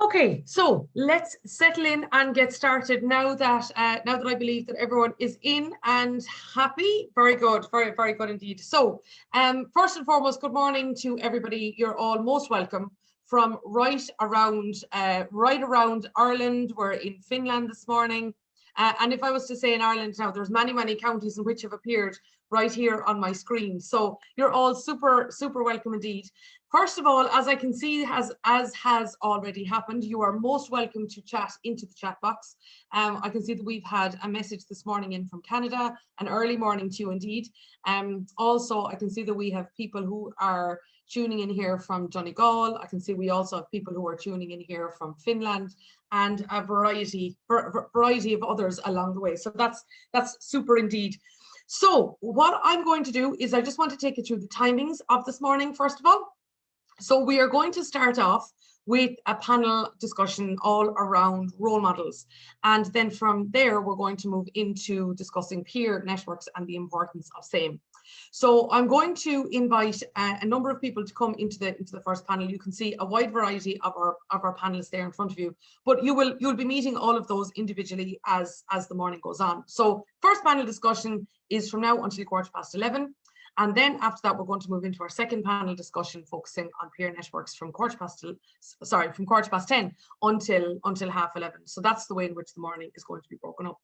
Okay, so let's settle in and get started now that I believe that everyone is in and happy. Very good, very good indeed. So, first and foremost, good morning to everybody. You're all most welcome from right around Ireland. We're in Finland this morning, and if I was to say in Ireland now, there's many counties in which have appeared right here on my screen. So you're all super welcome indeed. First of all, as I can see, as has already happened, you are most welcome to chat into the chat box. I can see that we've had a message this morning in from Canada, an early morning to you indeed. Also, I can see that we have people who are tuning in here from Donegal. I can see we also have people who are tuning in here from Finland and a variety of others along the way. So that's super indeed. So what I'm going to do is I just want to take you through the timings of this morning, first of all. So we are going to start off with a panel discussion all around role models. And then from there, we're going to move into discussing peer networks and the importance of same. So I'm going to invite a number of people to come into the first panel. You can see a wide variety of our panelists there in front of you, but you'll be meeting all of those individually as the morning goes on. So first panel discussion is from now until 11:15. And then after that, we're going to move into our second panel discussion, focusing on peer networks from 10:15 until 11:30. So that's the way in which the morning is going to be broken up.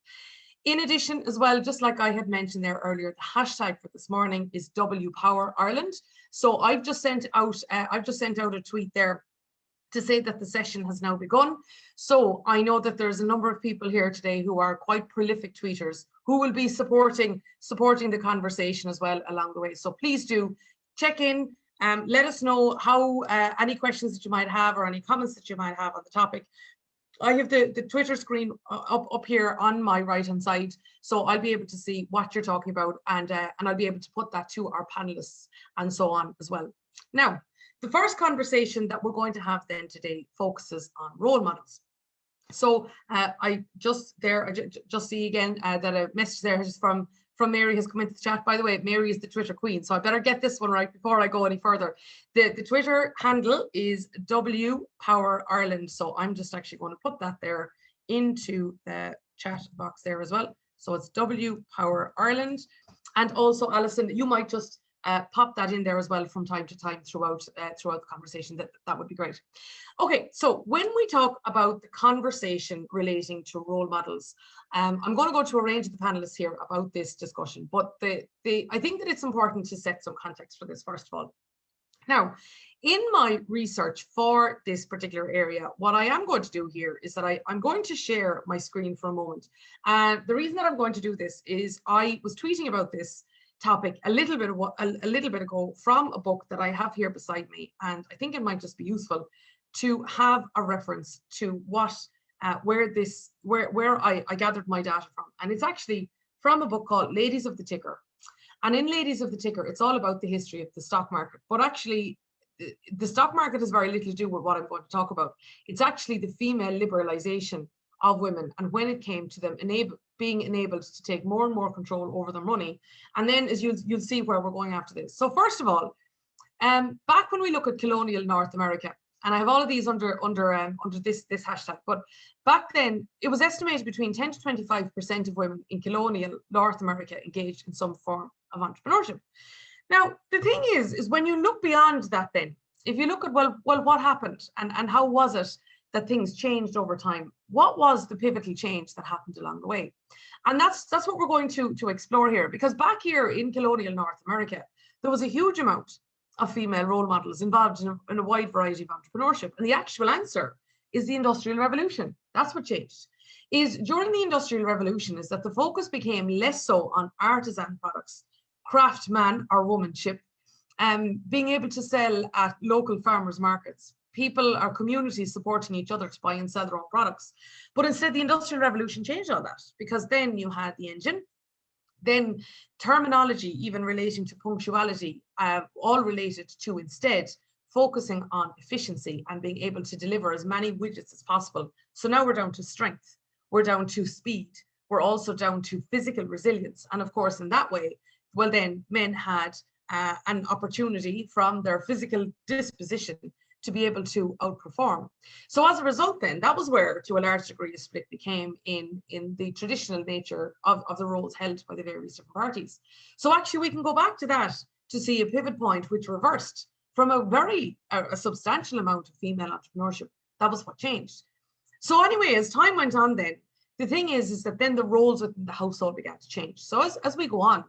In addition, as well, just like I had mentioned there earlier, the hashtag for this morning is WPowerIreland. So I've just sent out a tweet there to say that the session has now begun. So I know that there's a number of people here today who are quite prolific tweeters who will be supporting the conversation as well along the way. So please do check in, let us know how any questions that you might have or any comments that you might have on the topic. I have the Twitter screen up here on my right hand side, so I'll be able to see what you're talking about, and I'll be able to put that to our panelists and so on as well. Now, the first conversation that we're going to have then today focuses on role models. So I just see again that a message there is from Mary has come into the chat. By the way, Mary is the Twitter queen, so I better get this one right before I go any further. The Twitter handle is WPowerIreland. So I'm just actually going to put that there into the chat box there as well. So it's WPowerIreland. And also, Alison, you might just pop that in there as well from time to time throughout the conversation. That would be great. Okay, so when we talk about the conversation relating to role models, I'm going to go to a range of the panelists here about this discussion, but I think that it's important to set some context for this first of all. Now, in my research for this particular area, what I am going to do here is that I'm going to share my screen for a moment. The reason that I'm going to do this is I was tweeting about this topic a little bit ago from a book that I have here beside me, and I think it might just be useful to have a reference to where I gathered my data from. And it's actually from a book called Ladies of the Ticker. And in Ladies of the Ticker, it's all about the history of the stock market. But actually, the stock market has very little to do with what I'm going to talk about. It's actually the female liberalization of women, and when it came to them being enabled to take more and more control over their money. And then as you'll see where we're going after this. So first of all, back when we look at colonial North America, and I have all of these under this hashtag, but back then it was estimated between 10 to 25% of women in colonial North America engaged in some form of entrepreneurship. Now, the thing is when you look beyond that, then if you look at well what happened and how was it that things changed over time? What was the pivotal change that happened along the way? And that's what we're going to explore here, because back here in colonial North America, there was a huge amount of female role models involved in a wide variety of entrepreneurship. And the actual answer is the Industrial Revolution. That's what changed. Is during the Industrial Revolution is that the focus became less so on artisan products, craftsman or womanship, being able to sell at local farmers markets, people or communities supporting each other to buy and sell their own products. But instead, the Industrial Revolution changed all that, because then you had the engine, then terminology, even relating to punctuality, all related to instead focusing on efficiency and being able to deliver as many widgets as possible. So now we're down to strength, we're down to speed, we're also down to physical resilience. And of course, in that way, well, then men had an opportunity from their physical disposition to be able to outperform. So as a result then, that was where, to a large degree, the split became in the traditional nature of the roles held by the various different parties. So actually we can go back to that to see a pivot point which reversed from a substantial amount of female entrepreneurship. That was what changed. So anyway, as time went on then, the thing is that then the roles within the household began to change. So as we go on,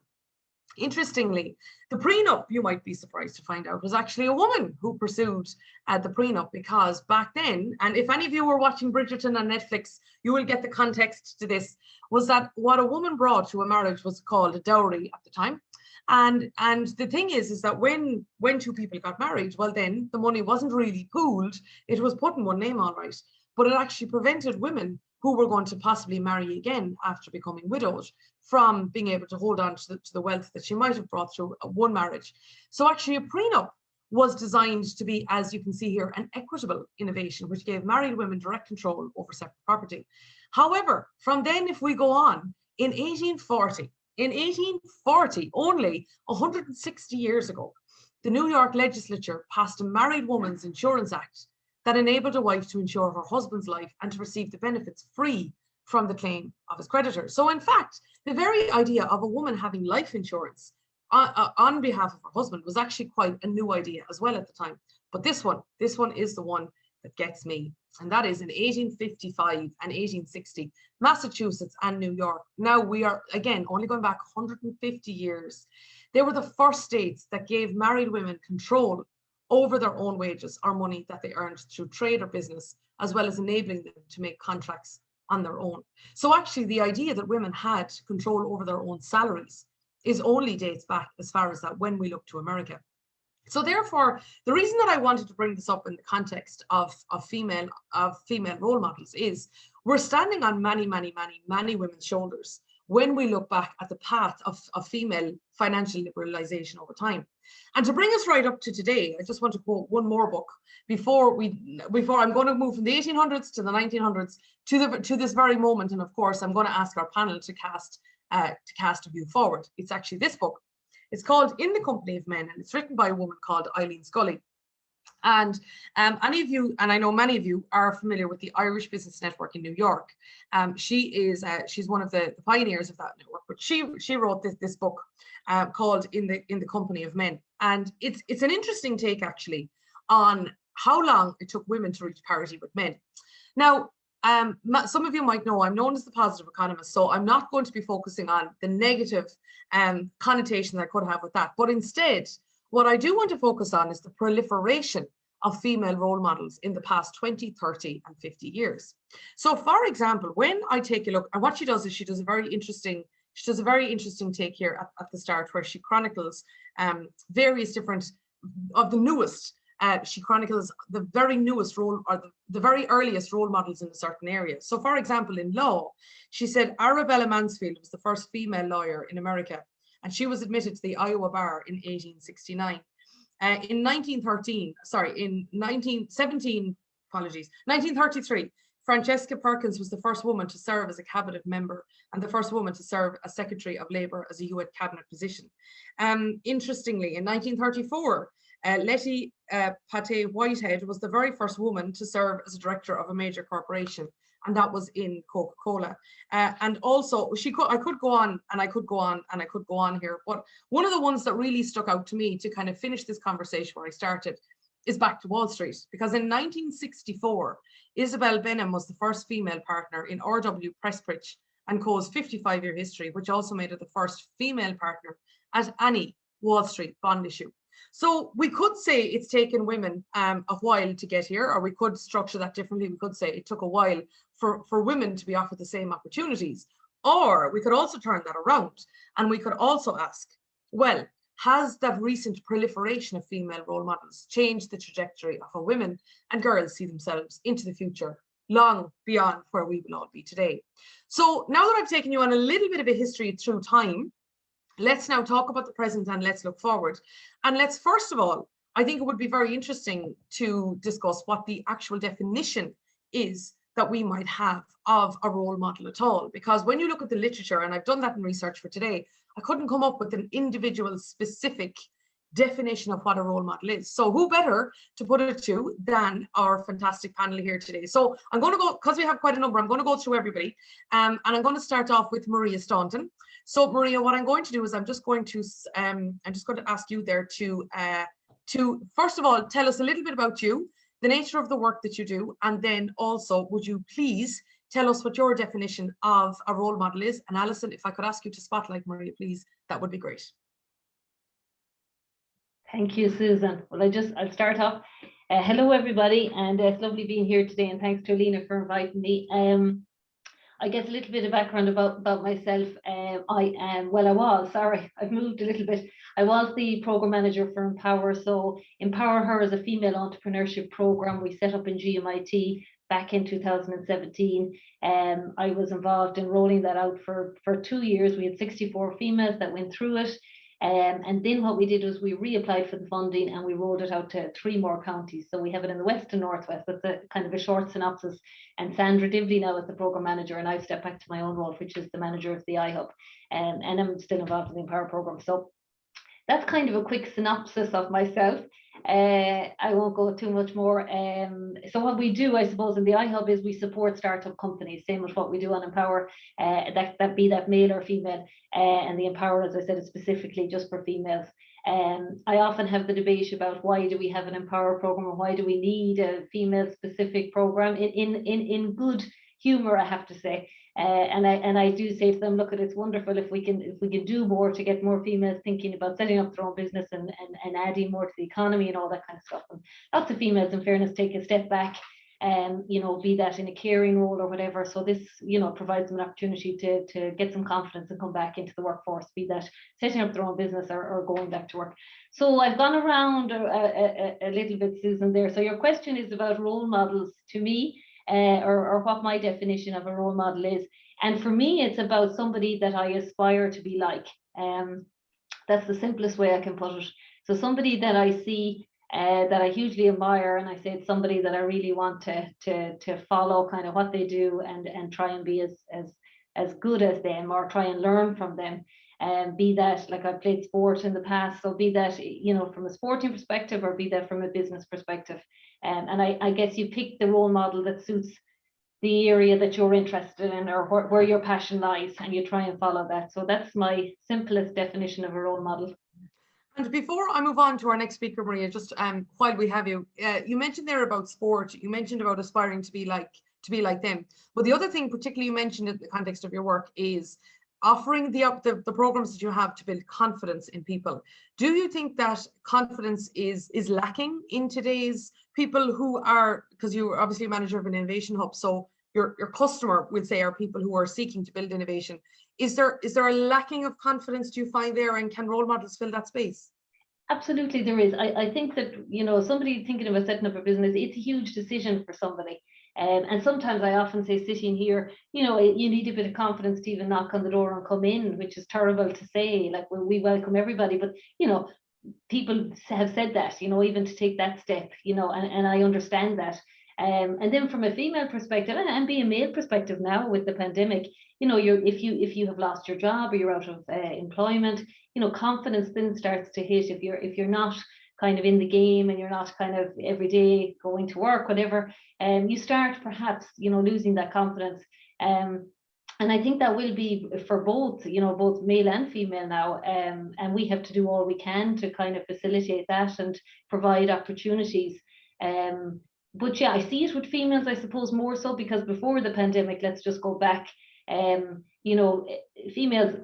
interestingly, the prenup, you might be surprised to find out, was actually a woman who pursued the prenup, because back then, and if any of you were watching Bridgerton on Netflix, you will get the context to this, was that what a woman brought to a marriage was called a dowry at the time. And the thing is that when two people got married, well then the money wasn't really pooled, it was put in one name, all right, but it actually prevented women who were going to possibly marry again after becoming widowed from being able to hold on to the wealth that she might have brought through one marriage. So actually a prenup was designed to be, as you can see here, an equitable innovation, which gave married women direct control over separate property. However, from then, if we go on, in 1840, only 160 years ago, the New York legislature passed a Married Woman's Insurance Act that enabled a wife to insure her husband's life and to receive the benefits free from the claim of his creditor. So in fact, the very idea of a woman having life insurance on behalf of her husband was actually quite a new idea as well at the time. But this one is the one that gets me. And that is in 1855 and 1860, Massachusetts and New York. Now we are, again, only going back 150 years. They were the first states that gave married women control over their own wages or money that they earned through trade or business, as well as enabling them to make contracts on their own. So actually the idea that women had control over their own salaries is only dates back as far as that when we look to America. So therefore, the reason that I wanted to bring this up in the context of female role models is we're standing on many women's shoulders when we look back at the path of female financial liberalization over time. And to bring us right up to today, I just want to quote one more book before I'm going to move from the 1800s to the 1900s to this very moment. And of course, I'm going to ask our panel to cast a view forward. It's actually this book. It's called In the Company of Men, and it's written by a woman called Eileen Scully. And any of you, and I know many of you, are familiar with the Irish Business Network in New York. She's one of the pioneers of that network, but she wrote this book called In the Company of Men. And it's an interesting take actually on how long it took women to reach parity with men. Now, some of you might know I'm known as the Positive Economist, so I'm not going to be focusing on the negative connotation that I could have with that. But instead, what I do want to focus on is the proliferation of female role models in the past 20, 30, and 50 years. So for example, when I take a look, and what she does is she does a very interesting take here at the start, where she chronicles various different of the newest. She chronicles the very newest role, or the very earliest role models in a certain area. So for example, in law, she said Arabella Mansfield was the first female lawyer in America, and she was admitted to the Iowa bar in 1869. In 1933, Francesca Perkins was the first woman to serve as a cabinet member and the first woman to serve as Secretary of Labour as a UN cabinet position. Interestingly, in 1934, Letty Pate Whitehead was the very first woman to serve as a director of a major corporation, and that was in Coca-Cola. And also, I could go on and I could go on and I could go on here, but one of the ones that really stuck out to me to kind of finish this conversation where I started is back to Wall Street, because in 1964, Isabel Benham was the first female partner in R.W. Pressbridge and Co.'s 55-year history, which also made her the first female partner at any Wall Street bond issue. So we could say it's taken women a while to get here, or we could structure that differently. We could say it took a while for women to be offered the same opportunities. Or we could also turn that around and we could also ask, well, has that recent proliferation of female role models changed the trajectory of how women and girls see themselves into the future, long beyond where we will all be today? So now that I've taken you on a little bit of a history through time, let's now talk about the present and let's look forward. And let's, first of all, I think it would be very interesting to discuss what the actual definition is that we might have of a role model at all. Because when you look at the literature, and I've done that in research for today, I couldn't come up with an individual specific definition of what a role model is. So who better to put it to than our fantastic panel here today. So I'm going to go, because we have quite a number, I'm going to go through everybody, and I'm going to start off with Maria Staunton. So Maria, what I'm going to do is I'm just going to ask you there to first of all tell us a little bit about you, the nature of the work that you do, and then also would you please tell us what your definition of a role model is. And Alison, if I could ask you to spotlight Maria, please, that would be great. Thank you, Susan. Well, I'll start off. Hello, everybody, and it's lovely being here today, and thanks to Alina for inviting me. I guess a little bit of background about myself. I've moved a little bit. I was the program manager for Empower. So Empower Her is a female entrepreneurship program we set up in GMIT back in 2017. I was involved in rolling that out for 2 years. We had 64 females that went through it. And then what we did was we reapplied for the funding and we rolled it out to 3 more counties. So we have it in the West and Northwest. That's a kind of a short synopsis. And Sandra Divley now is the program manager, and I've stepped back to my own role, which is the manager of the iHub. And I'm still involved in the Empower program. So that's kind of a quick synopsis of myself. I won't go too much more. So what we do, I suppose, in the iHub is we support startup companies, same as what we do on Empower, that be that male or female. And the Empower, as I said, is specifically just for females. I often have the debate about why do we have an Empower program, and why do we need a female specific program in good humor, I have to say. And I do say to them, look, it's wonderful if we can do more to get more females thinking about setting up their own business and adding more to the economy and all that kind of stuff. And lots of females, in fairness, take a step back, be that in a caring role or whatever. So this, provides them an opportunity to get some confidence and come back into the workforce, be that setting up their own business or going back to work. So I've gone around a little bit, Susan, there. So your question is about role models to me. Or what my definition of a role model is. And for me, it's about somebody that I aspire to be like. That's the simplest way I can put it. So somebody that I see that I hugely admire, and I say it's somebody that I really want to follow kind of what they do and try and be as good as them, or try and learn from them. Be that, like, I've played sport in the past, so be that, from a sporting perspective, or be that from a business perspective. And I guess you pick the role model that suits the area that you're interested in, or where your passion lies, and you try and follow that. So that's my simplest definition of a role model. And before I move on to our next speaker, Maria, just while we have you, you mentioned there about sport. You mentioned about aspiring to be like them. But the other thing, particularly you mentioned in the context of your work, is offering the programs that you have to build confidence in people. Do you think that confidence is lacking in today's people who are, because you're obviously a manager of an innovation hub, so your customer, we'll say, are people who are seeking to build innovation. Is there a lacking of confidence, do you find there, and can role models fill that space? Absolutely, there is. I think that, somebody thinking about setting up a business, it's a huge decision for somebody. And sometimes I often say, sitting here, you need a bit of confidence to even knock on the door and come in, which is terrible to say. Like, well, we welcome everybody, but, people have said that, even to take that step, and I understand that. And then from a female perspective, and be a male perspective now with the pandemic, if you have lost your job, or you're out of employment, confidence then starts to hit. If you're not kind of in the game, and you're not kind of every day going to work, whatever, you start perhaps, losing that confidence. And I think that will be for both, both male and female now. And we have to do all we can to kind of facilitate that and provide opportunities. But yeah, I see it with females, I suppose, more so, because before the pandemic, let's just go back, females,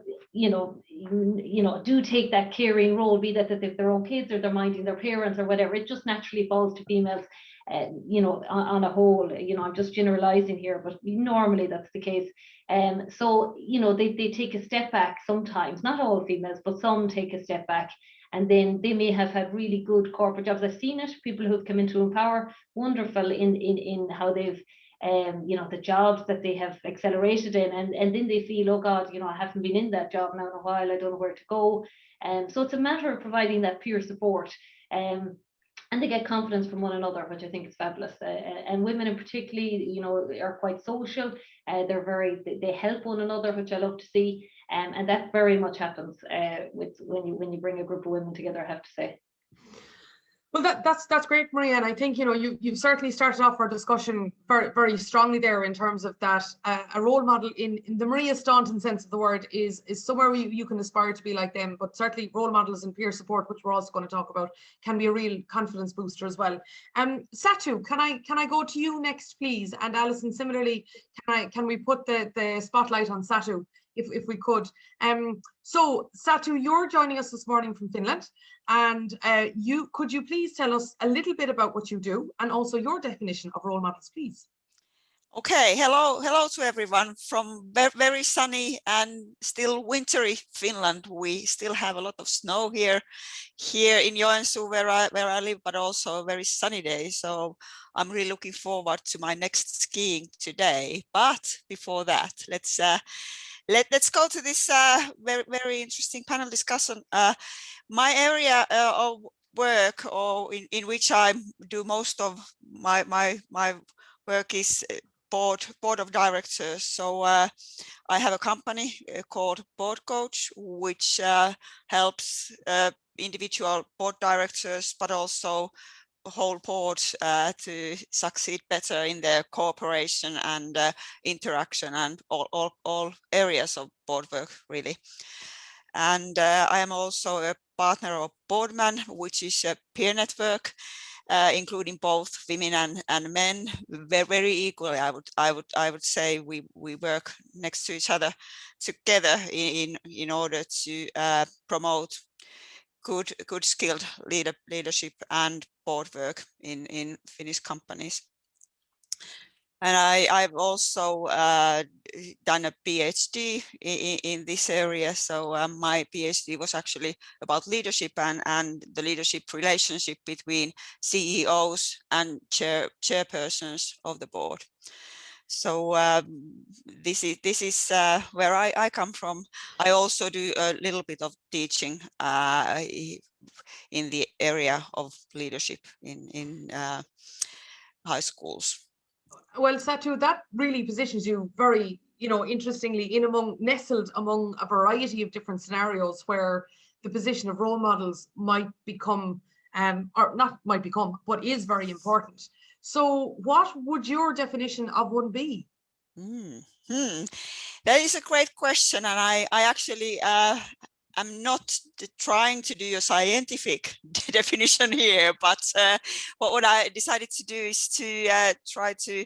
do take that caring role, be that if their own kids, or they're minding their parents or whatever. It just naturally falls to females, on a whole. I'm just generalizing here, but normally that's the case. So, they take a step back sometimes, not all females, but some take a step back. And then they may have had really good corporate jobs. I've seen it, people who've come into Empower, wonderful in how they've, the jobs that they have accelerated in, and then they feel, oh God, I haven't been in that job now in a while, I don't know where to go. So it's a matter of providing that peer support. and they get confidence from one another, which I think is fabulous. And women in particularly, you know, are quite social. They help one another, which I love to see. And that very much happens with when you bring a group of women together, I have to say. Well, that's great, Maria, and I think, you know, you've certainly started off our discussion very, very strongly there in terms of that a role model in the Maria Staunton sense of the word is somewhere where you can aspire to be like them, but certainly role models and peer support, which we're also going to talk about, can be a real confidence booster as well. Satu, can I go to you next, please? And Alison, similarly, can we put the spotlight on Satu? If we could. So Satu, you're joining us this morning from Finland, and could you please tell us a little bit about what you do and also your definition of role models, please? Okay, hello to everyone from very sunny and still wintry Finland. We still have a lot of snow here in Joensuu where I live, but also a very sunny day. So I'm really looking forward to my next skiing today. But before that, let's go to this very interesting panel discussion. My area of work, or in which I do most of my work, is board of directors. So I have a company called Board Coach, which helps individual board directors, but also whole board to succeed better in their cooperation and interaction and all areas of board work, really. And I am also a partner of Boardman, which is a peer network, including both women and men, very equally. I would say we work next to each other together in order to promote good skilled leadership and board work in Finnish companies. And I've also done a PhD in this area. So my PhD was actually about leadership and the leadership relationship between CEOs and chairpersons of the board. So this is where I come from. I also do a little bit of teaching in the area of leadership in high schools. Well, Satu, that really positions you very, you know, interestingly nestled among a variety of different scenarios where the position of role models might become, or not might become, but is very important. So what would your definition of one be? That is a great question, and I actually I'm not trying to do a scientific definition here, but what I decided to do is to try to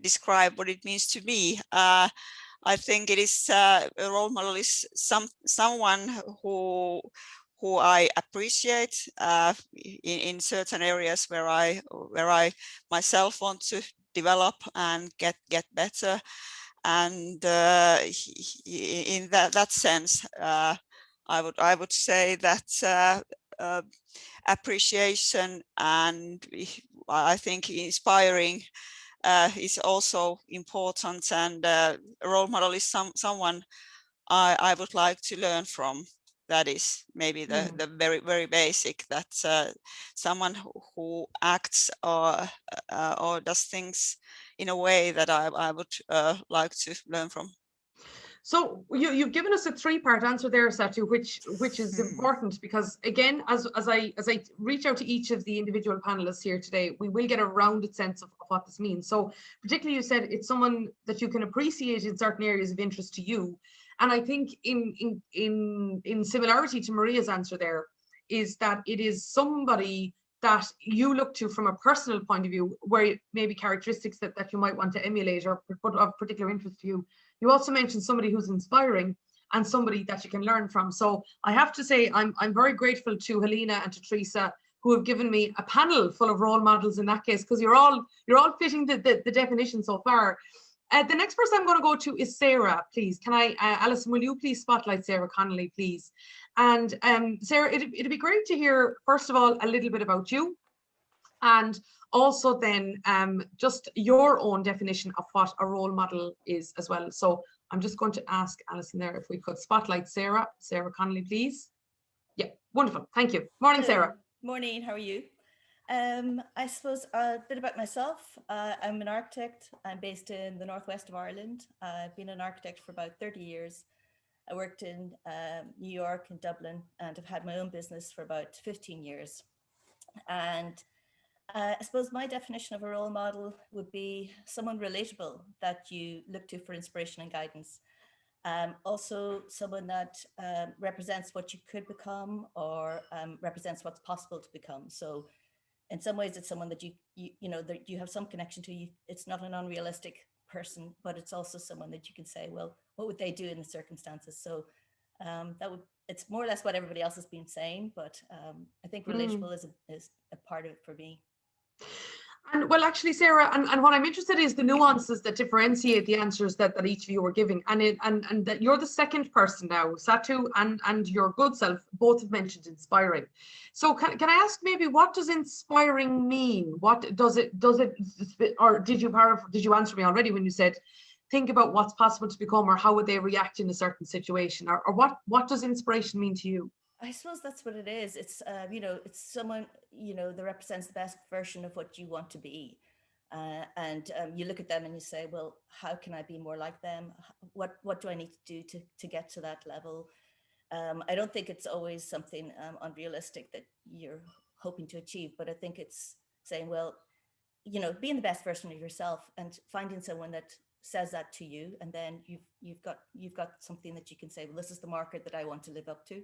describe what it means to me. I think it is a role model is someone who I appreciate in certain areas where I myself want to develop and get better. And in that sense, I would say that appreciation and I think inspiring is also important. And a role model is someone I would like to learn from. That is maybe the very basic, that someone who acts or does things in a way that I would like to learn from. So you've given us a three-part answer there, Satu, which is important, because again, as I reach out to each of the individual panelists here today, we will get a rounded sense of what this means. So particularly, you said it's someone that you can appreciate in certain areas of interest to you. And I think in similarity to Maria's answer there, is that it is somebody that you look to from a personal point of view, where maybe characteristics that you might want to emulate or of particular interest to you. You also mentioned somebody who's inspiring and somebody that you can learn from. So I have to say I'm very grateful to Helena and to Teresa, who have given me a panel full of role models in that case, because you're all fitting the definition so far. The next person I'm going to go to is Sarah, please. Can I, Alison, will you please spotlight Sarah Connolly, please? And Sarah, it'd be great to hear, first of all, a little bit about you, and also then just your own definition of what a role model is as well. So I'm just going to ask Alison there if we could spotlight Sarah Connolly, please. Yeah, wonderful. Thank you. Morning, Sarah. Morning, how are you? I suppose a bit about myself. I'm an architect. I'm based in the northwest of Ireland. I've been an architect for about 30 years. I worked in New York and Dublin, and I've had my own business for about 15 years. And I suppose my definition of a role model would be someone relatable that you look to for inspiration and guidance. Also someone that represents what you could become, or represents what's possible to become. So in some ways it's someone that you know that you have some connection to. It's not an unrealistic person, but it's also someone that you can say, well, what would they do in the circumstances? So it's more or less what everybody else has been saying, but I think relatable is a part of it for me. And well, actually, Sarah, and what I'm interested in is the nuances that differentiate the answers that each of you were giving, and that you're the second person now, Satu and your good self, both have mentioned inspiring. So can I ask maybe, what does inspiring mean? What does it, or did you answer me already when you said, think about what's possible to become, or how would they react in a certain situation, or what does inspiration mean to you? I suppose that's what it is. It's, you know, it's someone, you know, that represents the best version of what you want to be. And you look at them and you say, well, how can I be more like them? What do I need to do to get to that level? I don't think it's always something unrealistic that you're hoping to achieve, but I think it's saying, well, you know, being the best version of yourself and finding someone that says that to you. And then you've got something that you can say, well, this is the market that I want to live up to.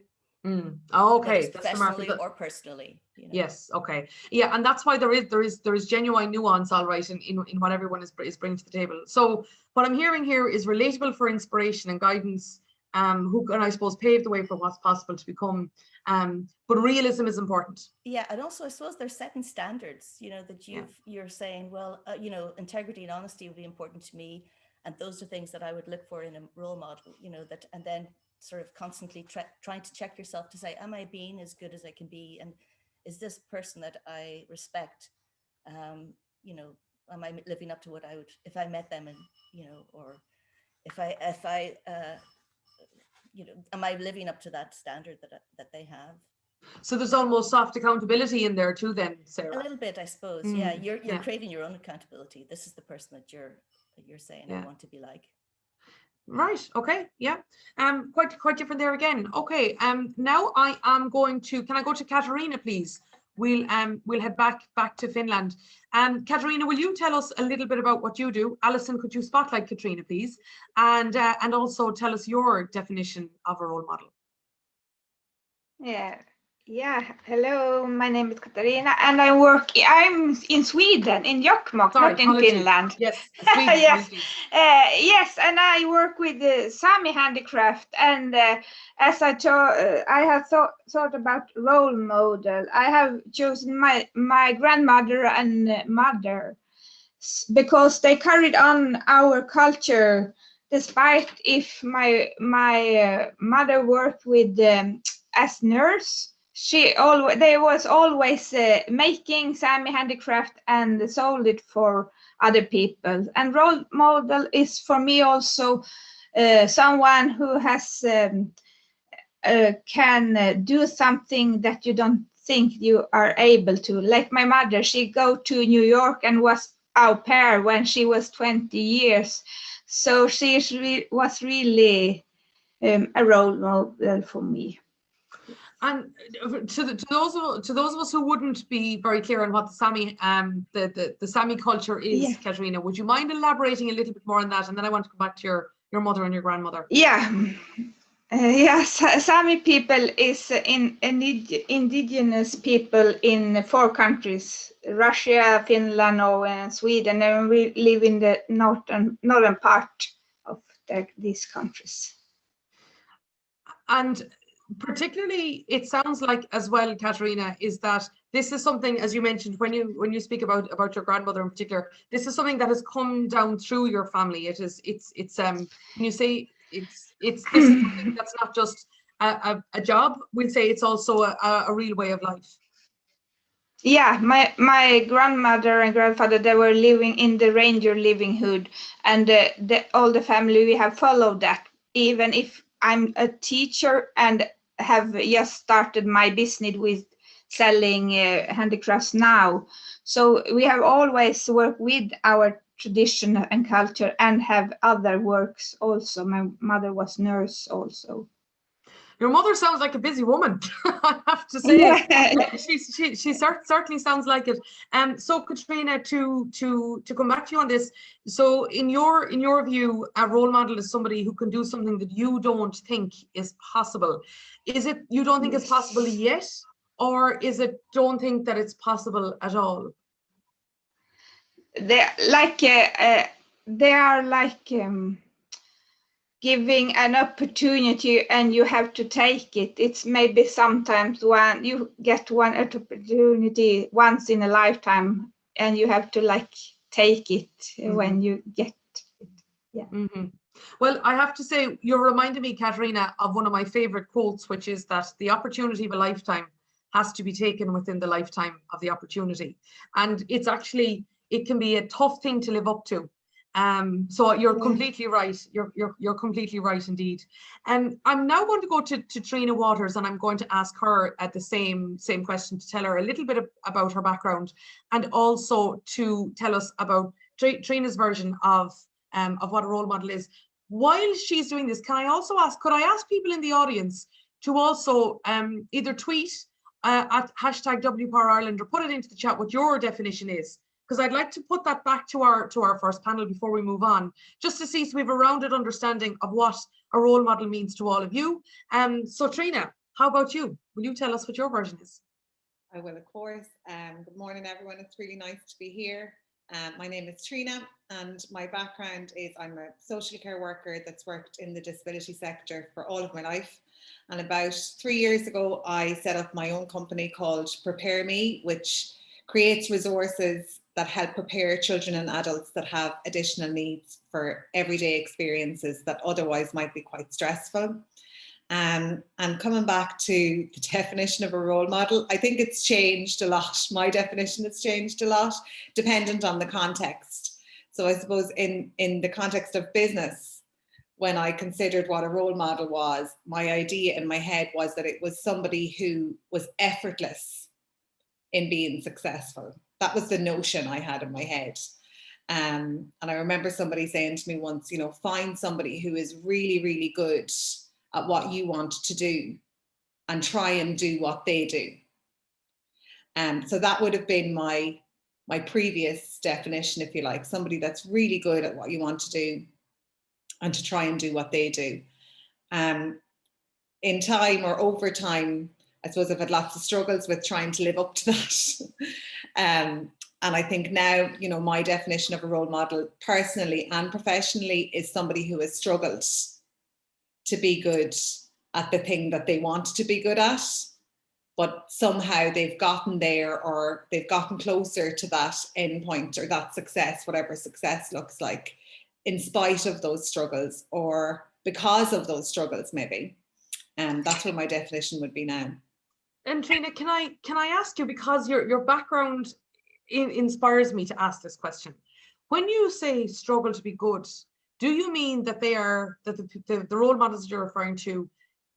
Oh, okay, that's professionally or personally, you know? Yes, okay, yeah, and that's why there is genuine nuance, all right, in what everyone is bringing to the table. So what I'm hearing here is relatable for inspiration and guidance, who can, I suppose, pave the way for what's possible to become, but realism is important. Yeah, and also I suppose they're setting standards, you know, that you're saying, well, you know, integrity and honesty would be important to me, and those are things that I would look for in a role model, you know, that, and then sort of constantly trying to check yourself to say, am I being as good as I can be? And is this person that I respect, you know, am I living up to what I would, if I met them, and, you know, or if I you know, am I living up to that standard that they have? So there's almost soft accountability in there too then, Sarah. A little bit, I suppose. Yeah, you're creating your own accountability. This is the person that you're saying, I want to be like. Right, okay, yeah, quite different there again. Okay, now I am going to, can I go to Katarina, please? We'll head back to Finland. Katarina, will you tell us a little bit about what you do? Alison, could you spotlight Katarina, please? And also tell us your definition of a role model. Yeah, hello, my name is Katarina, and I'm in Sweden, in Jokkmokk, not in Finland. Yes, Sweden. Yes, and I work with Sami handicraft, and as I have thought about role model, I have chosen my grandmother and mother, because they carried on our culture, despite if my mother worked with as nurse. They was always making Sami handicraft and sold it for other people. And role model is for me also someone who has can do something that you don't think you are able to. Like my mother, she go to New York and was au pair when she was 20 years. So she was really a role model for me. And to those of us who wouldn't be very clear on what the Sami the Sami culture is, Katarina, would you mind elaborating a little bit more on that? And then I want to come back to your mother and your grandmother. Yes, Sami people is indigenous people in 4 countries: Russia, Finland, Norway, and Sweden, and we live in the northern part of these countries. And particularly, it sounds like as well, Katarina, is that this is something, as you mentioned, when you speak about your grandmother in particular, this is something that has come down through your family. It's when you say this is something that's not just a job, we'll say it's also a real way of life. Yeah, my grandmother and grandfather, they were living in the ranger livelihood, and all the family, we have followed that. Even if I'm a teacher and have just started my business with selling handicrafts now. So we have always worked with our tradition and culture and have other works also. My mother was nurse also. Your mother sounds like a busy woman, I have to say. Yeah. She certainly sounds like it. So Katrina, to come back to you on this, so in your view, a role model is somebody who can do something that you don't think is possible. Is it you don't think it's possible yet, or is it don't think that it's possible at all? They are like giving an opportunity and you have to take it. It's maybe sometimes you get one opportunity once in a lifetime and you have to like take it when you get it. Yeah. Mm-hmm. Well, I have to say, you're reminding me, Katerina, of one of my favorite quotes, which is that the opportunity of a lifetime has to be taken within the lifetime of the opportunity. And it's actually, it can be a tough thing to live up to. So you're completely right. You're completely right indeed. And I'm now going to go to Trina Waters, and I'm going to ask her at the same question, to tell her a little bit about her background, and also to tell us about Trina's version of what a role model is. While she's doing this, could I ask people in the audience to also either tweet at #WPowerIreland or put it into the chat what your definition is, because I'd like to put that back to our first panel before we move on, just to see so we have a rounded understanding of what a role model means to all of you. So Trina, how about you? Will you tell us what your version is? I will, of course. Good morning, everyone. It's really nice to be here. My name is Trina, and my background is I'm a social care worker that's worked in the disability sector for all of my life. And about 3 years ago, I set up my own company called Prepare Me, which creates resources that help prepare children and adults that have additional needs for everyday experiences that otherwise might be quite stressful. And coming back to the definition of a role model, I think it's changed a lot. My definition has changed a lot, dependent on the context. So I suppose in the context of business, when I considered what a role model was, my idea in my head was that it was somebody who was effortless in being successful. That was the notion I had in my head. And I remember somebody saying to me once, you know, find somebody who is really, really good at what you want to do and try and do what they do. So that would have been my previous definition, if you like, somebody that's really good at what you want to do and to try and do what they do. In time or over time, I suppose I've had lots of struggles with trying to live up to that. And I think now, you know, my definition of a role model personally and professionally is somebody who has struggled to be good at the thing that they want to be good at, but somehow they've gotten there, or they've gotten closer to that end point or that success, whatever success looks like, in spite of those struggles or because of those struggles maybe. And that's what my definition would be now. And Trina, can I ask you, because your background inspires me to ask this question. When you say struggle to be good, do you mean that the role models you're referring to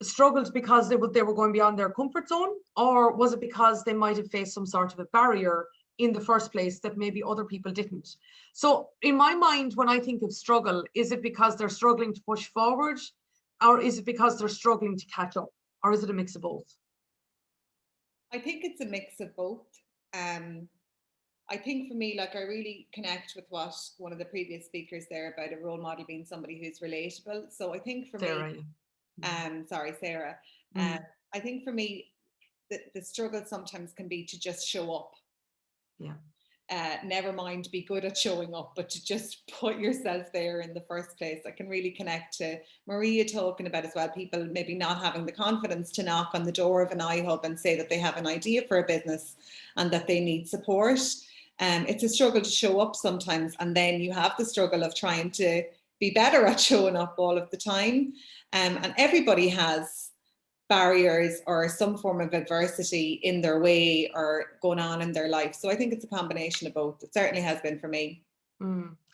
struggled because they were going beyond their comfort zone, or was it because they might have faced some sort of a barrier in the first place that maybe other people didn't? So in my mind, when I think of struggle, is it because they're struggling to push forward, or is it because they're struggling to catch up, or is it a mix of both? I think it's a mix of both. I think for me, like, I really connect with what one of the previous speakers there about a role model being somebody who's relatable. So I think for Sarah, me, Sarah. I think for me, the struggle sometimes can be to just show up. Yeah. Never mind be good at showing up, but to just put yourself there in the first place. I can really connect to Maria talking about as well, people maybe not having the confidence to knock on the door of an iHub and say that they have an idea for a business and that they need support. It's a struggle to show up sometimes, and then you have the struggle of trying to be better at showing up all of the time. And everybody has barriers or some form of adversity in their way or going on in their life. So I think it's a combination of both. It certainly has been for me.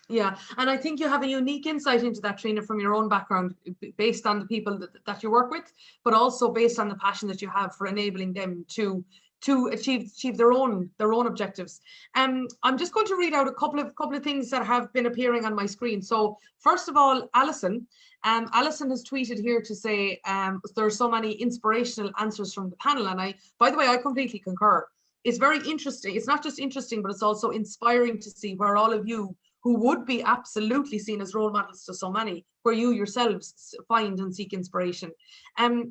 Yeah, and I think you have a unique insight into that, Trina, from your own background, based on the people that you work with, but also based on the passion that you have for enabling them to to achieve their own objectives. I'm just going to read out a couple of things that have been appearing on my screen. So first of all, Alison has tweeted here to say there are so many inspirational answers from the panel, and by the way, I completely concur. It's very interesting. It's not just interesting, but it's also inspiring to see where all of you who would be absolutely seen as role models to so many, where you yourselves find and seek inspiration.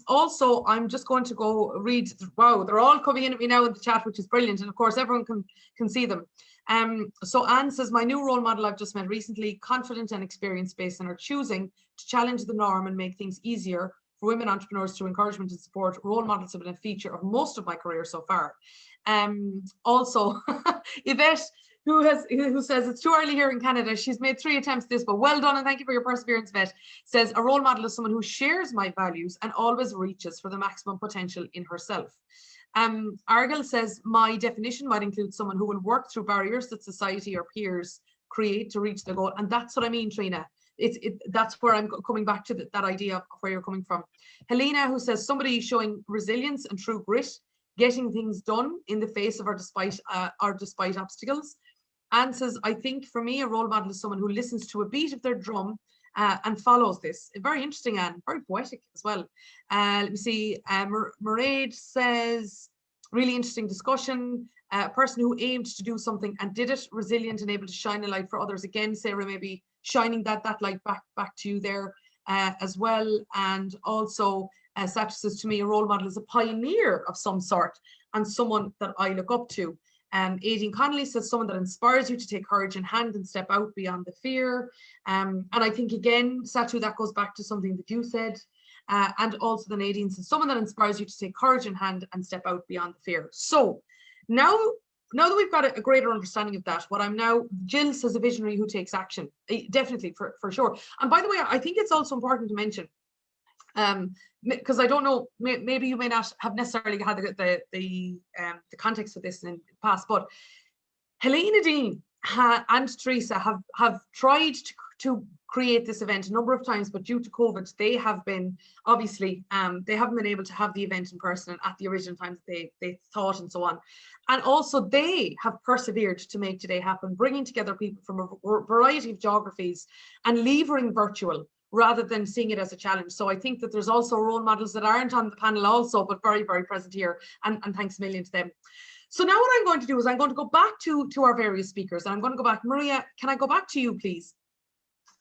Also, I'm just going to go read, wow, they're all coming in at me now in the chat, which is brilliant. And of course, everyone can see them. So Anne says, my new role model I've just met recently, confident and experience-based, and are choosing to challenge the norm and make things easier for women entrepreneurs through encouragement and support. Role models have been a feature of most of my career so far. Also, Yvette, who says it's too early here in Canada. She's made 3 attempts at this, but well done and thank you for your perseverance, Yvette. Says a role model is someone who shares my values and always reaches for the maximum potential in herself. Argyle says my definition might include someone who will work through barriers that society or peers create to reach their goal, and that's what I mean, Trina. That's where I'm coming back to that idea of where you're coming from. Helena, who says somebody showing resilience and true grit, getting things done in the face of or despite obstacles. Anne says, I think for me, a role model is someone who listens to a beat of their drum and follows this. Very interesting, Anne, very poetic as well. Let me see, Mairead says, really interesting discussion. A person who aimed to do something and did it, resilient and able to shine a light for others. Again, Sarah, maybe shining that light back to you there as well. And also, Satch says, to me, a role model is a pioneer of some sort and someone that I look up to. Aideen Connolly says, someone that inspires you to take courage in hand and step out beyond the fear. And I think, again, Satchu, that goes back to something that you said. And also then Aideen says, someone that inspires you to take courage in hand and step out beyond the fear. So now that we've got a greater understanding of that, Jill says a visionary who takes action. Definitely, for sure. And by the way, I think it's also important to mention, because I don't know, maybe you may not have necessarily had the context of this in the past, but Helena Dean and Teresa have tried to create this event a number of times, but due to COVID, they have been obviously they haven't been able to have the event in person at the original times they thought and so on. And also they have persevered to make today happen, bringing together people from a variety of geographies and levering virtual rather than seeing it as a challenge. So I think that there's also role models that aren't on the panel also, but very, very present here. And thanks a million to them. So now what I'm going to do is I'm going to go back to our various speakers. And I'm going to go back. Maria, can I go back to you, please?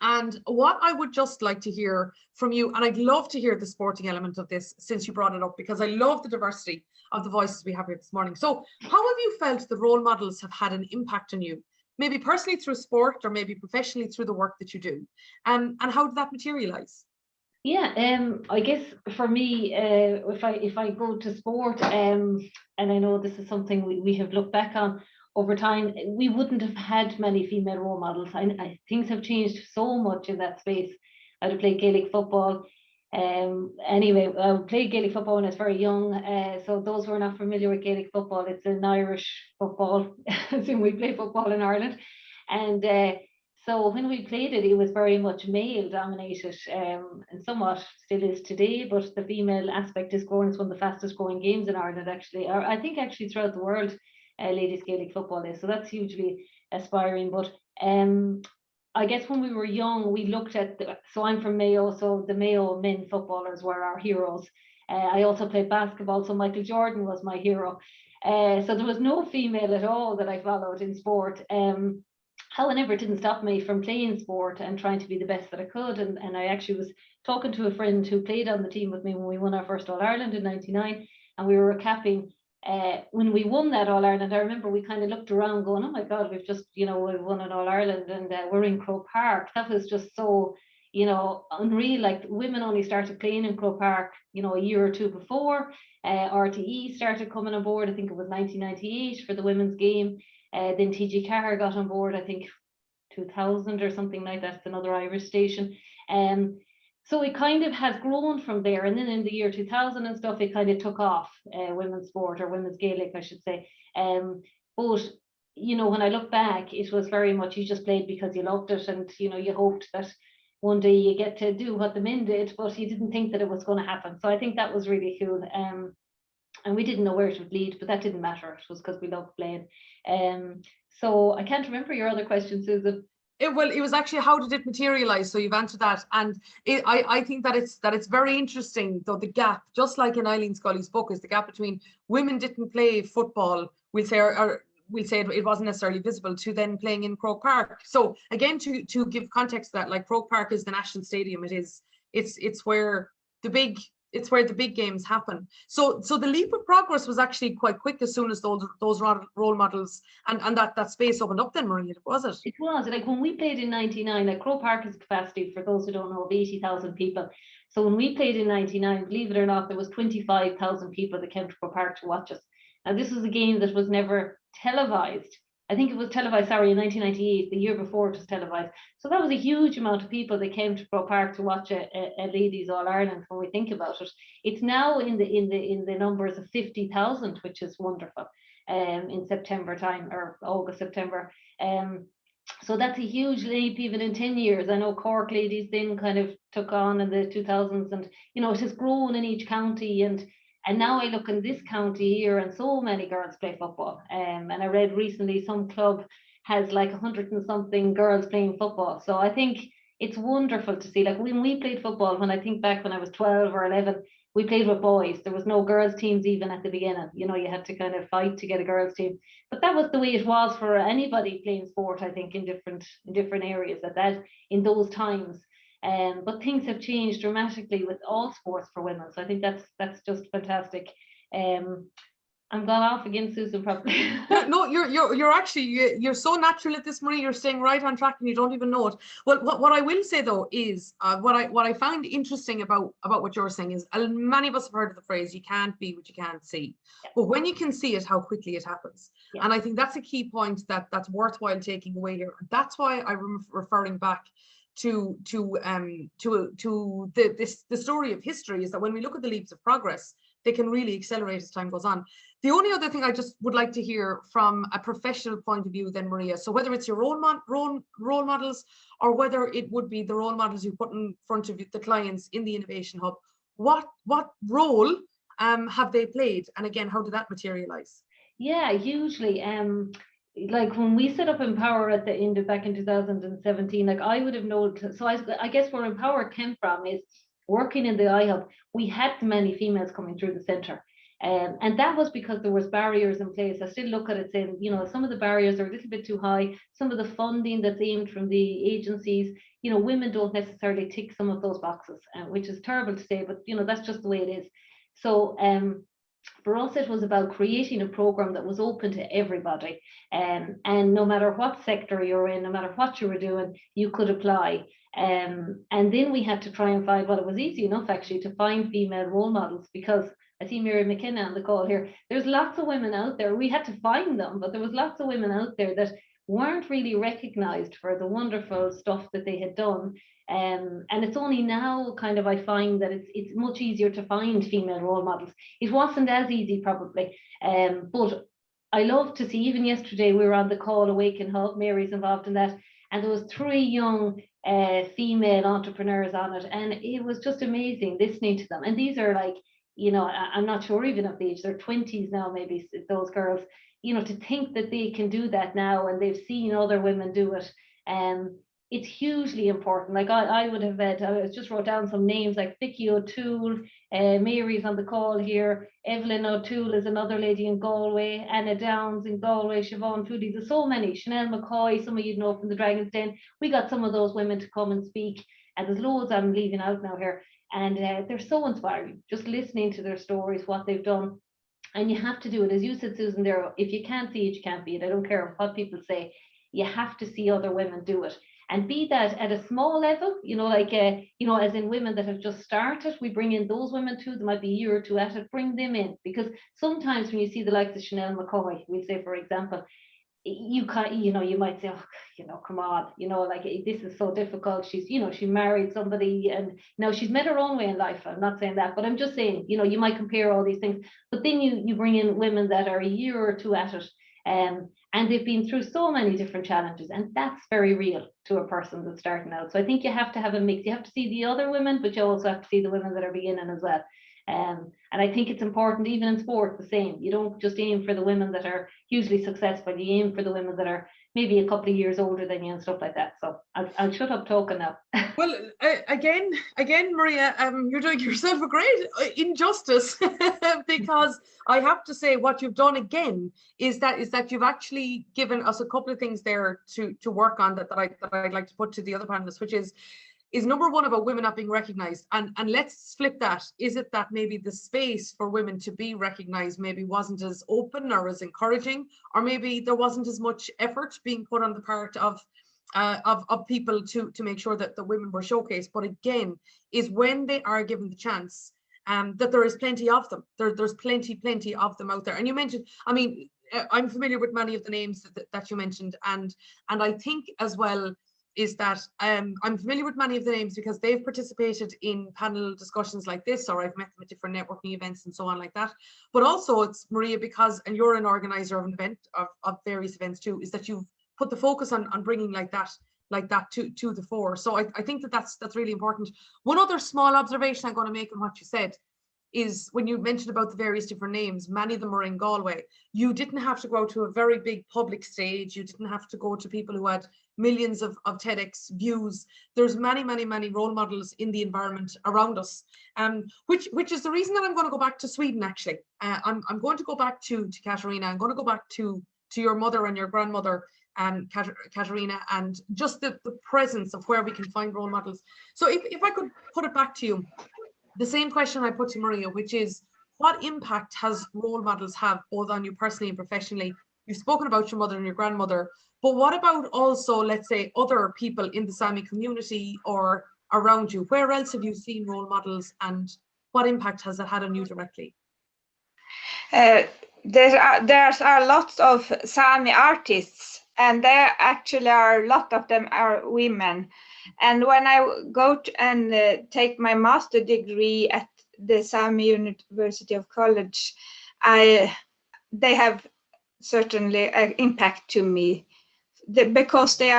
And what I would just like to hear from you, and I'd love to hear the sporting element of this since you brought it up, because I love the diversity of the voices we have here this morning. So how have you felt the role models have had an impact on you? Maybe personally through sport or maybe professionally through the work that you do. And how did that materialize? Yeah, I guess for me, if I go to sport, and I know this is something we have looked back on over time, we wouldn't have had many female role models. Things have changed so much in that space. I'd have played Gaelic football. Anyway, I played Gaelic football when I was very young. So those who are not familiar with Gaelic football, it's an Irish football. So we play football in Ireland. And so when we played it, it was very much male dominated, and somewhat still is today, but the female aspect is growing. It's one of the fastest growing games in Ireland, actually, or I think actually throughout the world, ladies Gaelic football is. So that's hugely aspiring. But I guess when we were young, we looked at, so I'm from Mayo, so the Mayo men footballers were our heroes. I also played basketball, so Michael Jordan was my hero. So there was no female at all that I followed in sport. However, it didn't stop me from playing sport and trying to be the best that I could. And I actually was talking to a friend who played on the team with me when we won our first All-Ireland in '99, and we were capping. When we won that All-Ireland, I remember we kind of looked around going, oh my God, we've just, we've won an All-Ireland, and we're in Croke Park. That was just so, unreal. Like, women only started playing in Croke Park, a year or two before. RTE started coming on board, I think it was 1998 for the women's game. Then TG Carr got on board, I think 2000 or something like that. It's another Irish station. So it kind of has grown from there. And then in the year 2000 and stuff, it kind of took off, women's sport, or women's Gaelic, I should say. But, when I look back, it was very much you just played because you loved it, and, you hoped that one day you get to do what the men did, but you didn't think that it was going to happen. So I think that was really cool. and we didn't know where it would lead, but that didn't matter. It was because we loved playing. So I can't remember your other question, Susan. It was actually, how did it materialize? So you've answered that, and I think that it's very interesting, though, the gap, just like in Eileen Scully's book, is the gap between women didn't play football, we'll say, or we'll say it wasn't necessarily visible, to then playing in Croke Park. So again, to give context to that, like, Croke Park is the national stadium. It's where the big games happen. So the leap of progress was actually quite quick as soon as those role models and that space opened up then, Maria, was it? It was. Like, when we played in 99, like, Croke Park is capacity, for those who don't know, of 80,000 people. So when we played in 99, believe it or not, there was 25,000 people that came to Croke Park to watch us. Now, this was a game that was never televised. I think it was televised, in 1998, the year before it was televised. So that was a huge amount of people that came to Croke Park to watch a Ladies All Ireland. When we think about it, it's now in the numbers of 50,000, which is wonderful. In September time, or August, September. So that's a huge leap even in 10 years. I know Cork Ladies then kind of took on in the 2000s, and it has grown in each county, and now I look in this county here, and so many girls play football. And I read recently some club has like 100 and something girls playing football. So I think it's wonderful to see. Like, when we played football, when I think back when I was 12 or 11, we played with boys. There was no girls teams even at the beginning. You had to kind of fight to get a girls team. But that was the way it was for anybody playing sport, I think, in different areas in those times. But things have changed dramatically with all sports for women. So I think that's just fantastic. I'm gone off again, Susan, probably. No, you're actually, you're so natural at this, Marie. You're staying right on track and you don't even know it. Well, what I will say though is what I found interesting about what you're saying is, many of us have heard of the phrase, you can't be what you can't see. Yeah. But when you can see it, how quickly it happens. Yeah. And I think that's a key point that's worthwhile taking away here. That's why I'm referring back to the story of history, is that when we look at the leaps of progress, they can really accelerate as time goes on. The only other thing I just would like to hear from a professional point of view then, Maria, so whether it's your own role models, or whether it would be the role models you put in front of the clients in the Innovation Hub, what role have they played? And again, how did that materialize? Yeah, hugely. Like, when we set up Empower at the end of back in 2017, like, I would have known. So I guess where Empower came from is working in the iHub. We had many females coming through the centre. And that was because there was barriers in place. I still look at it saying, some of the barriers are a little bit too high. Some of the funding that's aimed from the agencies, women don't necessarily tick some of those boxes, which is terrible to say, but that's just the way it is. So for us, it was about creating a program that was open to everybody, and no matter what sector you're in, no matter what you were doing, you could apply. And then we had to try and find, well, it was easy enough actually to find female role models, because I see Mckenna on the call here. There's lots of women out there. We had to find them, but there was lots of women out there that weren't really recognized for the wonderful stuff that they had done. And it's only now kind of, I find that it's much easier to find female role models. It wasn't as easy probably, but I love to see, even yesterday we were on the call Awaken Hub, Mary's involved in that, and there was 3 young female entrepreneurs on it, and it was just amazing listening to them. And these are like, I'm not sure even of the age, they're 20s now, maybe, those girls, to think that they can do that now, and they've seen other women do it. It's hugely important. Like, I would have I just wrote down some names like Vicky O'Toole, Mary's on the call here, Evelyn O'Toole is another lady in Galway, Anna Downs in Galway, Siobhan Foodie, there's so many, Chanel McCoy, some of you know from the Dragon's Den. We got some of those women to come and speak, and there's loads I'm leaving out now here, and they're so inspiring, just listening to their stories, what they've done. And you have to do it, as you said, Susan, there, if you can't see it, you can't be it. I don't care what people say, you have to see other women do it. And be that at a small level, like, as in women that have just started, we bring in those women too, there might be a year or 2 at it, bring them in. Because sometimes when you see the likes of Chanel McCoy, we'll say, for example, you might say, oh, come on, like, this is so difficult. She's, she married somebody, and now she's met her own way in life. I'm not saying that, but I'm just saying, you might compare all these things, but then you bring in women that are a year or 2 at it, and they've been through so many different challenges, and that's very real to a person that's starting out. So I think you have to have a mix. You have to see the other women, but you also have to see the women that are beginning as well. And I think it's important, even in sport, the same. You don't just aim for the women that are hugely successful, you aim for the women that are maybe a couple of years older than you and stuff like that. So I'll shut up talking now. Well, again, Maria, you're doing yourself a great injustice because I have to say what you've done again is that you've actually given us a couple of things there to work on that I'd like to put to the other panelists, which is number one about women not being recognized. And let's flip that. Is it that maybe the space for women to be recognized maybe wasn't as open or as encouraging, or maybe there wasn't as much effort being put on the part of people to make sure that the women were showcased? But again, is when they are given the chance, that there is plenty of them. There's plenty of them out there. And you mentioned, I mean, I'm familiar with many of the names that you mentioned, and I think as well is that I'm familiar with many of the names because they've participated in panel discussions like this, or I've met them at different networking events and so on like that. But also it's, Maria, because, and you're an organizer of an event, of various events too, is that you've put the focus on bringing like that to the fore. So I think that's really important. One other small observation I'm going to make on what you said is when you mentioned about the various different names, many of them are in Galway. You didn't have to go to a very big public stage. You didn't have to go to people who had millions of TEDx views. There's many role models in the environment around us, which is the reason that I'm going to go back to Sweden, actually. I'm going to go back to Katarina. I'm going to go back to your mother and your grandmother, Katarina, and just the presence of where we can find role models. So if I could put it back to you, the same question I put to Maria, which is, what impact has role models have both on you personally and professionally? You've spoken about your mother and your grandmother, but what about also, let's say, other people in the Sami community or around you? Where else have you seen role models, and what impact has that had on you directly? There are lots of Sami artists, and there actually are a lot of them are women. And when I go and take my master degree at the Sami University of College, they have certainly an impact to me, because they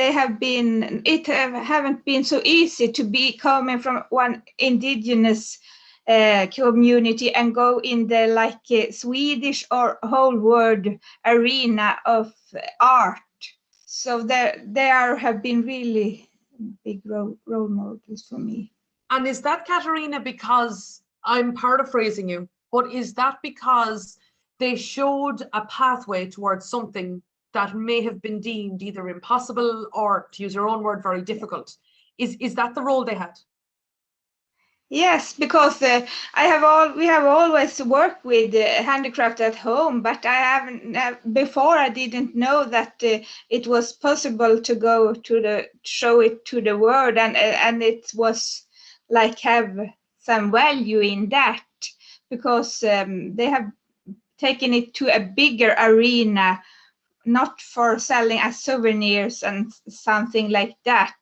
haven't been so easy to be coming from one indigenous community and go in the Swedish or whole world arena of art. So there have been really big role models for me. And is that, Katarina, because, I'm paraphrasing you, but is that because they showed a pathway towards something that may have been deemed either impossible or, to use your own word, very difficult? Is that the role they had? Yes, because we have always worked with handicraft at home, but I haven't before. I didn't know that it was possible to go to show it to the world, and it was like have some value in that, because they have taken it to a bigger arena, not for selling as souvenirs and something like that.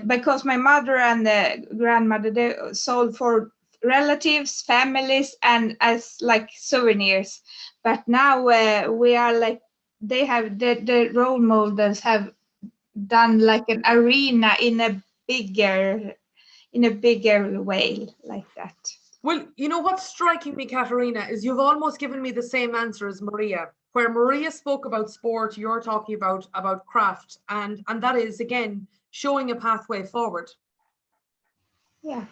Because my mother and the grandmother, they sold for relatives, families, and as like souvenirs. But now we are like, they have the role models have done like an arena in a bigger way like that. Well, you know what's striking me, Katarina, is you've almost given me the same answer as Maria. Where Maria spoke about sport, you're talking about craft, and that is, again, showing a pathway forward. Yeah,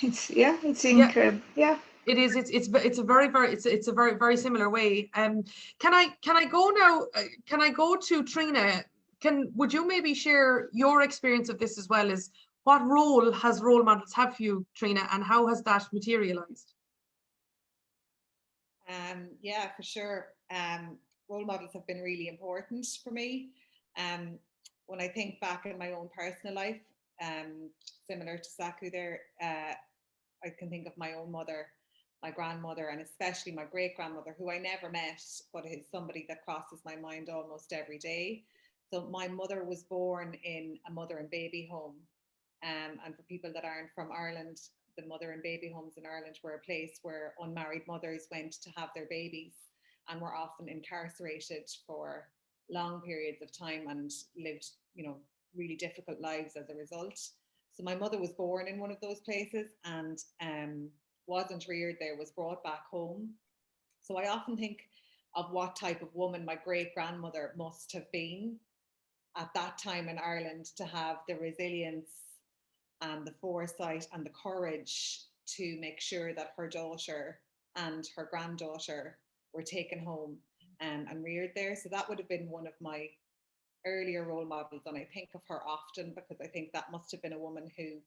it's incredible. Yeah, it is. It's a very similar way. Can I go now? Can I go to Trina? Would you maybe share your experience of this as well? As what role has role models have for you, Trina, and how has that materialized? Yeah, for sure. Role models have been really important for me. When I think back in my own personal life, similar to Saku there, I can think of my own mother, my grandmother, and especially my great-grandmother, who I never met, but is somebody that crosses my mind almost every day. So my mother was born in a mother and baby home. And for people that aren't from Ireland, the mother and baby homes in Ireland were a place where unmarried mothers went to have their babies and were often incarcerated for long periods of time and lived, really difficult lives as a result. So my mother was born in one of those places and wasn't reared there, was brought back home. So I often think of what type of woman my great-grandmother must have been at that time in Ireland, to have the resilience and the foresight and the courage to make sure that her daughter and her granddaughter were taken home and reared there. So that would have been one of my earlier role models, and I think of her often because I think that must have been a woman who,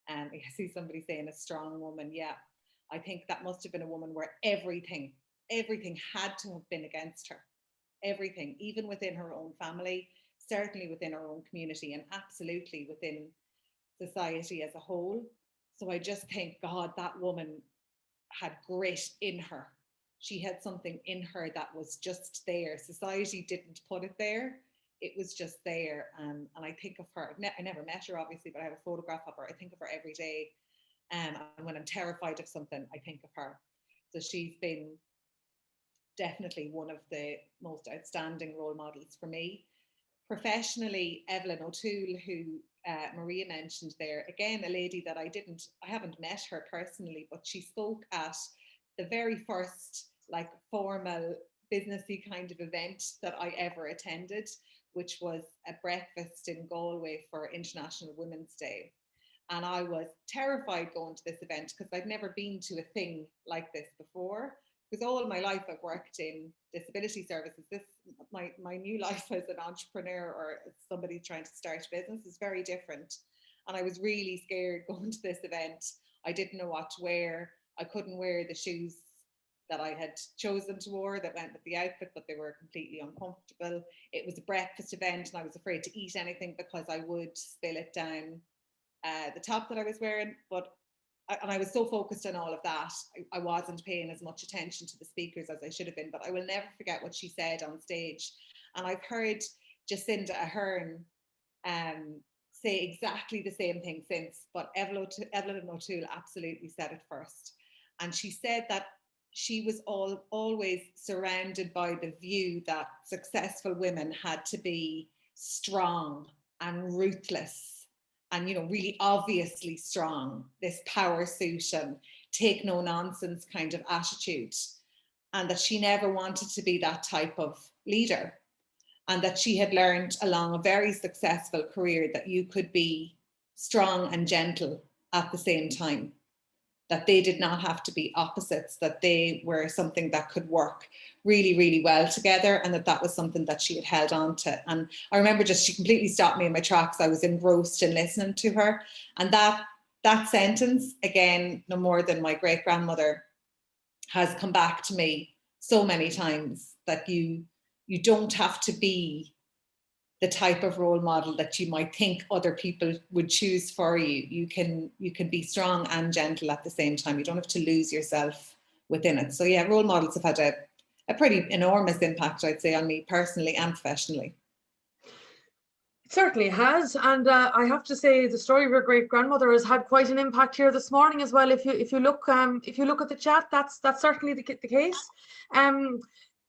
I see somebody saying a strong woman. Yeah, I think that must have been a woman where everything had to have been against her. Everything, even within her own family, certainly within her own community, and absolutely within society as a whole. So I just think, God, that woman had grit in her. She had something in her that was just there. Society didn't put it there. It was just there. And I think of her, I never met her obviously, but I have a photograph of her. I think of her every day. And when I'm terrified of something, I think of her. So she's been definitely one of the most outstanding role models for me. Professionally, Evelyn O'Toole, who Maria mentioned there, again, a lady that I haven't met her personally, but she spoke at the very first like formal businessy kind of event that I ever attended, which was a breakfast in Galway for International Women's Day. And I was terrified going to this event because I'd never been to a thing like this before. Because all my life I've worked in disability services. My new life as an entrepreneur or somebody trying to start a business is very different. And I was really scared going to this event. I didn't know what to wear. I couldn't wear the shoes that I had chosen to wear that went with the outfit, but they were completely uncomfortable. It was a breakfast event and I was afraid to eat anything because I would spill it down the top that I was wearing. And I was so focused on all of that, I wasn't paying as much attention to the speakers as I should have been, but I will never forget what she said on stage. And I've heard Jacinda Ahern say exactly the same thing since, but Evelyn O'Toole absolutely said it first. And she said that she was always surrounded by the view that successful women had to be strong and ruthless and, you know, really obviously strong, this power suit and take no nonsense kind of attitude. And that she never wanted to be that type of leader. And that she had learned along a very successful career that you could be strong and gentle at the same time. That they did not have to be opposites, that they were something that could work really, really well together, and that was something that she had held on to. And I remember she completely stopped me in my tracks. I was engrossed in listening to her. And that sentence, again, no more than my great-grandmother, has come back to me so many times, that you don't have to be the type of role model that you might think other people would choose for you. You can be strong and gentle at the same time. You don't have to lose yourself within it. So yeah, role models have had a pretty enormous impact, I'd say, on me personally and professionally. It certainly has, and I have to say the story of your great grandmother has had quite an impact here this morning as well. If you look at the chat, that's certainly the case.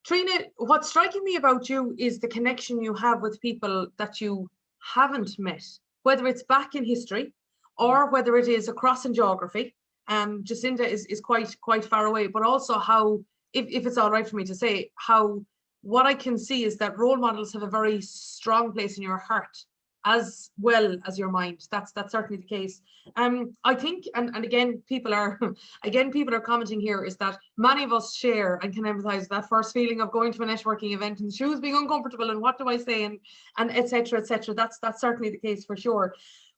Trina, what's striking me about you is the connection you have with people that you haven't met, whether it's back in history or whether it is across in geography. Jacinda is quite far away, but also how, if it's all right for me to say, how what I can see is that role models have a very strong place in your heart as well as your mind. That's certainly the case. I think, and again, people are commenting here, is that many of us share and can empathize that first feeling of going to a networking event and the shoes being uncomfortable and what do I say and etc. That's certainly the case for sure.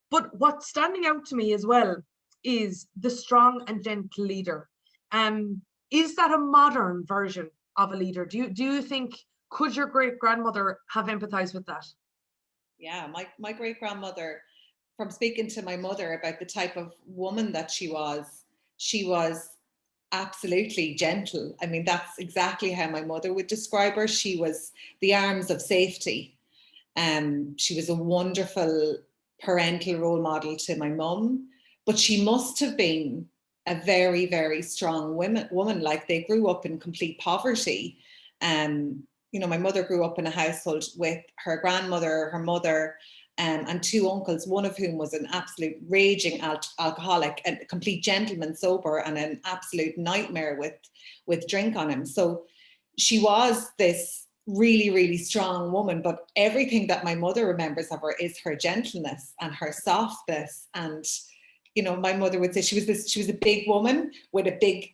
But what's standing out to me as well is the strong and gentle leader. Is that a modern version of a leader? Do you think, could your great grandmother have empathized with that? Yeah, my great grandmother, from speaking to my mother about the type of woman that she was absolutely gentle. I mean, that's exactly how my mother would describe her. She was the arms of safety. She was a wonderful parental role model to my mum, but she must have been a very, very strong woman. Like, they grew up in complete poverty. You know, my mother grew up in a household with her grandmother, her mother, and 2 uncles, one of whom was an absolute raging alcoholic, a complete gentleman sober, and an absolute nightmare with drink on him. So she was this really, really strong woman, but everything that my mother remembers of her is her gentleness and her softness. And, you know, my mother would say she was a big woman with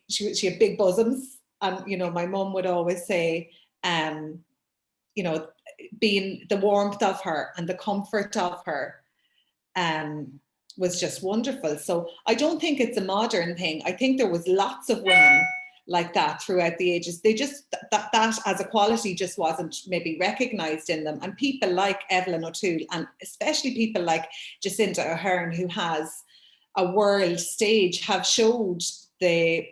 she had big bosoms. And, you know, my mum would always say, you know, being the warmth of her and the comfort of her was just wonderful. So I don't think it's a modern thing. I think there was lots of women like that throughout the ages. They just, that as a quality just wasn't maybe recognised in them. And people like Evelyn O'Toole, and especially people like Jacinta Ahern, who has a world stage, have showed the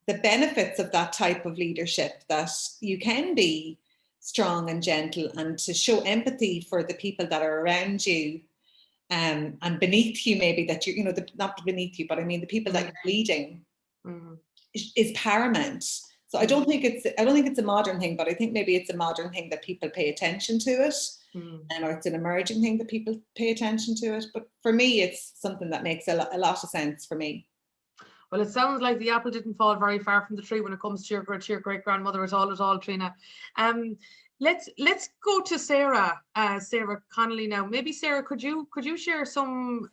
benefits of that type of leadership, that you can be strong and gentle, and to show empathy for the people that are around you and beneath you, maybe, that you know, not beneath you, but I mean the people that you're leading is paramount. So I don't think it's a modern thing, but I think maybe it's a modern thing that people pay attention to it, or it's an emerging thing that people pay attention to it. But for me, it's something that makes a lot of sense for me. Well, it sounds like the apple didn't fall very far from the tree when it comes to your great grandmother at all, Trina. Let's go to Sarah Connolly now. Maybe Sarah, could you share some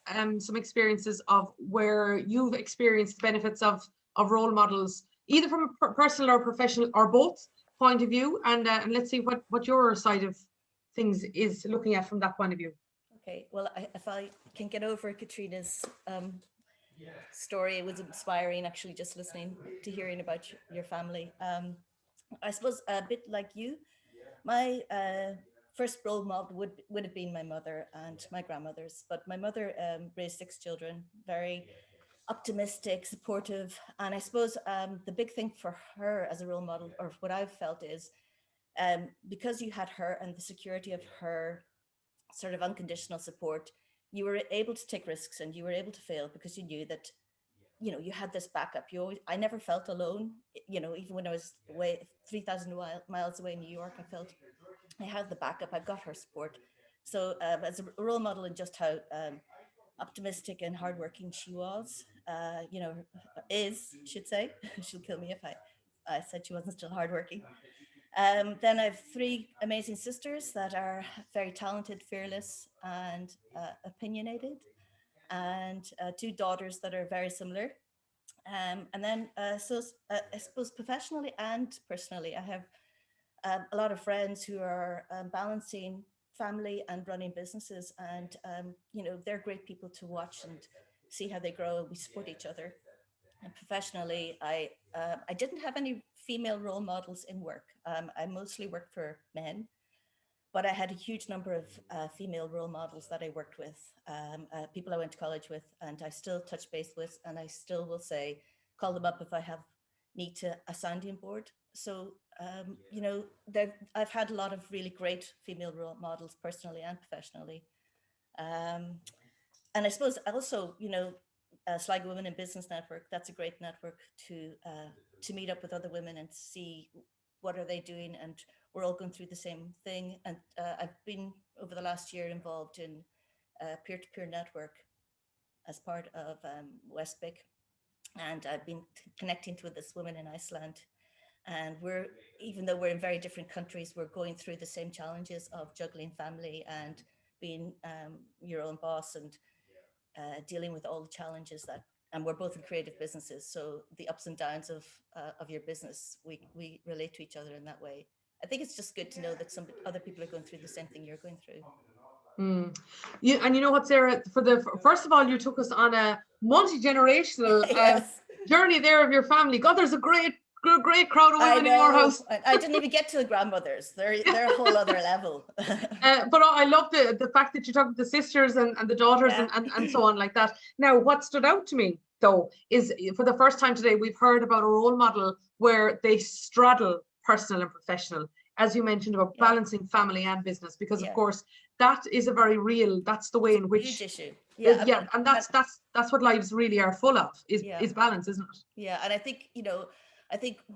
experiences of where you've experienced the benefits of role models, either from a personal or professional or both point of view, and let's see what your side of things is looking at from that point of view. Okay, well, if I can get over Katrina's story, it was inspiring actually, just listening to hearing about your family. I suppose a bit like you, my first role model would have been my mother and my grandmothers, but my mother raised 6 children, very optimistic, supportive, and I suppose the big thing for her as a role model, or what I've felt, is because you had her and the security of her sort of unconditional support, you were able to take risks and you were able to fail because you knew that, you know, you had this backup. I never felt alone, you know, even when I was away 3,000 miles away in New York, I felt I had the backup. I got her support. So as a role model, in just how optimistic and hardworking she was, you know, should say, she'll kill me if I said she wasn't still hardworking. Then I have 3 amazing sisters that are very talented, fearless, and opinionated, and 2 daughters that are very similar. And then, I suppose professionally and personally, I have a lot of friends who are balancing family and running businesses, and you know, they're great people to watch and see how they grow. We support each other. And professionally, I didn't have any female role models in work. I mostly worked for men, but I had a huge number of female role models that I worked with, people I went to college with, and I still touch base with, and I still will say, call them up if I need to a sounding board. So, you know, I've had a lot of really great female role models personally and professionally. And I suppose also, you know, Sligo Women in Business Network, that's a great network to meet up with other women and see what are they doing, and we're all going through the same thing. And I've been, over the last year, involved in a peer-to-peer network as part of Westbic, and I've been connecting with this woman in Iceland, and even though we're in very different countries, we're going through the same challenges of juggling family and being your own boss, and dealing with all the challenges and we're both in creative businesses, so the ups and downs of your business, we relate to each other in that way. I think it's just good to know that some other people are going through the same thing you're going through. Yeah, and you know what, Sarah, first of all, you took us on a multi-generational yes. Journey there of your family. God, there's a great crowd of women in your house. I didn't even get to the grandmothers. They're a whole other level. But I love the fact that you talk about the sisters and the daughters, yeah, and so on like that. Now, what stood out to me, though, is for the first time today, we've heard about a role model where they straddle personal and professional, as you mentioned, about balancing family and business, because of course that is a very real, that's the way in which huge issue. And that's what lives really are full of, is balance, isn't it? Yeah, and I think, you know,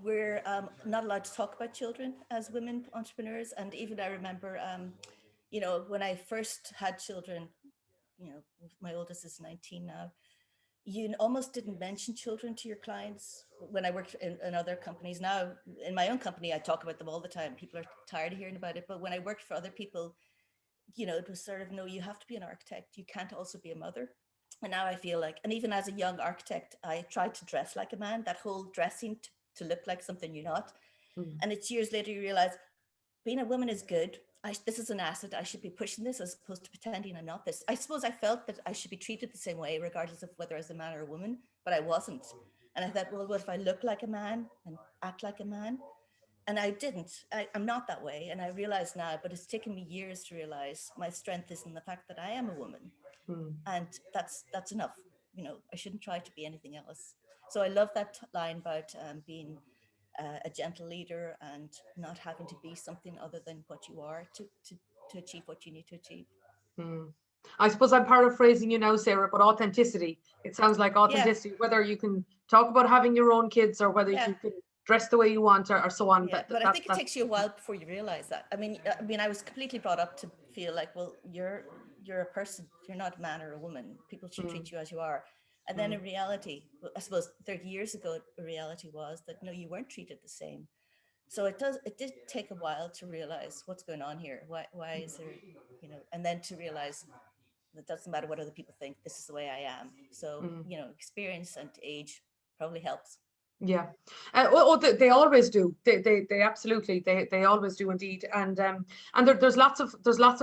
we're not allowed to talk about children as women entrepreneurs. And even I remember you know, when I first had children, you know, my oldest is 19 now, you almost didn't mention children to your clients. When I worked in other companies, now in my own company, I talk about them all the time. People are tired of hearing about it. But when I worked for other people, you know, it was sort of, no, you have to be an architect. You can't also be a mother. And now I feel like, and even as a young architect, I tried to dress like a man, that whole dressing to look like something you're not. And it's years later you realize being a woman is good. This is an asset. I should be pushing this as opposed to pretending I'm not this. I suppose I felt that I should be treated the same way, regardless of whether I was a man or a woman, but I wasn't. And I thought, well, what if I look like a man and act like a man? And I didn't. I'm not that way. And I realize now, but it's taken me years to realize my strength is in the fact that I am a woman. And that's enough. You know, I shouldn't try to be anything else. So I love that line about being a gentle leader and not having to be something other than what you are to achieve what you need to achieve. I suppose I'm paraphrasing you now, Sarah, but authenticity. It sounds like authenticity, whether you can talk about having your own kids or whether you can dress the way you want or so on. Yeah, but I think it takes you a while before you realize that. I mean, I was completely brought up to feel like, well, you're a person. You're not a man or a woman. People should treat you as you are. And then in reality, I suppose 30 years ago, the reality was that no, you weren't treated the same. So it did take a while to realize what's going on here. Why is there, you know, and then to realize that it doesn't matter what other people think, this is the way I am. So, you know, experience and age probably helps. Yeah, well, they always do. They absolutely they always do indeed. And there's lots of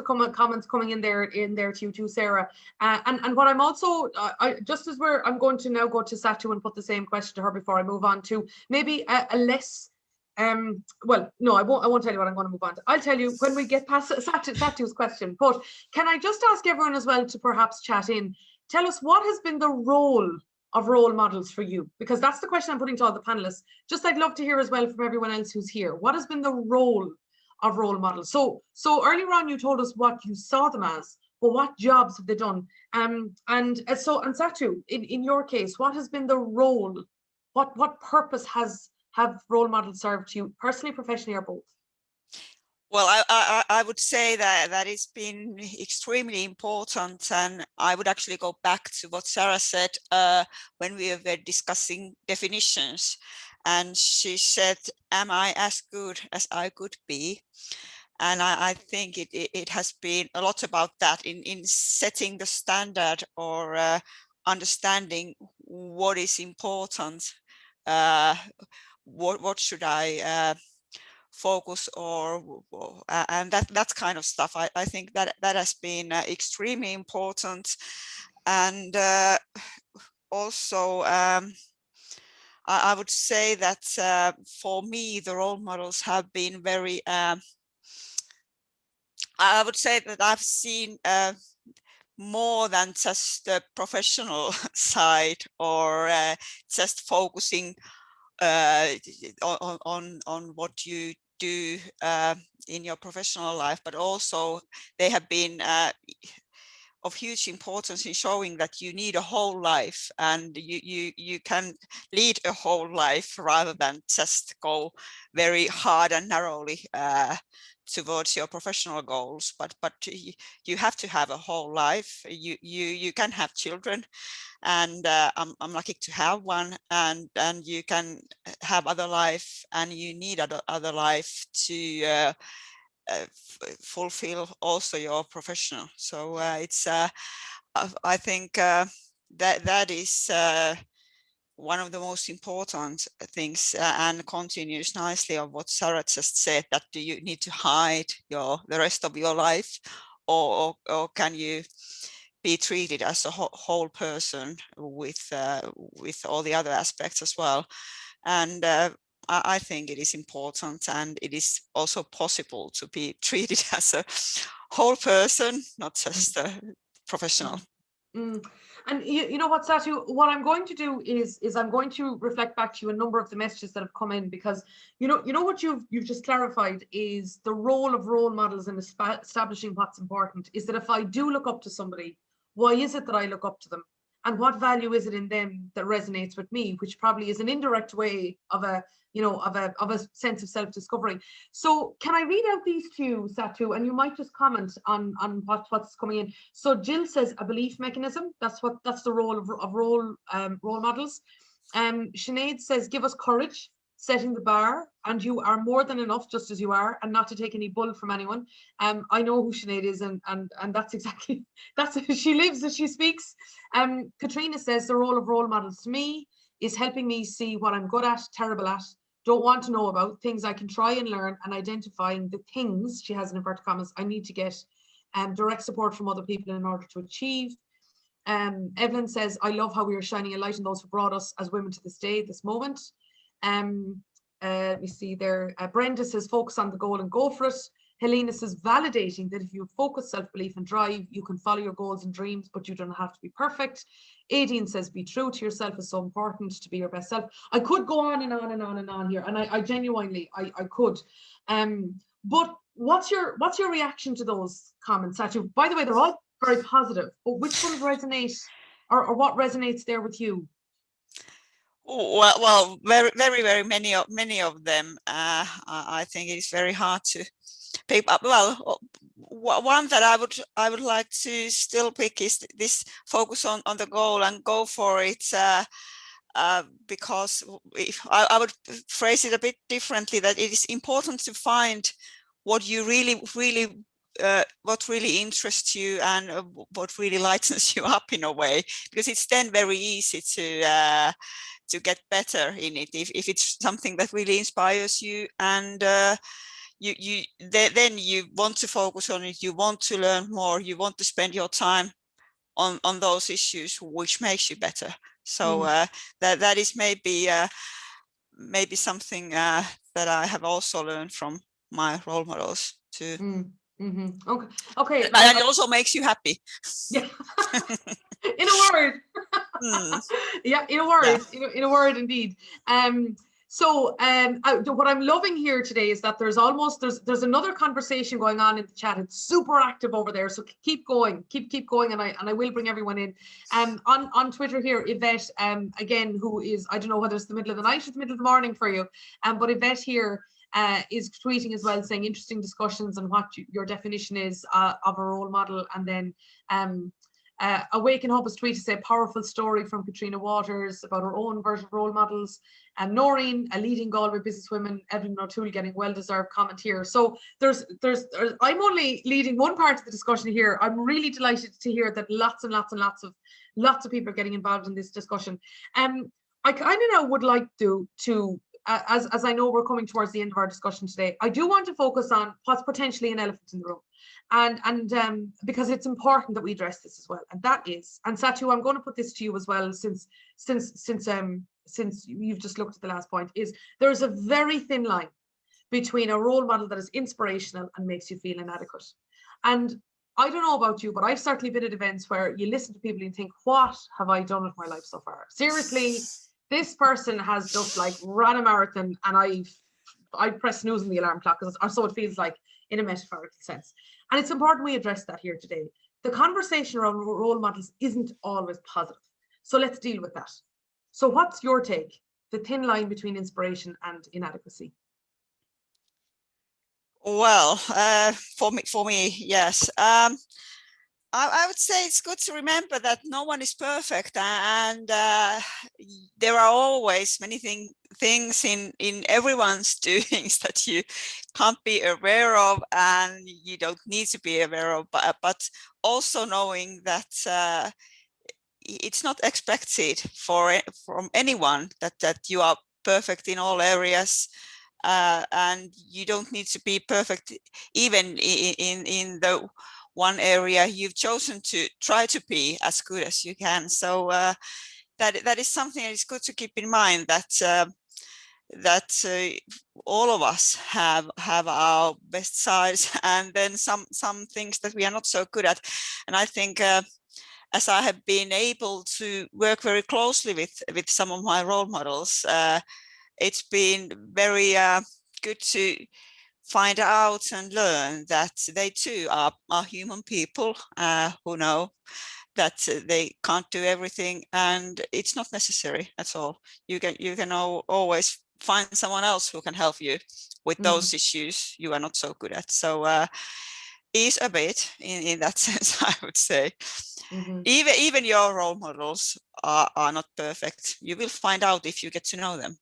comments coming in there to you too, Sarah. And what I'm also just as I'm going to now go to Satu and put the same question to her before I move on to maybe a less well, no, I won't tell you what I'm going to move on to. I'll tell you when we get past Satu's question. But can I just ask everyone as well to perhaps chat in? Tell us what has been the role of role models for you, because that's the question I'm putting to all the panelists. Just I'd love to hear as well from everyone else who's here. What has been the role of role models? So earlier on you told us what you saw them as, but what jobs have they done? And Satu, in your case, what has been the role? What purpose have role models served you personally, professionally, or both? Well, I would say that it's been extremely important, and I would actually go back to what Sarah said when we were discussing definitions, and she said, am I as good as I could be? And I think it has been a lot about that in setting the standard or understanding what is important, what should I focus and that kind of stuff. I think that has been extremely important. And also I would say that for me the role models have been very I would say that I've seen more than just the professional side or just focusing on what you do in your professional life, but also they have been of huge importance in showing that you need a whole life and you can lead a whole life rather than just go very hard and narrowly towards your professional goals, but you have to have a whole life. You can have children, and I'm lucky to have one, and you can have other life, and you need other life to fulfill also your professional. So it's I think that is one of the most important things, and continues nicely of what Sarah just said, that do you need to hide the rest of your life, or can you be treated as a whole person with all the other aspects as well? And I think it is important, and it is also possible to be treated as a whole person, not just a professional. And you know what, Satu, what I'm going to do is I'm going to reflect back to you a number of the messages that have come in, because you know what you've just clarified is the role of role models in establishing what's important is that if I do look up to somebody, why is it that I look up to them? and what value is it in them that resonates with me, which probably is an indirect way of a, you know, of a sense of self-discovery. So can I read out these to you, Satu, and you might just comment on what's coming in. So Jill says a belief mechanism. That's the role of role models. Sinead says give us courage, setting the bar, and you are more than enough just as you are, and not to take any bull from anyone. I know who Sinead is, and that's exactly, that's she lives as she speaks. Katrina says the role of role models to me is helping me see what I'm good at, terrible at, don't want to know about, things I can try and learn, and identifying the things, she has in inverted commas, I need to get direct support from other people in order to achieve. Evelyn says, I love how we are shining a light on those who brought us as women to this day, this moment. Let me see there. Brenda says, focus on the goal and go for it. Helena says, validating that if you focus, self-belief and drive, you can follow your goals and dreams, but you don't have to be perfect. Aideen says, be true to yourself is so important, to be your best self. I could go on and on and on and on here, and I genuinely, I could. But what's your reaction to those comments, Satu? By the way, they're all very positive, but which ones resonate, or what resonates there with you? Well, very many of them. I think it's very hard to pick up. Well, one that I would like to still pick is this focus on the goal and go for it. Because if I would phrase it a bit differently, that it is important to find what you really what really interests you and what really lightens you up in a way, because it's then very easy to get better in it if it's something that really inspires you, and then you want to focus on it, you want to learn more, you want to spend your time on those issues which makes you better. So that is maybe something that I have also learned from my role models too. Okay. And it also makes you happy. Yeah. In a word. Yeah, in a word. Yeah. In a word, indeed. So what I'm loving here today is that there's another conversation going on in the chat. It's super active over there. So keep going, keep going, and I will bring everyone in. On Twitter here, Yvette, again, who is, I don't know whether it's the middle of the night or the middle of the morning for you, but Yvette here is tweeting as well, saying interesting discussions and what your definition is of a role model. And then Awake and Hope has tweeted to say powerful story from Katrina Waters about her own version of role models. And Noreen, a leading Galway businesswoman, Evelyn O'Toole getting well-deserved comment here. So there's I'm only leading one part of the discussion here. I'm really delighted to hear that lots of people are getting involved in this discussion. I kind of now would like to as I know we're coming towards the end of our discussion today, I do want to focus on what's potentially an elephant in the room. And because it's important that we address this as well, and that is, and Satu, I'm going to put this to you as well, since you've just looked at the last point, is there's a very thin line between a role model that is inspirational and makes you feel inadequate. And I don't know about you, but I've certainly been at events where you listen to people and think, what have I done with my life so far? Seriously, this person has just like ran a marathon, and I press snooze on the alarm clock, or so it feels like, in a metaphorical sense. And it's important we address that here today. The conversation around role models isn't always positive. So let's deal with that. So what's your take? The thin line between inspiration and inadequacy? Well, for me, yes. I would say it's good to remember that no one is perfect, and there are always many things in everyone's doings that you can't be aware of, and you don't need to be aware of, but also knowing that it's not expected from anyone that you are perfect in all areas, and you don't need to be perfect even in the one area you've chosen to try to be as good as you can. So that is something that is good to keep in mind, that all of us have our best sides, and then some things that we are not so good at. And I think as I have been able to work very closely with some of my role models, it's been very good to find out and learn that they too are human people who know that they can't do everything, and it's not necessary at all. You can always find someone else who can help you with those issues you are not so good at. So ease a bit in that sense, I would say. Even your role models are not perfect. You will find out if you get to know them.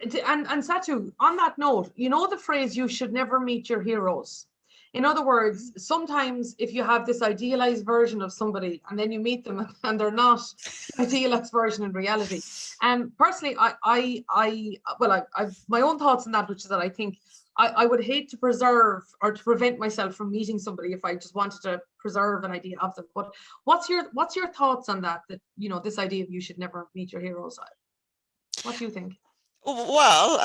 And Satu, on that note, you know the phrase, you should never meet your heroes. In other words, sometimes if you have this idealized version of somebody and then you meet them and they're not the idealized version in reality. Personally, I've my own thoughts on that, which is that I think I would hate to preserve or to prevent myself from meeting somebody if I just wanted to preserve an idea of them. But what's your thoughts on that? That, you know, this idea of you should never meet your heroes. What do you think? Well,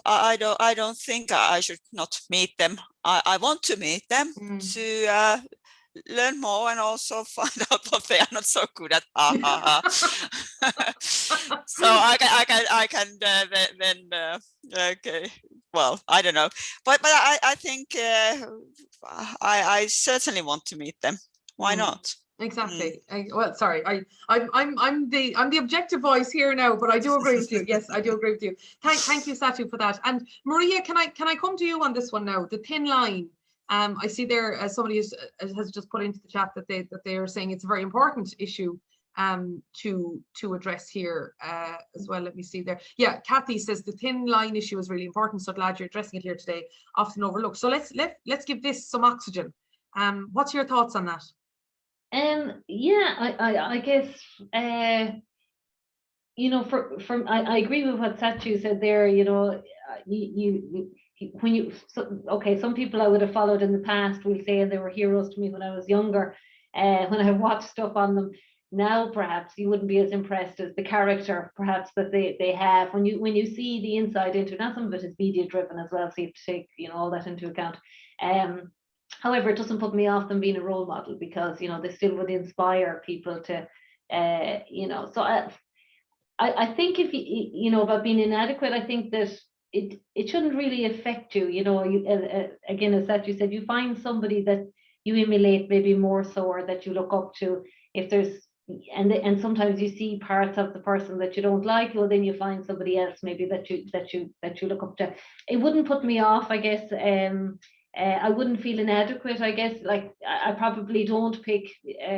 I don't think I should not meet them. I want to meet them to learn more and also find out what they are not so good at. So I can then okay. Well, I don't know, but I think I certainly want to meet them. Why not? Exactly. Well, sorry, I'm the objective voice here now, but I do agree with you. Yes, I do agree with you. Thank you, Satu, for that. And Maria, can I come to you on this one now? The thin line. I see there somebody has just put into the chat that they are saying it's a very important issue to address here as well. Let me see there. Yeah, Kathy says the thin line issue is really important. So glad you're addressing it here today. Often overlooked. So let's give this some oxygen. What's your thoughts on that? Yeah, I guess you know, I agree with what Satu said there. You know, okay, some people I would have followed in the past will say they were heroes to me when I was younger, when I watched stuff on them. Now perhaps you wouldn't be as impressed as the character perhaps that they have when you see the insight into. Now some of it is media driven as well, so you have to take, you know, all that into account. However, it doesn't put me off them being a role model, because, you know, they still would inspire people to, you know. So I think if you know about being inadequate, I think that it shouldn't really affect you. You know, again, as that you said, you find somebody that you emulate maybe more so, or that you look up to. If there's and sometimes you see parts of the person that you don't like, well, then you find somebody else maybe that you look up to. It wouldn't put me off, I guess. I wouldn't feel inadequate, I guess. Like, I probably don't pick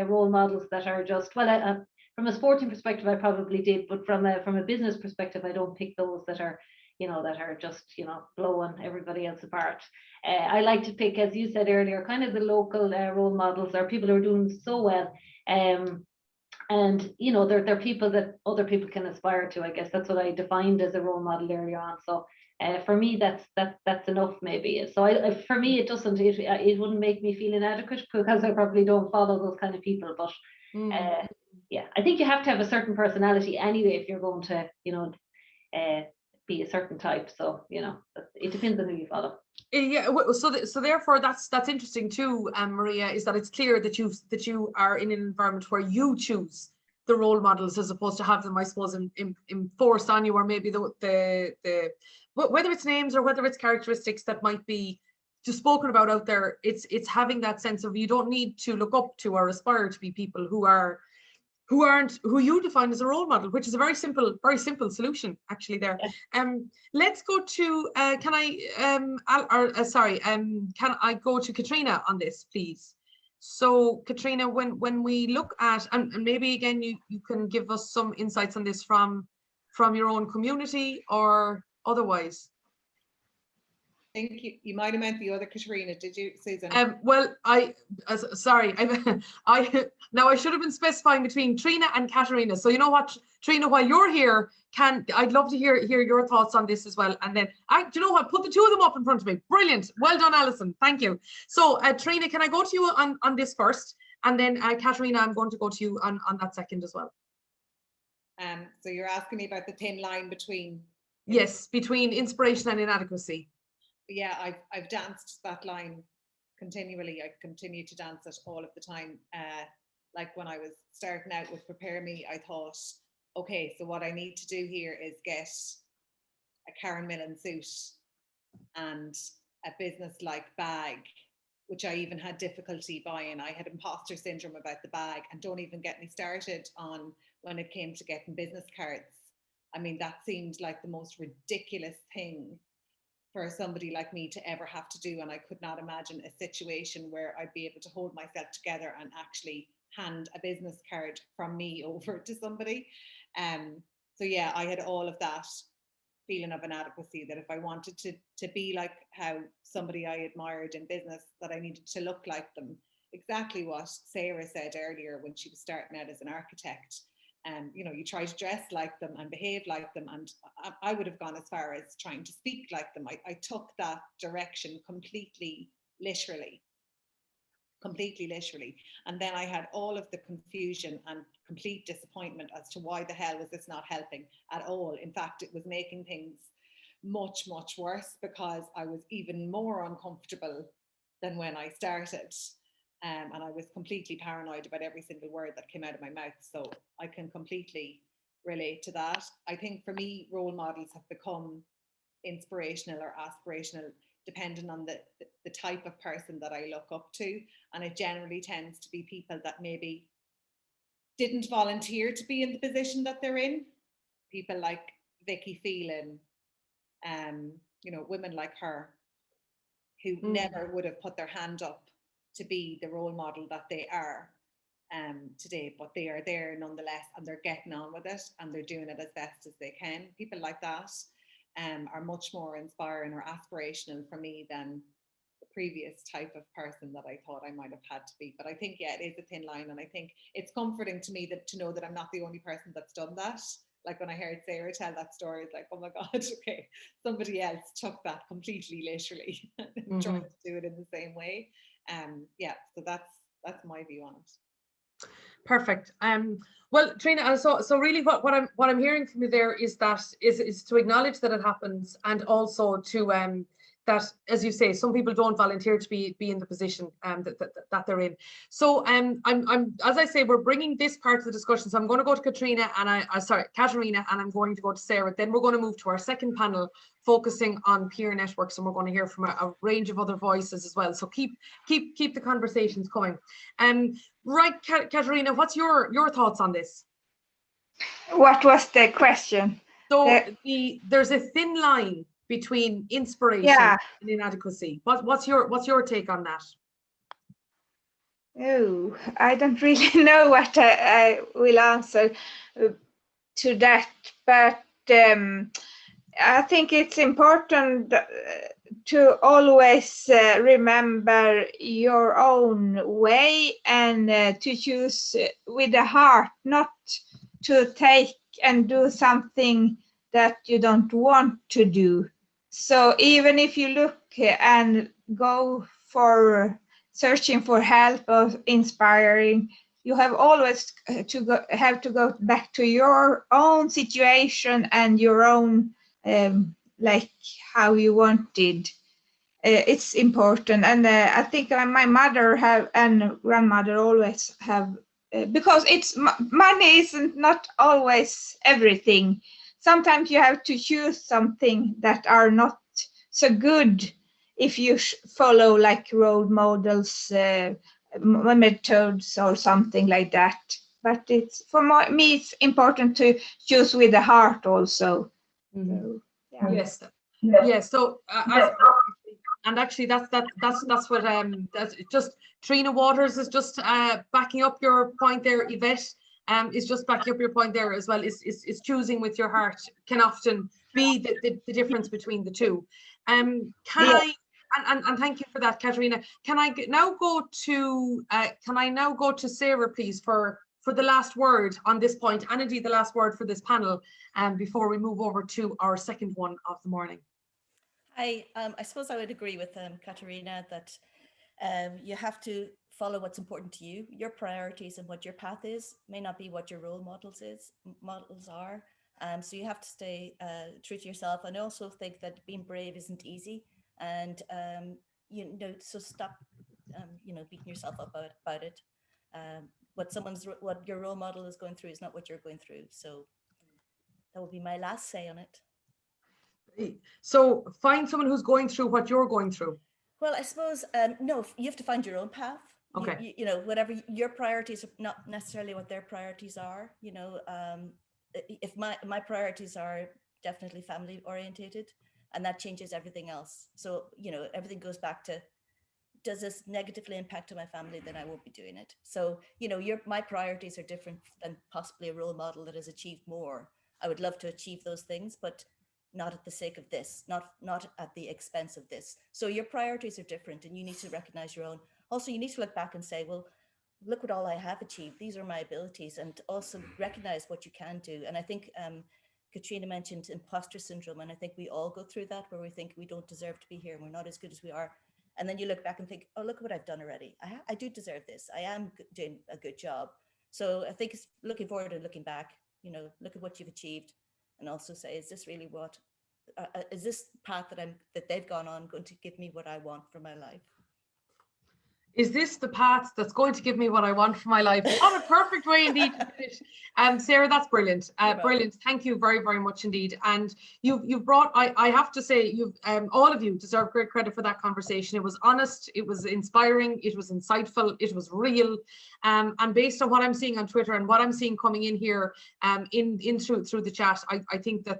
role models that are just, well, from a sporting perspective, I probably did, but from a business perspective, I don't pick those that are, you know, that are just, you know, blowing everybody else apart. I like to pick, as you said earlier, kind of the local role models, or people who are doing so well. And, you know, they're people that other people can aspire to. I guess that's what I defined as a role model earlier on. So for me, that's enough, maybe. So for me, it wouldn't make me feel inadequate, because I probably don't follow those kind of people. But yeah, I think you have to have a certain personality anyway if you're going to, you know, be a certain type. So, you know, it depends on who you follow. Yeah, so therefore that's interesting too, Maria, is that it's clear that you are in an environment where you choose the role models, as opposed to have them, I suppose, enforced on you, or maybe the whether it's names or whether it's characteristics that might be just spoken about out there. It's having that sense of, you don't need to look up to or aspire to be people who you define as a role model, which is a very simple solution actually there. Let's go to can I go to Katrina on this, please? So Katrina, when we look at, and maybe again you can give us some insights on this from your own community or otherwise. I think you might have meant the other Katrina, did you, Susan? Well, sorry, now I should have been specifying between Trina and Katerina. So you know what, Trina, while you're here, I'd love to hear your thoughts on this as well. And then do you know what? Put the two of them up in front of me. Brilliant. Well done, Alison. Thank you. So Trina, can I go to you on this first? And then Katerina, I'm going to go to you on that second as well. So you're asking me about the thin line between? Yes, between inspiration and inadequacy. Yeah, I've danced that line continually. I continue to dance it all of the time. Like when I was starting out with Prepare Me, I thought, okay, so what I need to do here is get a Karen Millen suit and a business-like bag which I even had difficulty buying. I had imposter syndrome about the bag, and don't even get me started on when it came to getting business cards. I mean, that seemed like the most ridiculous thing for somebody like me to ever have to do. And I could not imagine a situation where I'd be able to hold myself together and actually hand a business card from me over to somebody. So yeah, I had all of that feeling of inadequacy, that if I wanted to be like how somebody I admired in business, that I needed to look like them. Exactly what Sarah said earlier when she was starting out as an architect. You know, you try to dress like them and behave like them, and I would have gone as far as trying to speak like them. I took that direction completely literally. And then I had all of the confusion and complete disappointment as to why the hell was this not helping at all. In fact, it was making things much, much worse, because I was even more uncomfortable than when I started. And I was completely paranoid about every single word that came out of my mouth. So I can completely relate to that. I think for me, role models have become inspirational or aspirational, depending on the type of person that I look up to. And it generally tends to be people that maybe didn't volunteer to be in the position that they're in. People like Vicky Phelan, you know, women like her, who never would have put their hand up to be the role model that they are today, but they are there nonetheless, and they're getting on with it, and they're doing it as best as they can. People like that are much more inspiring or aspirational for me than the previous type of person that I thought I might have had to be. But I think, yeah, it is a thin line, and I think it's comforting to me that to know that I'm not the only person that's done that. Like when I heard Sarah tell that story, it's like, oh my God, okay, somebody else took that completely literally and tried to do it in the same way. Yeah, so that's my view on it. Perfect. Well, Trina, so really what I'm hearing from you there is that is to acknowledge that it happens, and also to that, as you say, some people don't volunteer to be in the position that they're in. So I'm as I say, we're bringing this part of the discussion. So I'm going to go to Katrina and Katerina, and I'm going to go to Sarah. Then we're going to move to our second panel, focusing on peer networks, and we're going to hear from a range of other voices as well. So keep the conversations coming. Right, Katerina, what's your thoughts on this? What was the question? So there's a thin line between inspiration and inadequacy. What's your take on that? Oh, I don't really know what I will answer to that, but I think it's important to always remember your own way, and to choose with the heart, not to take and do something that you don't want to do. So even if you look and go for searching for help or inspiring, you have always have to go back to your own situation and your own like how you wanted. It's important, and I think my mother and grandmother always have, because it's money isn't not always everything. Sometimes you have to choose something that are not so good if you follow like role models, methods or something like that. But it's for me, it's important to choose with the heart also. So, yeah. Yes. So and actually that's what that's just Trina Waters is just backing up your point there. Yvette is just backing up your point there as well. Is choosing with your heart can often be the difference between the two. And thank you for that, Katerina. Can I now go to Sarah, please, for the last word on this point, and indeed the last word for this panel, before we move over to our second one of the morning. I suppose I would agree with Katerina that you have to follow what's important to you. Your priorities and what your path is may not be what your role models are. So you have to stay true to yourself. And I also think that being brave isn't easy. And so stop beating yourself up about it. What your role model is going through is not what you're going through. So that would be my last say on it. So find someone who's going through what you're going through. Well, I suppose, no, you have to find your own path. Okay. You know, whatever your priorities are not necessarily what their priorities are. You know, if my priorities are definitely family orientated, and that changes everything else. So, you know, everything goes back to, does this negatively impact on my family? Then I won't be doing it. So, you know, my priorities are different than possibly a role model that has achieved more. I would love to achieve those things, but not at the sake of this, not at the expense of this. So your priorities are different, and you need to recognize your own. Also, you need to look back and say, well, look what all I have achieved. These are my abilities, and also recognize what you can do. And I think Katrina mentioned imposter syndrome, and I think we all go through that, where we think we don't deserve to be here and we're not as good as we are. And then you look back and think, oh, look what I've done already. I do deserve this. I am doing a good job. So I think it's looking forward and looking back, you know, look at what you've achieved, and also say, is this really what, is this path that they've gone on going to give me what I want for my life? Is this the path that's going to give me what I want for my life? What a perfect way indeed to finish. Sarah, that's brilliant. Brilliant. Thank you very, very much indeed. And you've brought, I have to say, you've all of you deserve great credit for that conversation. It was honest, it was inspiring, it was insightful, it was real. And based on what I'm seeing on Twitter and what I'm seeing coming in here through the chat, I think that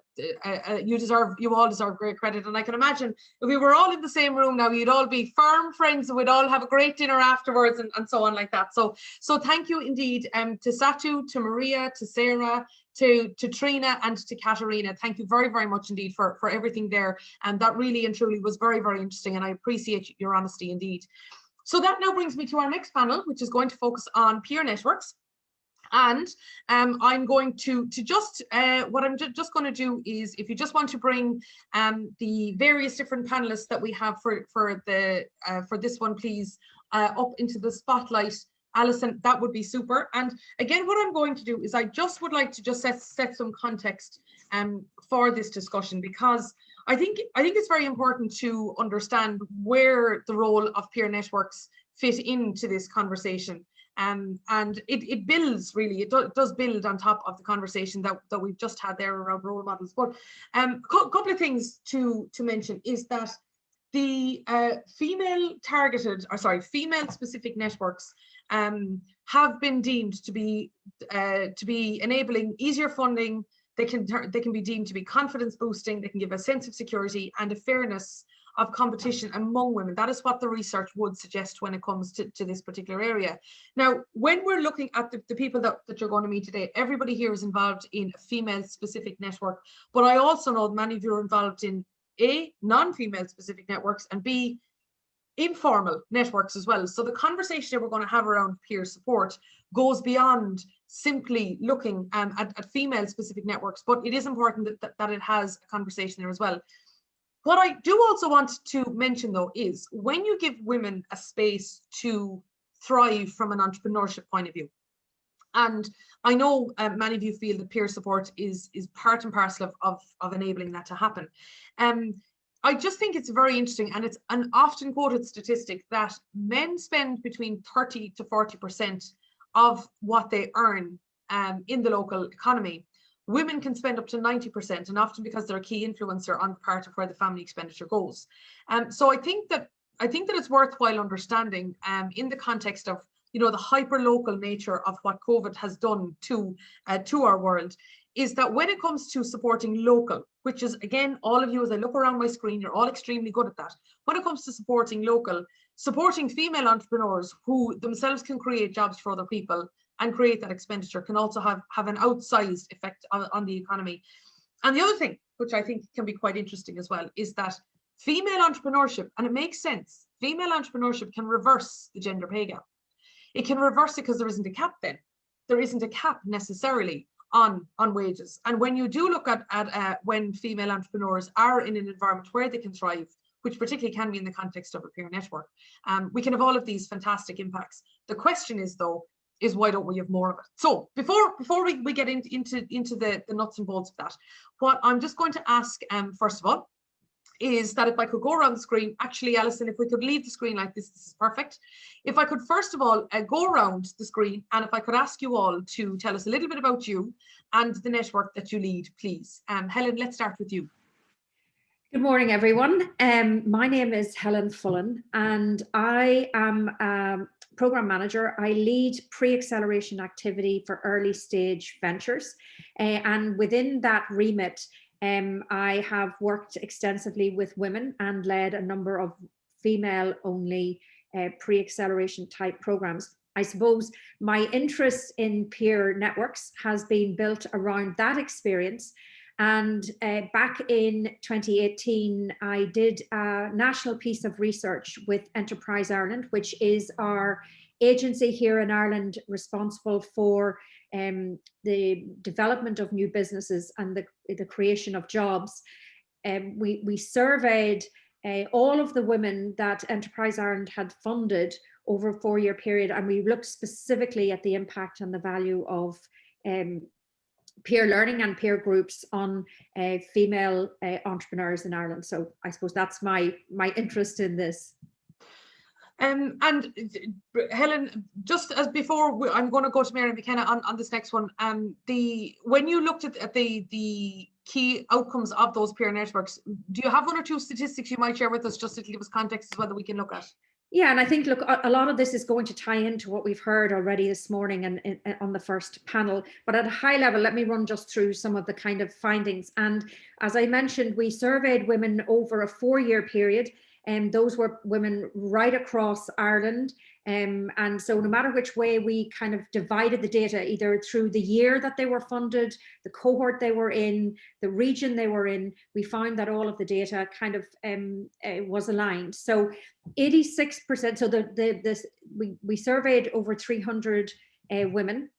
you all deserve great credit. And I can imagine if we were all in the same room now, you'd all be firm friends and we'd all have a great dinner afterwards and so on like that. So thank you indeed to Satu, to Maria, to Sarah, to Trina, and to Katerina. Thank you very, very much indeed for everything there. And that really and truly was very, very interesting, and I appreciate your honesty indeed. So that now brings me to our next panel, which is going to focus on peer networks. And I'm going to just, what I'm just going to do is, if you just want to bring the various different panelists that we have for this one, please, up into the spotlight. Alison, that would be super. And again, what I'm going to do is I just would like to just set some context for this discussion, because I think it's very important to understand where the role of peer networks fit into this conversation. And it builds, really, it does build on top of the conversation that we've just had there around role models. But a couple of things to mention is that the female specific networks have been deemed to be enabling easier funding. They can be deemed to be confidence boosting. They can give a sense of security and a fairness of competition among women. That is what the research would suggest when it comes to this particular area. Now, when we're looking at the people that you're going to meet today, everybody here is involved in a female specific network, but I also know many of you are involved in A, non-female specific networks, and B, informal networks as well. So the conversation that we're going to have around peer support goes beyond simply looking at female specific networks, but it is important that it has a conversation there as well. What I do also want to mention, though, is when you give women a space to thrive from an entrepreneurship point of view, and I know many of you feel that peer support is part and parcel of enabling that to happen. I just think it's very interesting, and it's an often quoted statistic that men spend between 30 to 40% of what they earn in the local economy. Women can spend up to 90%, and often because they're a key influencer on part of where the family expenditure goes. So I think that it's worthwhile understanding in the context of, you know, the hyper-local nature of what COVID has done to our world, is that when it comes to supporting local, which is, again, all of you, as I look around my screen, you're all extremely good at that. When it comes to supporting local, supporting female entrepreneurs who themselves can create jobs for other people and create that expenditure can also have an outsized effect on the economy. And the other thing, which I think can be quite interesting as well, is that female entrepreneurship, and it makes sense, female entrepreneurship can reverse the gender pay gap. It can reverse it because there isn't a cap then. There isn't a cap necessarily on wages. And when you do look at when female entrepreneurs are in an environment where they can thrive, which particularly can be in the context of a peer network, we can have all of these fantastic impacts. The question is, though, is why don't we have more of it? So before we get into the nuts and bolts of that, what I'm just going to ask first of all is that if I could go around the screen, actually, Alison, if we could leave the screen like this is perfect. If I could first of all go around the screen, and if I could ask you all to tell us a little bit about you and the network that you lead, please. Helen, let's start with you. Good morning, everyone. My name is Helen Fullen, and I am a program manager. I lead pre-acceleration activity for early stage ventures. And within that remit, I have worked extensively with women and led a number of female-only pre-acceleration type programs. I suppose my interest in peer networks has been built around that experience. And back in 2018, I did a national piece of research with Enterprise Ireland, which is our agency here in Ireland responsible for the development of new businesses and the creation of jobs. We surveyed all of the women that Enterprise Ireland had funded over a 4-year period, and we looked specifically at the impact and the value of peer learning and peer groups on female entrepreneurs in Ireland. So I suppose that's my interest in this. And Helen, just as before, I'm going to go to Mary Mckenna on this next one. When you looked at the key outcomes of those peer networks, do you have 1 or 2 statistics you might share with us, just to give us context as well that we can look at? Yeah, and I think, look, a lot of this is going to tie into what we've heard already this morning and on the first panel. But at a high level, let me run just through some of the kind of findings. And as I mentioned, we surveyed women over a 4-year period, and those were women right across Ireland. And so no matter which way we kind of divided the data, either through the year that they were funded, the cohort they were in, the region they were in, we found that all of the data kind of was aligned. So 86%, so we surveyed over 300 women.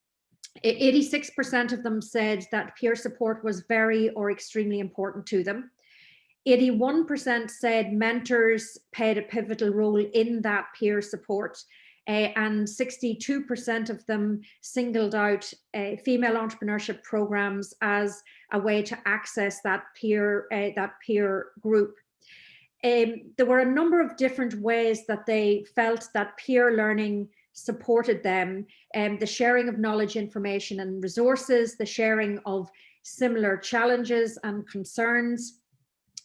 86% of them said that peer support was very or extremely important to them. 81% said mentors played a pivotal role in that peer support, and 62% of them singled out female entrepreneurship programs as a way to access that peer group. There were a number of different ways that they felt that peer learning supported them, the sharing of knowledge, information, and resources, the sharing of similar challenges and concerns.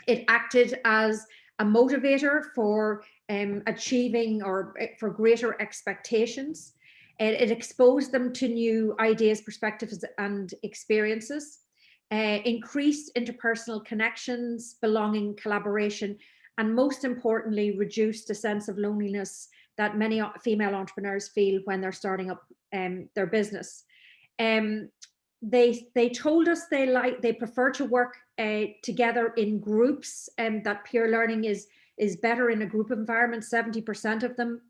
It acted as a motivator for achieving or for greater expectations. It exposed them to new ideas, perspectives, and experiences, increased interpersonal connections, belonging, collaboration, and most importantly, reduced a sense of loneliness that many female entrepreneurs feel when they're starting up their business. They told us they prefer to work together in groups, and that peer learning is better in a group environment. 70% of them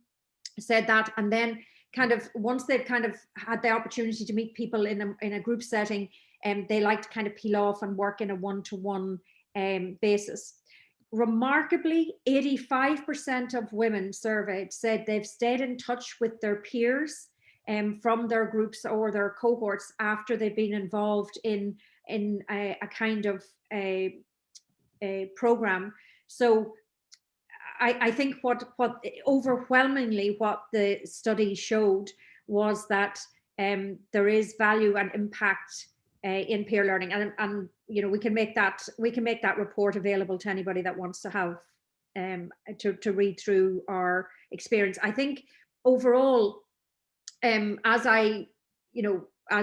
said that, and then kind of once they've kind of had the opportunity to meet people in a group setting, they like to kind of peel off and work in a one-to-one basis. Remarkably, 85% of women surveyed said they've stayed in touch with their peers from their groups or their cohorts after they've been involved in a kind of a program. So I think what overwhelmingly what the study showed was that there is value and impact in peer learning, and you know, we can make that report available to anybody that wants to have to read through our experience. I think overall, as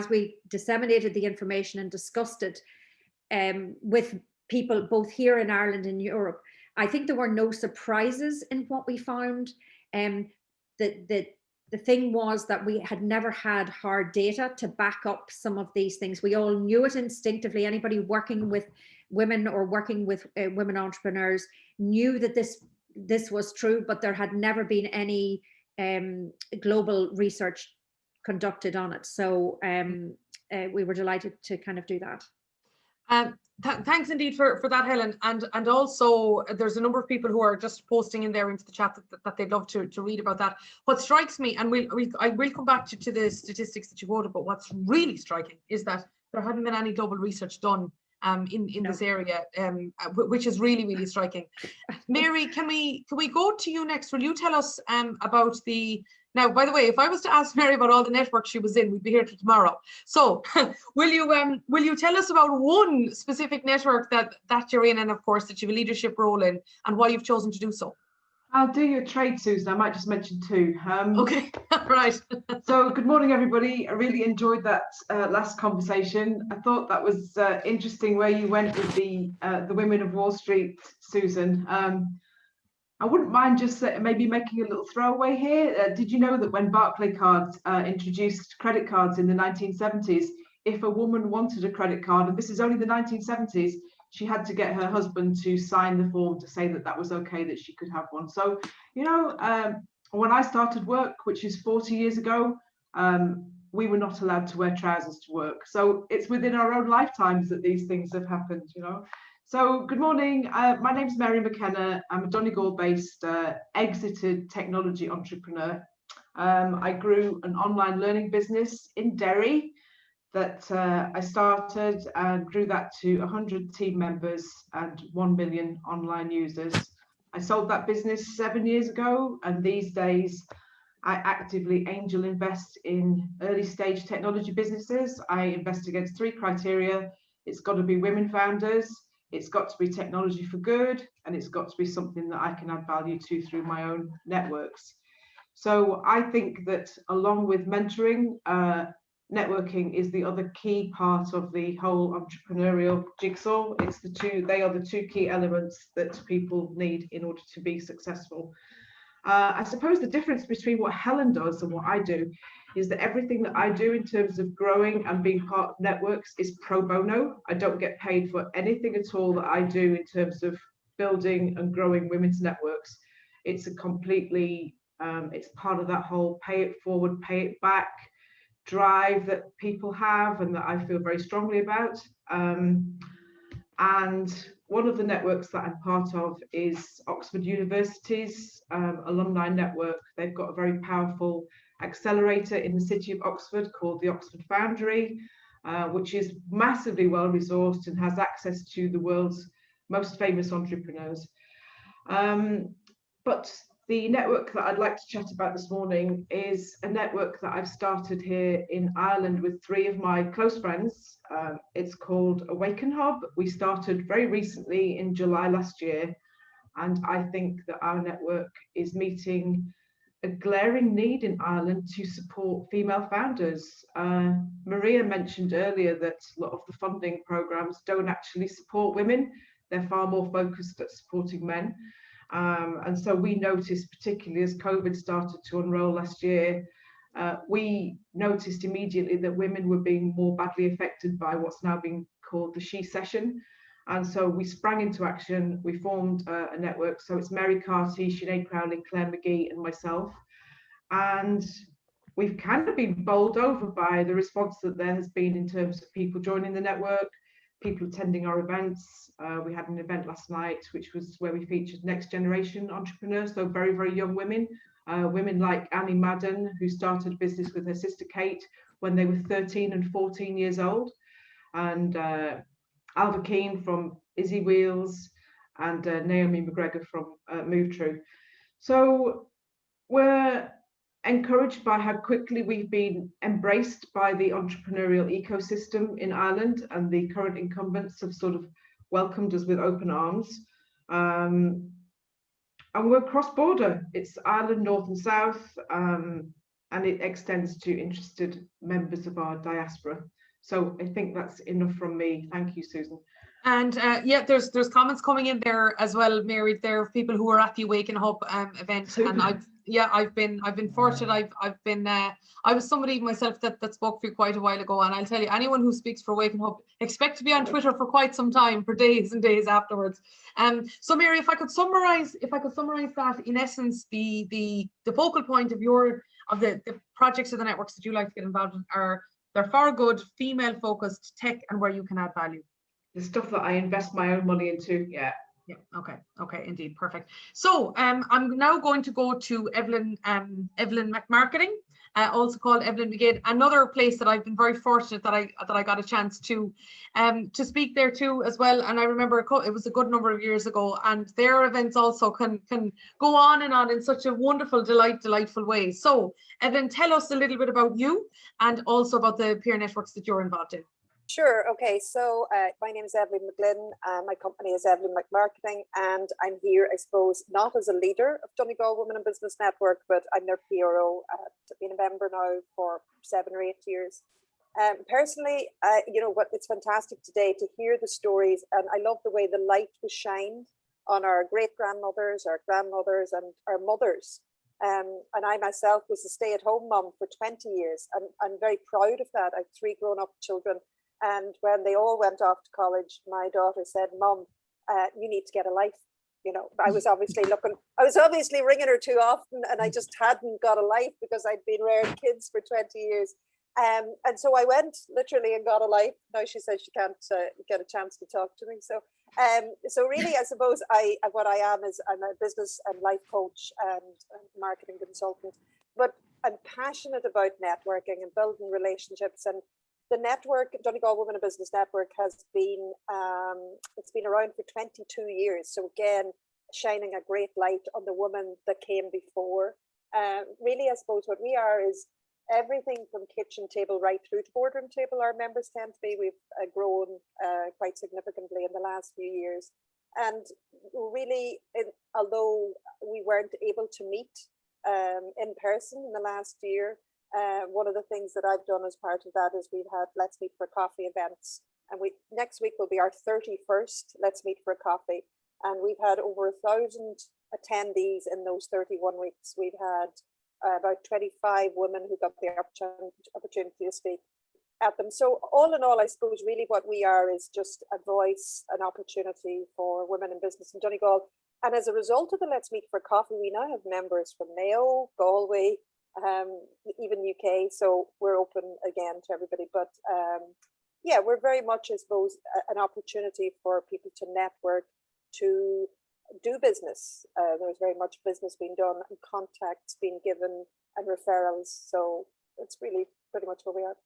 we disseminated the information and discussed it with people both here in Ireland and Europe, I think there were no surprises in what we found. The thing was that we had never had hard data to back up some of these things. We all knew it instinctively. Anybody working with women or working with women entrepreneurs knew that this was true, but there had never been any global research conducted on it. So we were delighted to kind of do that. Thanks indeed for that, Helen. And also there's a number of people who are just posting in there into the chat that they'd love to read about that. What strikes me, and I will come back to the statistics that you quoted, but what's really striking is that there hadn't been any global research done in this area, which is really, really striking. Mary, can we go to you next? Will you tell us about the Now, by the way, if I was to ask Mary about all the networks she was in, we'd be here till tomorrow. So will you tell us about one specific network that you're in, and of course that you have a leadership role in, and why you've chosen to do so? I'll do you a trade, Susan. I might just mention two. Okay, right. So good morning, everybody. I really enjoyed that last conversation. I thought that was interesting where you went with the women of Wall Street, Susan. I wouldn't mind just maybe making a little throwaway here. Did you know that when Barclaycard introduced credit cards in the 1970s, if a woman wanted a credit card, and this is only the 1970s, she had to get her husband to sign the form to say that that was okay, that she could have one. So, you know, when I started work, which is 40 years ago, we were not allowed to wear trousers to work. So it's within our own lifetimes that these things have happened, you know. So good morning, my name's Mary Mckenna. I'm a Donegal-based exited technology entrepreneur. I grew an online learning business in Derry that I started and grew that to 100 team members and 1 million online users. I sold that business 7 years ago, and these days I actively angel invest in early stage technology businesses. I invest against 3 criteria. It's got to be women founders, it's got to be technology for good, and it's got to be something that I can add value to through my own networks. So I think that along with mentoring, networking is the other key part of the whole entrepreneurial jigsaw. They are the 2 key elements that people need in order to be successful. I suppose the difference between what Helen does and what I do is that everything that I do in terms of growing and being part of networks is pro bono. I don't get paid for anything at all that I do in terms of building and growing women's networks. It's a completely, it's part of that whole pay it forward, pay it back drive that people have and that I feel very strongly about. And one of the networks that I'm part of is Oxford University's alumni network. They've got a very powerful accelerator in the city of Oxford called the Oxford Foundry, which is massively well resourced and has access to the world's most famous entrepreneurs. But the network that I'd like to chat about this morning is a network that I've started here in Ireland with 3 of my close friends. It's called Awaken Hub. We started very recently in July last year, and I think that our network is meeting a glaring need in Ireland to support female founders. Maria mentioned earlier that a lot of the funding programs don't actually support women. They're far more focused at supporting men. And so we noticed, particularly as COVID started to unroll last year, we noticed immediately that women were being more badly affected by what's now being called the She Session. And so we sprang into action. We formed a network. So it's Mary Carty, Sinead Crowley, Claire McGee, and myself. And we've kind of been bowled over by the response that there has been in terms of people joining the network, people attending our events. We had an event last night, which was where we featured next generation entrepreneurs, so very, very young women. Women like Annie Madden, who started a business with her sister Kate when they were 13 and 14 years old. And Alva Keane from Izzy Wheels, and Naomi McGregor from Move True. So we're encouraged by how quickly we've been embraced by the entrepreneurial ecosystem in Ireland, and the current incumbents have sort of welcomed us with open arms. And we're cross-border. It's Ireland, North and South, and it extends to interested members of our diaspora. So I think that's enough from me. Thank you, Susan. And yeah, there's comments coming in there as well, Mary. There are people who are at the Awaken Hub event, Super. And I've been fortunate. I was somebody myself that spoke for you quite a while ago, and I'll tell you, anyone who speaks for Awaken Hub expect to be on Twitter for quite some time, for days and days afterwards. So Mary, if I could summarize that, in essence, the focal point of the projects or the networks that you like to get involved in are, they're far good, female focused tech, and where you can add value. The stuff that I invest my own money into, yeah. Yeah, okay, indeed, perfect. So I'm now going to go to Evelyn McMarketing, also called Evelyn Brigade. Another place that I've been very fortunate that I got a chance to speak there too as well. And I remember it was a good number of years ago, and their events also can go on and on in such a wonderful, delightful way. So Evelyn, tell us a little bit about you and also about the peer networks that you're involved in. Sure. Okay. So my name is Evelyn McGlynn. My company is Evelyn McMarketing, and I'm here, I suppose, not as a leader of Donegal Women in Business Network, but I'm their PRO. I've been a member now for 7 or 8 years. Personally, you know what? It's fantastic today to hear the stories, and I love the way the light was shined on our great-grandmothers, our grandmothers, and our mothers. And I myself was a stay-at-home mum for 20 years, and I'm very proud of that. I have 3 grown-up children. And when they all went off to college, my daughter said, "Mum, you need to get a life." You know, I was obviously ringing her too often, and I just hadn't got a life because I'd been rearing kids for 20 years. And so I went literally and got a life. Now she says she can't get a chance to talk to me. So really, I suppose what I am is I'm a business and life coach and marketing consultant, but I'm passionate about networking and building relationships. And the network, Donegal Women in Business Network, has been it's been around for 22 years. So again, shining a great light on the women that came before. Really, I suppose what we are is everything from kitchen table right through to boardroom table. Our members tend to be. We've grown quite significantly in the last few years, and really, although we weren't able to meet in person in the last year. One of the things that I've done as part of that is we've had Let's Meet for Coffee events, and next week will be our 31st Let's Meet for Coffee, and we've had over 1,000 attendees in those 31 weeks. We've had about 25 women who got the opportunity to speak at them. So all in all, I suppose really what we are is just a voice, an opportunity for women in business in Donegal. And as a result of the Let's Meet for Coffee, we now have members from Mayo, Galway, even UK, so we're open again to everybody. But yeah, we're very much, I suppose, an opportunity for people to network, to do business. There's very much business being done and contacts being given and referrals. So it's really pretty much where we are.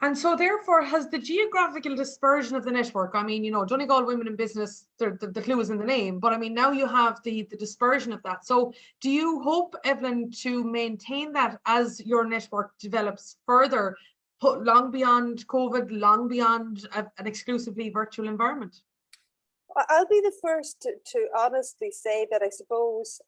And so therefore, has the geographical dispersion of the network, I mean, you know, Donegal Women in Business, the clue is in the name, but I mean, now you have the dispersion of that. So do you hope, Evelyn, to maintain that as your network develops further, long beyond COVID, long beyond an exclusively virtual environment? I'll be the first to honestly say that I suppose,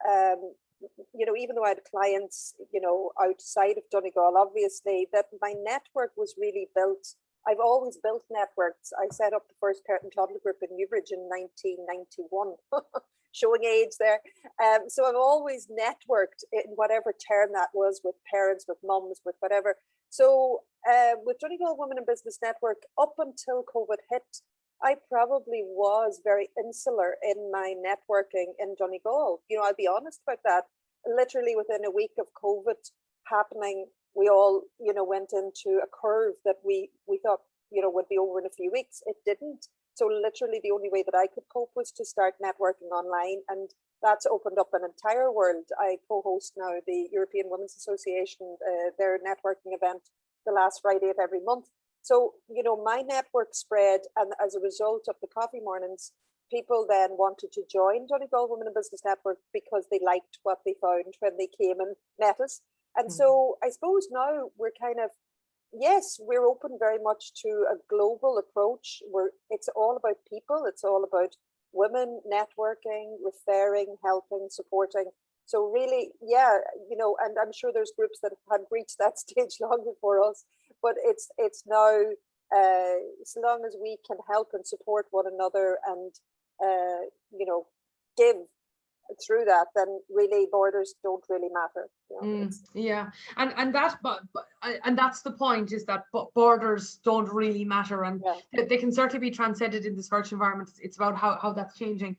you know, even though I had clients, you know, outside of Donegal, obviously, that my network was really built. I've always built networks. I set up the first parent and toddler group in Newbridge in 1991, showing age there. So I've always networked in whatever term that was, with parents, with mums, with whatever. So with Donegal Women in Business Network, up until COVID hit, I probably was very insular in my networking in Donegal. You know, I'll be honest about that. Literally within a week of COVID happening, we all, you know, went into a curve that we thought, you know, would be over in a few weeks. It didn't. So literally the only way that I could cope was to start networking online. And that's opened up an entire world. I co-host now the European Women's Association, their networking event, the last Friday of every month. So, you know, my network spread, and as a result of the coffee mornings, people then wanted to join Donegal Women in Business Network because they liked what they found when they came and met us. And so I suppose now we're kind of, yes, we're open very much to a global approach where it's all about people. It's all about women networking, referring, helping, supporting. So really, yeah, you know, and I'm sure there's groups that have reached that stage long before us, but it's now, as long as we can help and support one another and, you know, give through that, then really borders don't really matter. You know, yeah, and that's the point, is that borders don't really matter, and they can certainly be transcended in this virtual environment. It's about how that's changing.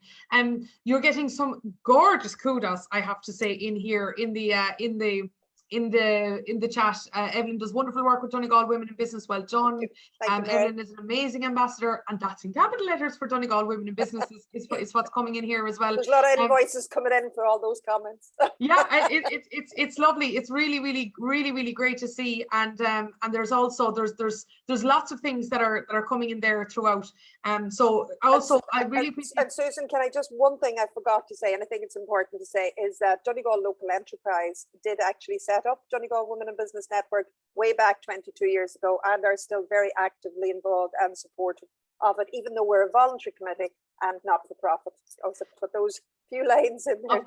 You're getting some gorgeous kudos, I have to say, in here in the in the chat. Evelyn does wonderful work with Donegal Women in Business. Well done. Thank you, Evelyn is an amazing ambassador, and that's in capital letters for Donegal Women in Business is what's coming in here as well. There's a lot of invoices coming in for all those comments. Yeah, it's lovely. It's really great to see. And there's also there's lots of things that are coming in there throughout. So also I really appreciate. And Susan, can I just, one thing I forgot to say, and I think it's important to say, is that Donegal Local Enterprise did actually set up Donegal Women in Business Network way back 22 years ago, and are still very actively involved and supportive of it, even though we're a voluntary committee and not for profit. Also put those few lines in there. Of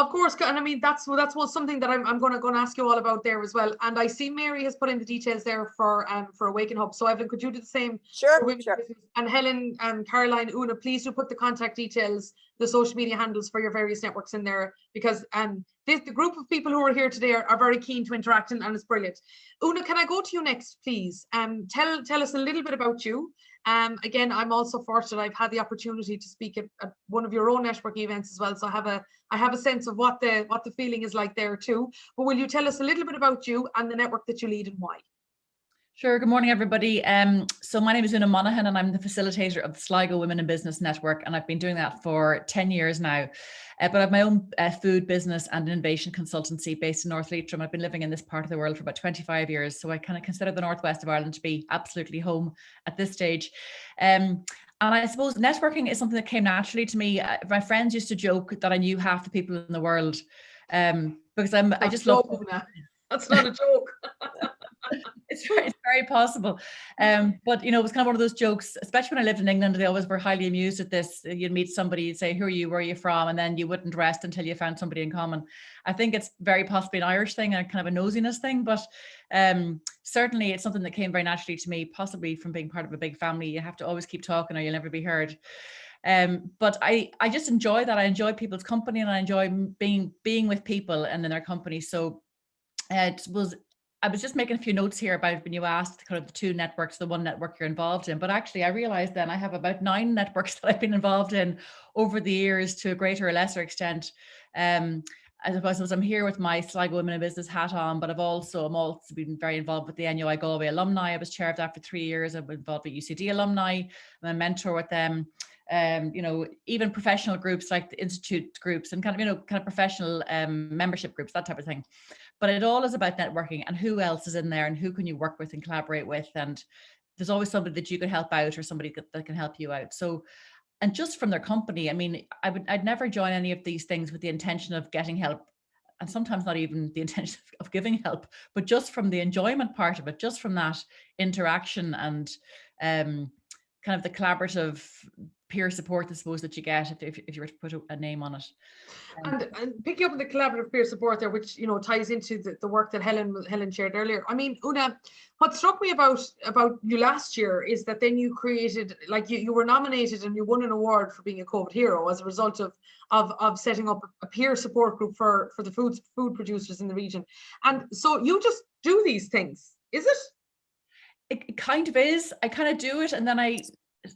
course, and I mean that's something that I'm going to ask you all about there as well. And I see Mary has put in the details there for Awaken Hub. So Evelyn, could you do the same? Sure. And Helen, Caroline, Una, please do put the contact details, the social media handles for your various networks in there, because the group of people who are here today are very keen to interact, and it's brilliant. Una, can I go to you next, please? Tell us a little bit about you. Again, I'm also fortunate. I've had the opportunity to speak at one of your own networking events as well, so I have a sense of what the feeling is like there too. But will you tell us a little bit about you and the network that you lead and why? Sure. Good morning, everybody. So my name is Una Monaghan, and I'm the facilitator of the Sligo Women in Business Network, and I've been doing that for 10 years now. But I have my own food business and innovation consultancy based in North Leitrim. I've been living in this part of the world for about 25 years, so I kind of consider the northwest of Ireland to be absolutely home at this stage. And I suppose networking is something that came naturally to me. My friends used to joke that I knew half the people in the world, because I just love. That's not a joke. It's very possible. But, it was kind of one of those jokes, especially when I lived in England, they always were highly amused at this. You'd meet somebody, you'd say, who are you, where are you from? And then you wouldn't rest until you found somebody in common. I think it's very possibly an Irish thing and kind of a nosiness thing, but certainly it's something that came very naturally to me, possibly from being part of a big family. You have to always keep talking or you'll never be heard. But I just enjoy that. I enjoy people's company, and I enjoy being with people and in their company. So I was just making a few notes here about when you asked kind of the two networks, the one network you're involved in, but actually I realized then I have about 9 networks that I've been involved in over the years to a greater or lesser extent. I suppose I'm here with my Sligo Women in Business hat on, but I'm also been very involved with the NUI Galway Alumni. I was chair of that for 3 years. I've been involved with UCD Alumni. I'm a mentor with them. Even professional groups like the Institute groups and kind of professional membership groups, that type of thing. But it all is about networking and who else is in there and who can you work with and collaborate with. And there's always somebody that you can help out or somebody that can help you out. So, and just from their company, I mean, I'd never join any of these things with the intention of getting help, and sometimes not even the intention of giving help, but just from the enjoyment part of it, just from that interaction and kind of the collaborative peer support, I suppose, that you get if you were to put a name on it. And picking up on the collaborative peer support there, which ties into the work that Helen shared earlier. I mean, Una, what struck me about you last year is that then you created, like you were nominated and you won an award for being a COVID hero as a result of setting up a peer support group for the food producers in the region. And so you just do these things, is it? It kind of is. I kind of do it, and then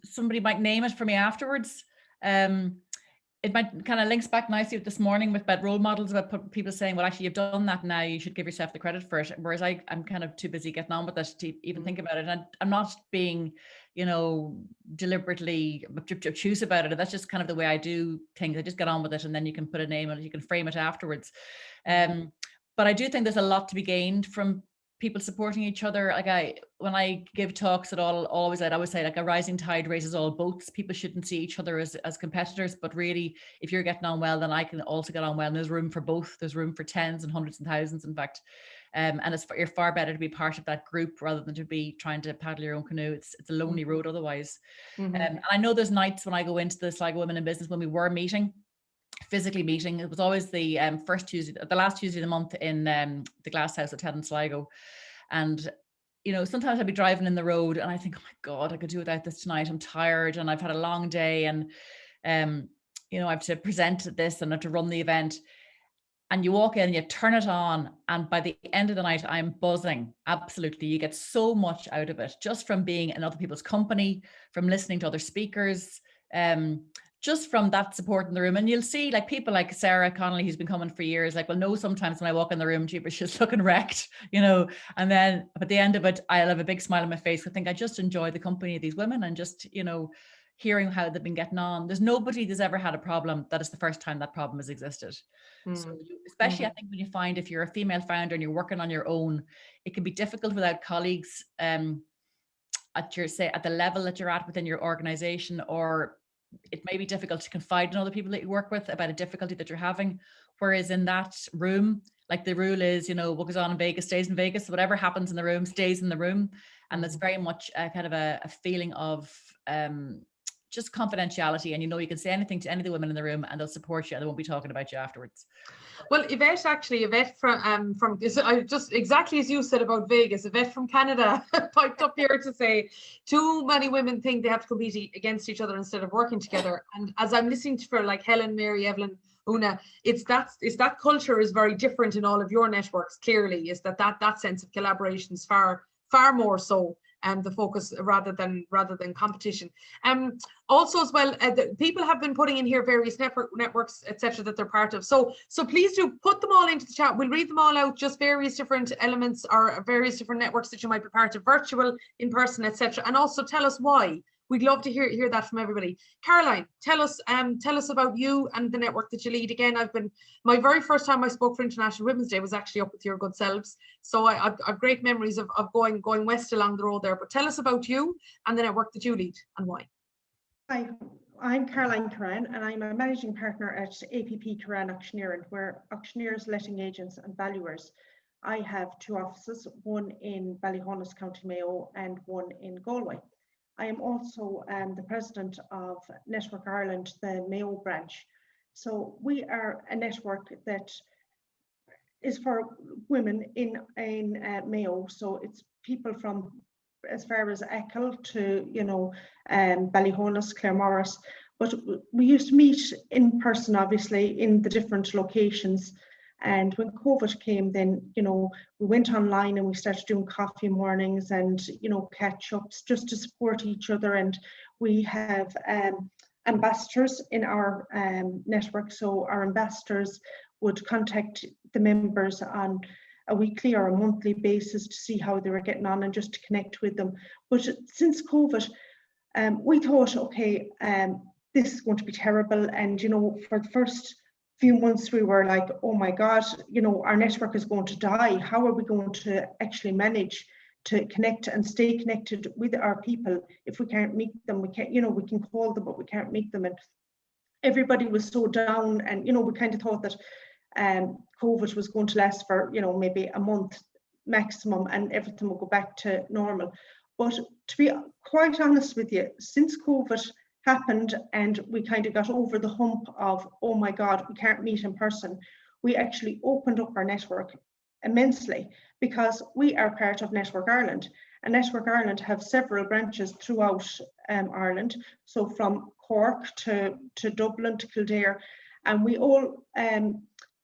somebody might name it for me afterwards. It might kind of links back nicely with this morning about role models, about people saying, well, actually, you've done that now, you should give yourself the credit for it. Whereas I'm kind of too busy getting on with it to even think about it. And I'm not being, deliberately obtuse about it. That's just kind of the way I do things. I just get on with it, and then you can put a name on it, you can frame it afterwards. But I do think there's a lot to be gained from people supporting each other. Like when I give talks at all, I'd always say, like, a rising tide raises all boats. People shouldn't see each other as competitors, but really, if you're getting on well, then I can also get on well. And there's room for both. There's room for tens and hundreds and thousands, in fact. And you're far better to be part of that group rather than to be trying to paddle your own canoe. It's a lonely road otherwise. And I know there's nights when I go into the Sligo Women in Business when we were physically meeting. It was always the last Tuesday of the month in the Glass House Hotel in Sligo. And sometimes I'd be driving in the road and I think, oh my God, I could do without this tonight. I'm tired and I've had a long day, and I have to present at this and I have to run the event. And you walk in and you turn it on, and by the end of the night, I'm buzzing. Absolutely. You get so much out of it just from being in other people's company, from listening to other speakers, just from that support in the room. And you'll see like people like Sarah Connolly, who's been coming for years, like will know sometimes when I walk in the room, but she's looking wrecked, you know, and then at the end of it, I'll have a big smile on my face. I think I just enjoy the company of these women and just, you know, hearing how they've been getting on. There's nobody that's ever had a problem that is the first time that problem has existed. So especially I think when you find if you're a female founder and you're working on your own, it can be difficult without colleagues at your, say, at the level that you're at within your organization, or it may be difficult to confide in other people that you work with about a difficulty that you're having. Whereas in that room, like the rule is, you know, what goes on in Vegas stays in Vegas. So whatever happens in the room stays in the room. And that's very much a kind of a feeling of just confidentiality. And, you know, you can say anything to any of the women in the room and they'll support you and they won't be talking about you afterwards. Well, Yvette from I just exactly as you said about Vegas, Yvette from Canada piped up here to say too many women think they have to compete against each other instead of working together. And as I'm listening to for like Helen, Mary, Evelyn, Una, it's that culture is very different in all of your networks. Clearly, is that sense of collaboration is far more so. The focus rather than competition. Also as well, people have been putting in here various networks, etc. that they're part of. So please do put them all into the chat. We'll read them all out. Just various different elements or various different networks that you might be part of, virtual, in person, etc. And also tell us why. We'd love to hear that from everybody. Caroline, tell us about you and the network that you lead. Again, my very first time I spoke for International Women's Day was actually up with your good selves. So I've great memories of going west along the road there. But tell us about you and the network that you lead and why. Hi, I'm Caroline Curran and I'm a managing partner at APP Curran Auctioneering. We're auctioneers, letting agents and valuers. I have 2 offices, one in Ballyhonus, County Mayo, and one in Galway. I am also the president of Network Ireland, the Mayo branch. So we are a network that is for women in Mayo. So it's people from as far as Eckle to, you know, Ballyhonus, Claremorris. But we used to meet in person, obviously, in the different locations. And when COVID came, then, you know, we went online and we started doing coffee mornings and, you know, catch-ups just to support each other. And we have ambassadors in our network. So our ambassadors would contact the members on a weekly or a monthly basis to see how they were getting on and just to connect with them. But since COVID, we thought, okay, this is going to be terrible. And, you know, for the first few months we were like, oh my God, you know, our network is going to die. How are we going to actually manage to connect and stay connected with our people if we can't meet them? We can't, you know, we can call them, but we can't meet them. And everybody was so down. And, you know, we kind of thought that COVID was going to last for, you know, maybe a month maximum and everything will go back to normal. But to be quite honest with you, since COVID happened and we kind of got over the hump of, oh my God, we can't meet in person, we actually opened up our network immensely because we are part of Network Ireland. And Network Ireland have several branches throughout Ireland. So from Cork to Dublin to Kildare, and we all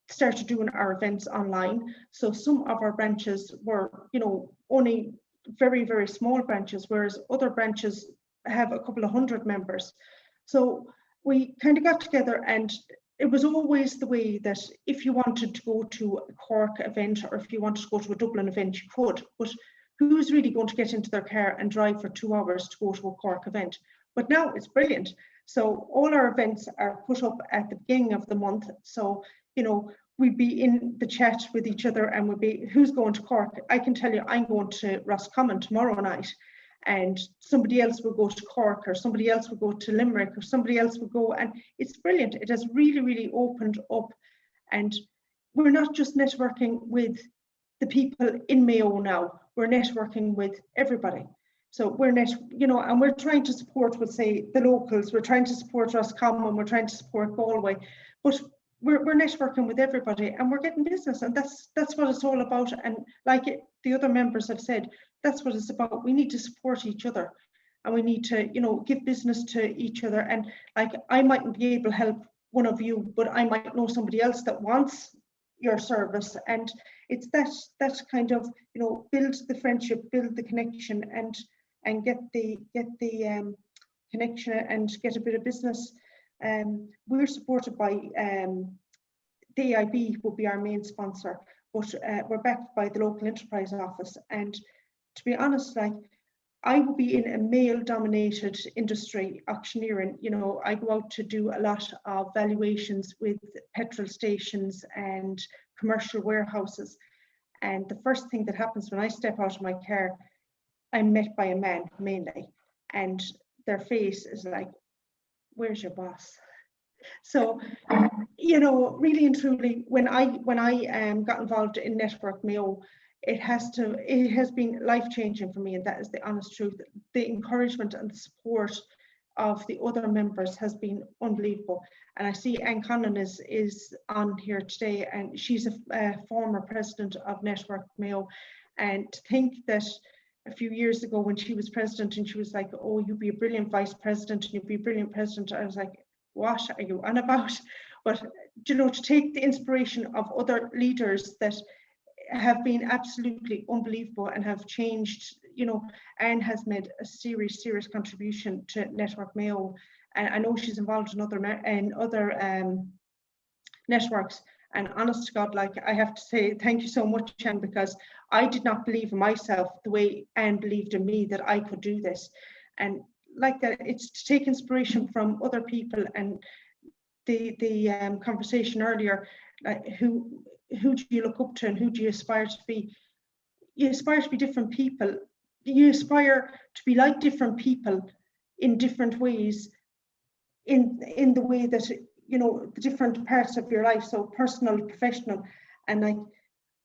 started doing our events online. So some of our branches were, you know, only very, very small branches, whereas other branches have a couple of hundred members. So we kind of got together, and it was always the way that if you wanted to go to a Cork event or if you wanted to go to a Dublin event, you could, but who's really going to get into their car and drive for 2 hours to go to a Cork event? But now it's brilliant. So all our events are put up at the beginning of the month. So, you know, we'd be in the chat with each other and we'd be, who's going to Cork? I can tell you I'm going to Roscommon tomorrow night, and somebody else will go to Cork, or somebody else will go to Limerick, or somebody else will go, and it's brilliant. It has really, really opened up, and we're not just networking with the people in Mayo now, we're networking with everybody. So we're you know, and we're trying to support, we'll say, the locals, we're trying to support Roscommon, we're trying to support Galway, but we're networking with everybody and we're getting business, and that's what it's all about. And like the other members have said, that's what it's about. We need to support each other and we need to, you know, give business to each other. And like, I mightn't be able to help one of you, but I might know somebody else that wants your service. And it's that kind of, you know, build the friendship, build the connection, and get the connection and get a bit of business. We're supported by the AIB will be our main sponsor, but we're backed by the local enterprise office. And to be honest, like, I will be in a male-dominated industry, auctioneering. You know, I go out to do a lot of valuations with petrol stations and commercial warehouses. And the first thing that happens when I step out of my car, I'm met by a man mainly, and their face is like, "Where's your boss?" So, you know, really and truly, when I got involved in Network Mayo, it has been life-changing for me, and that is the honest truth. The encouragement and the support of the other members has been unbelievable. And I see Anne Connolly is on here today, and she's a former president of Network Mayo. And to think that a few years ago when she was president and she was like, "Oh, you'd be a brilliant vice president and you'd be a brilliant president," I was like, "What are you on about?" But, you know, to take the inspiration of other leaders that have been absolutely unbelievable and have changed, you know, Anne has made a serious contribution to Network Mayo, and I know she's involved in other networks. And honest to God, like, I have to say thank you so much, Anne, because I did not believe in myself the way Anne believed in me that I could do this. And like that, it's to take inspiration from other people. And the conversation earlier, like, who do you look up to and who do you aspire to be? You aspire to be different people. You aspire to be like different people in different ways, in the way that, you know, the different parts of your life, so personal, professional. And like,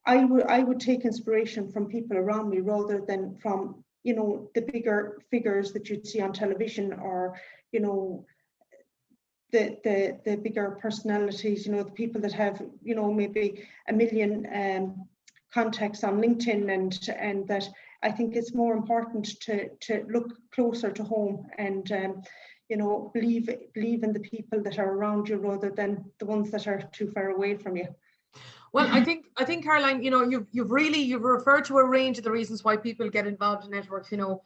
I would take inspiration from people around me rather than from, you know, the bigger figures that you'd see on television, or, you know, the bigger personalities, you know, the people that have, you know, maybe 1 million contacts on LinkedIn, and that I think it's more important to look closer to home and you know, believe in the people that are around you rather than the ones that are too far away from you. Well, I think Caroline, you know, you've referred to a range of the reasons why people get involved in networks, you know,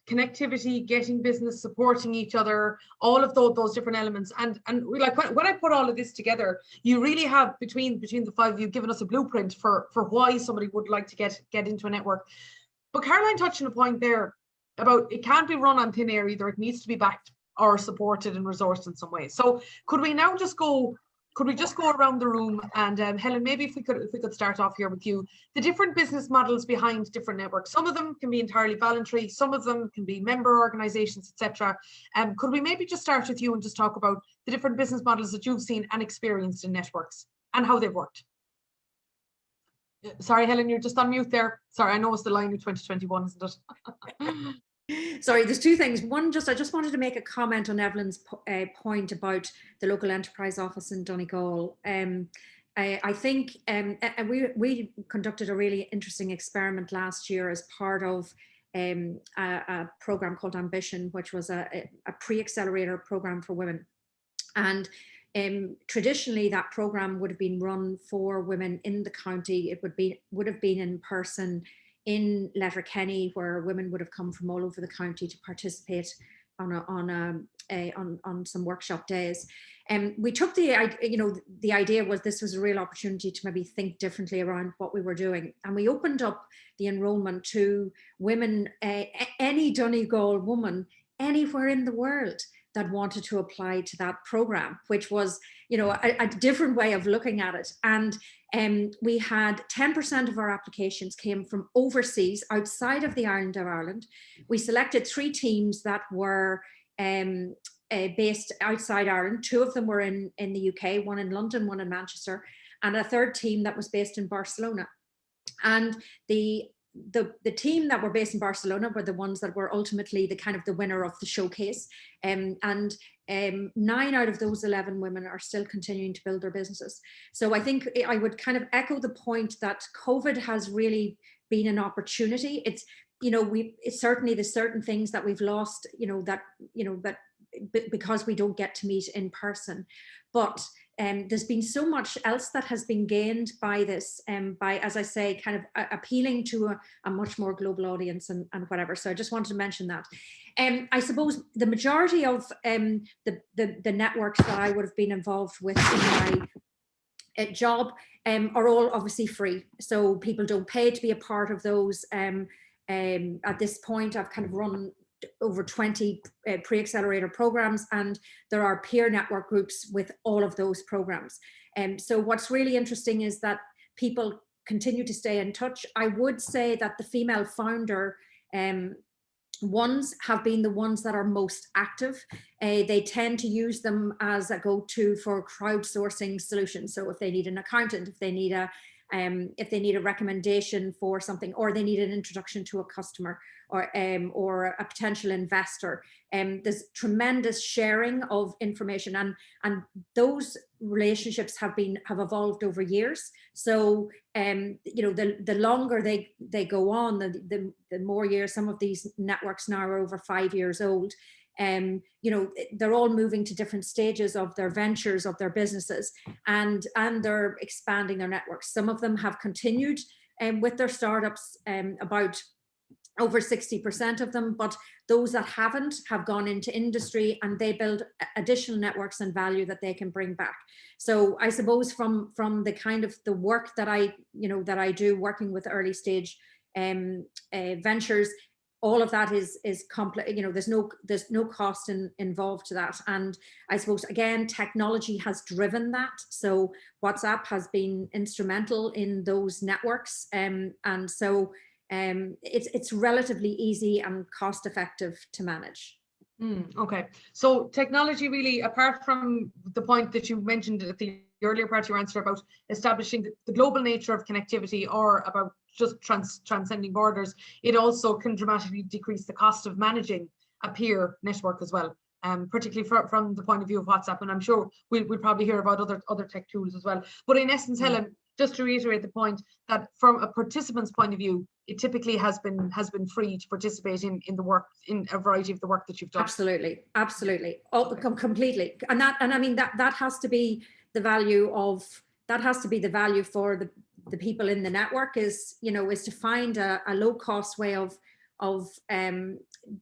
connectivity, getting business, supporting each other, all of those different elements. And we, like, when I put all of this together, you really have between the five of you given us a blueprint for why somebody would like to get into a network. But Caroline touched on a point there about it can't be run on thin air either. It needs to be backed or supported and resourced in some way. So could we just go around the room, and Helen, maybe if we could start off here with you, the different business models behind different networks. Some of them can be entirely voluntary, some of them can be member organizations, etc. Could we maybe just start with you and just talk about the different business models that you've seen and experienced in networks and how they've worked? Sorry, Helen, you're just on mute there. Sorry, I know it's the line of 2021, isn't it? Sorry, there's two things. One, I just wanted to make a comment on Evelyn's point about the local enterprise office in Donegal. I think we conducted a really interesting experiment last year as part of a program called Ambition, which was a pre-accelerator program for women. And traditionally, that program would have been run for women in the county. It would have been in person in Letterkenny, where women would have come from all over the county to participate on some workshop days. We took the idea was this was a real opportunity to maybe think differently around what we were doing, and we opened up the enrollment to women, any Donegal woman anywhere in the world that wanted to apply to that program, which was, you know, a different way of looking at it. And we had 10% of our applications came from overseas, outside of the island of Ireland. We selected 3 teams that were based outside Ireland. 2 of them were in the UK, 1 in London, 1 in Manchester, and a 3rd team that was based in Barcelona. And the team that were based in Barcelona were the ones that were ultimately the winner of the showcase. And 9 out of those 11 women are still continuing to build their businesses. So I think I would kind of echo the point that COVID has really been an opportunity. It's, you know, it's certainly there's certain things that we've lost, that because we don't get to meet in person. But there's been so much else that has been gained by this, by, as I say, kind of appealing to a much more global audience and whatever. So I just wanted to mention that. I suppose the majority of the networks that I would have been involved with in my job are all obviously free. So people don't pay to be a part of those. At this point, I've kind of run over 20 pre-accelerator programs, and there are peer network groups with all of those programs. So what's really interesting is that people continue to stay in touch. I would say that the female founder ones have been the ones that are most active. They tend to use them as a go-to for crowdsourcing solutions. So if they need an accountant, if they need a recommendation for something, or they need an introduction to a customer, or a potential investor, there's tremendous sharing of information, and those relationships have evolved over years. So you know, the longer they go on, the more years. Some of these networks now are over 5 years old. You know, they're all moving to different stages of their ventures, of their businesses, and they're expanding their networks. Some of them have continued with their startups, about over 60% of them, but those that haven't have gone into industry, and they build additional networks and value that they can bring back. So I suppose from the kind of the work that I do working with early stage ventures, all of that is complex. You know, there's no cost involved to that. And I suppose, again, technology has driven that. So WhatsApp has been instrumental in those networks. And so it's relatively easy and cost effective to manage. Okay, so technology really, apart from the point that you mentioned at the earlier part of your answer about establishing the global nature of connectivity, or about just transcending borders, it also can dramatically decrease the cost of managing a peer network as well, particularly from the point of view of WhatsApp. And I'm sure we'll probably hear about other tech tools as well. But in essence, Helen, just to reiterate the point that from a participant's point of view, it typically has been free to participate in the work, in a variety of the work that you've done. Absolutely. Oh, completely. And I mean that has to be the value for the people in the network, is to find a low cost way of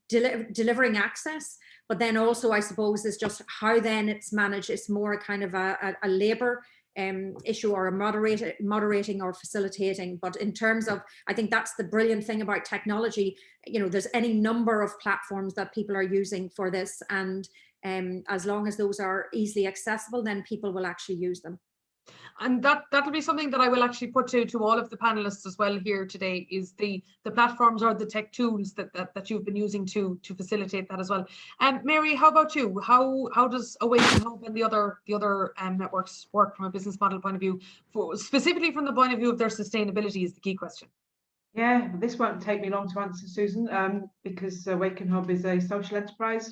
delivering access. But then also, I suppose, is just how then it's managed. It's more a kind of a labor issue, or a moderating or facilitating. But in terms of, I think that's the brilliant thing about technology. There's any number of platforms that people are using for this, and as long as those are easily accessible, then people will actually use them. And that'll be something that I will actually put to all of the panelists as well here today, is the platforms or the tech tools that you've been using to facilitate that as well. And Mary, how about you? How does Awaken Hub and the other networks work from a business model point of view, specifically from the point of view of their sustainability is the key question. Yeah, this won't take me long to answer, Susan, because Awaken Hub is a social enterprise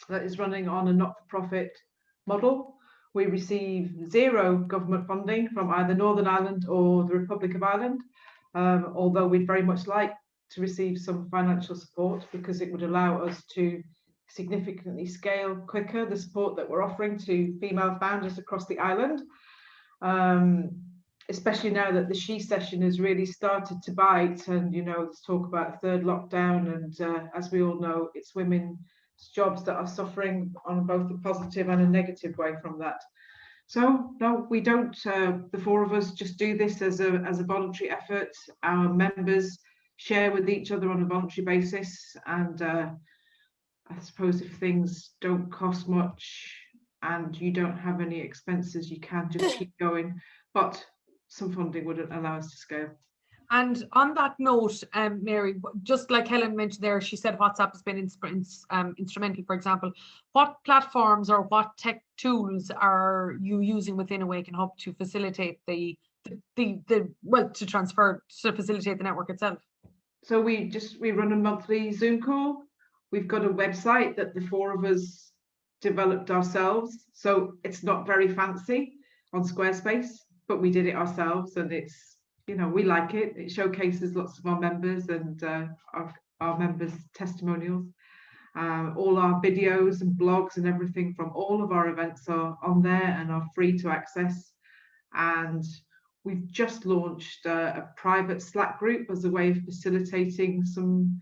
that is running on a not-for-profit model. We receive zero government funding from either Northern Ireland or the Republic of Ireland, although we'd very much like to receive some financial support, because it would allow us to significantly scale quicker the support that we're offering to female founders across the island, especially now that the She Session has really started to bite, and let's talk about a third lockdown, and as we all know, it's women's jobs that are suffering on both a positive and a negative way from that. So no, we don't, the four of us just do this as a voluntary effort. Our members share with each other on a voluntary basis, and I suppose if things don't cost much and you don't have any expenses, you can just keep going, but some funding wouldn't allow us to scale. And on that note, Mary, just like Helen mentioned there, she said WhatsApp has been instrumental, for example. What platforms or what tech tools are you using within Awaken Hub to facilitate to facilitate the network itself? So we run a monthly Zoom call. We've got a website that the four of us developed ourselves. So it's not very fancy on Squarespace, but we did it ourselves, and it's, we like it. It showcases lots of our members and our members' testimonials. All our videos and blogs and everything from all of our events are on there and are free to access. And we've just launched a private Slack group as a way of facilitating some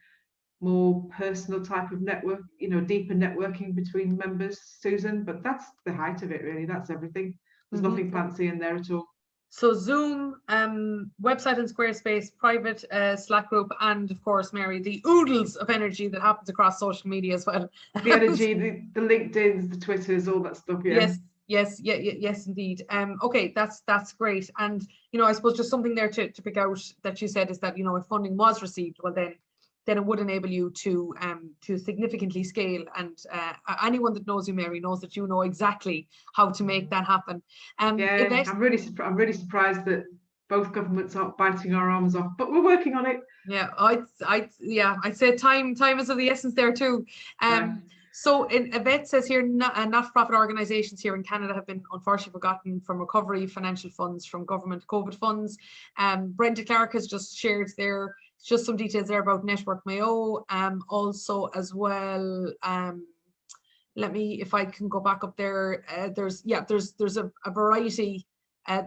more personal type of network, deeper networking between members, Susan. But that's the height of it, really. That's everything. There's nothing fancy in there at all. So Zoom, website and Squarespace, private Slack group, and of course, Mary, the oodles of energy that happens across social media as well. The energy, the LinkedIns, the Twitters, all that stuff. Yeah. Yes, indeed. Okay, that's great. And I suppose just something there to pick out that you said is that if funding was received, well then it would enable you to significantly scale. And anyone that knows you, Mary, knows that you know exactly how to make that happen. Yeah, I'm really surprised that both governments aren't biting our arms off, but we're working on it. Yeah, I'd say time is of the essence there too. So Yvette says here, not-for-profit organisations here in Canada have been unfortunately forgotten from recovery, financial funds from government COVID funds. Brenda Clark has just shared there just some details there about Network Mayo. Also as well, let me, if I can go back up there, there's a variety. I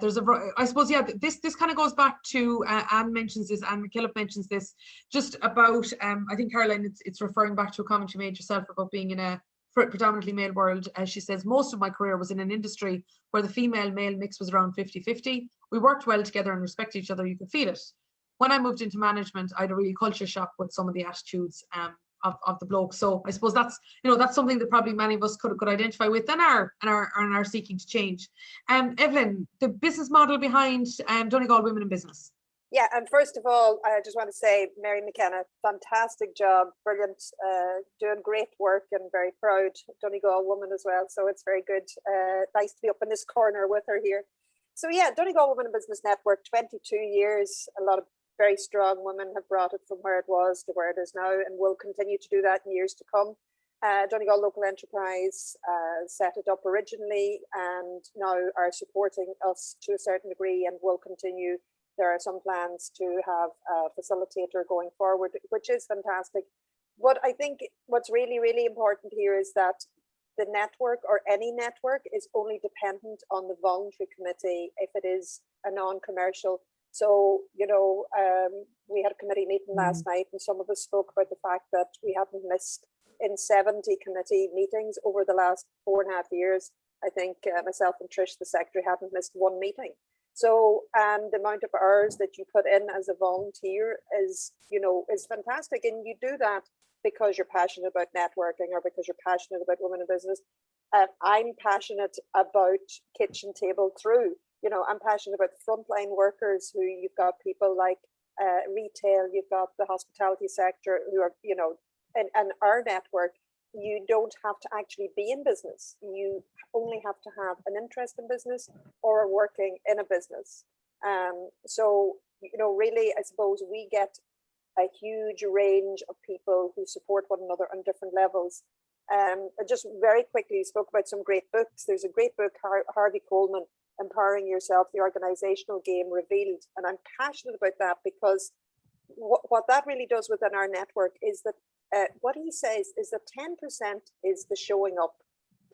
suppose, this kind of goes back to Anne mentions this, Anne McKillop mentions this, just about I think, Caroline, it's referring back to a comment you made yourself about being in a predominantly male world. As she says, most of my career was in an industry where the female-male mix was around 50-50. We worked well together and respected each other. You could feel it. When I moved into management, I had a real culture shock with some of the attitudes of the bloke. So I suppose that's something that probably many of us could identify with and are seeking to change. Evelyn, the business model behind Donegal Women in Business. Yeah, and first of all, I just want to say, Mary Mckenna, fantastic job, brilliant, doing great work, and very proud Donegal woman as well. So it's very good, nice to be up in this corner with her here. So yeah, Donegal Women in Business Network, 22 years, a lot of very strong women have brought it from where it was to where it is now, and will continue to do that in years to come. Donegal Local Enterprise set it up originally and now are supporting us to a certain degree and will continue. There are some plans to have a facilitator going forward, which is fantastic. What I think what's really, really important here is that the network, or any network, is only dependent on the voluntary committee if it is a non-commercial. So, we had a committee meeting last night, and some of us spoke about the fact that we haven't missed in 70 committee meetings over the last 4.5 years. I think myself and Trish, the secretary, haven't missed one meeting. So, the amount of hours that you put in as a volunteer is fantastic. And you do that because you're passionate about networking or because you're passionate about women in business. I'm passionate about Kitchen Table Through. I'm passionate about frontline workers who you've got people like retail, you've got the hospitality sector who are, and our network, you don't have to actually be in business. You only have to have an interest in business or working in a business. So, really, I suppose we get a huge range of people who support one another on different levels. Just very quickly, you spoke about some great books. There's a great book, Harvey Coleman, Empowering Yourself, the Organizational Game Revealed. And I'm passionate about that because what that really does within our network is that what he says is that 10% is the showing up.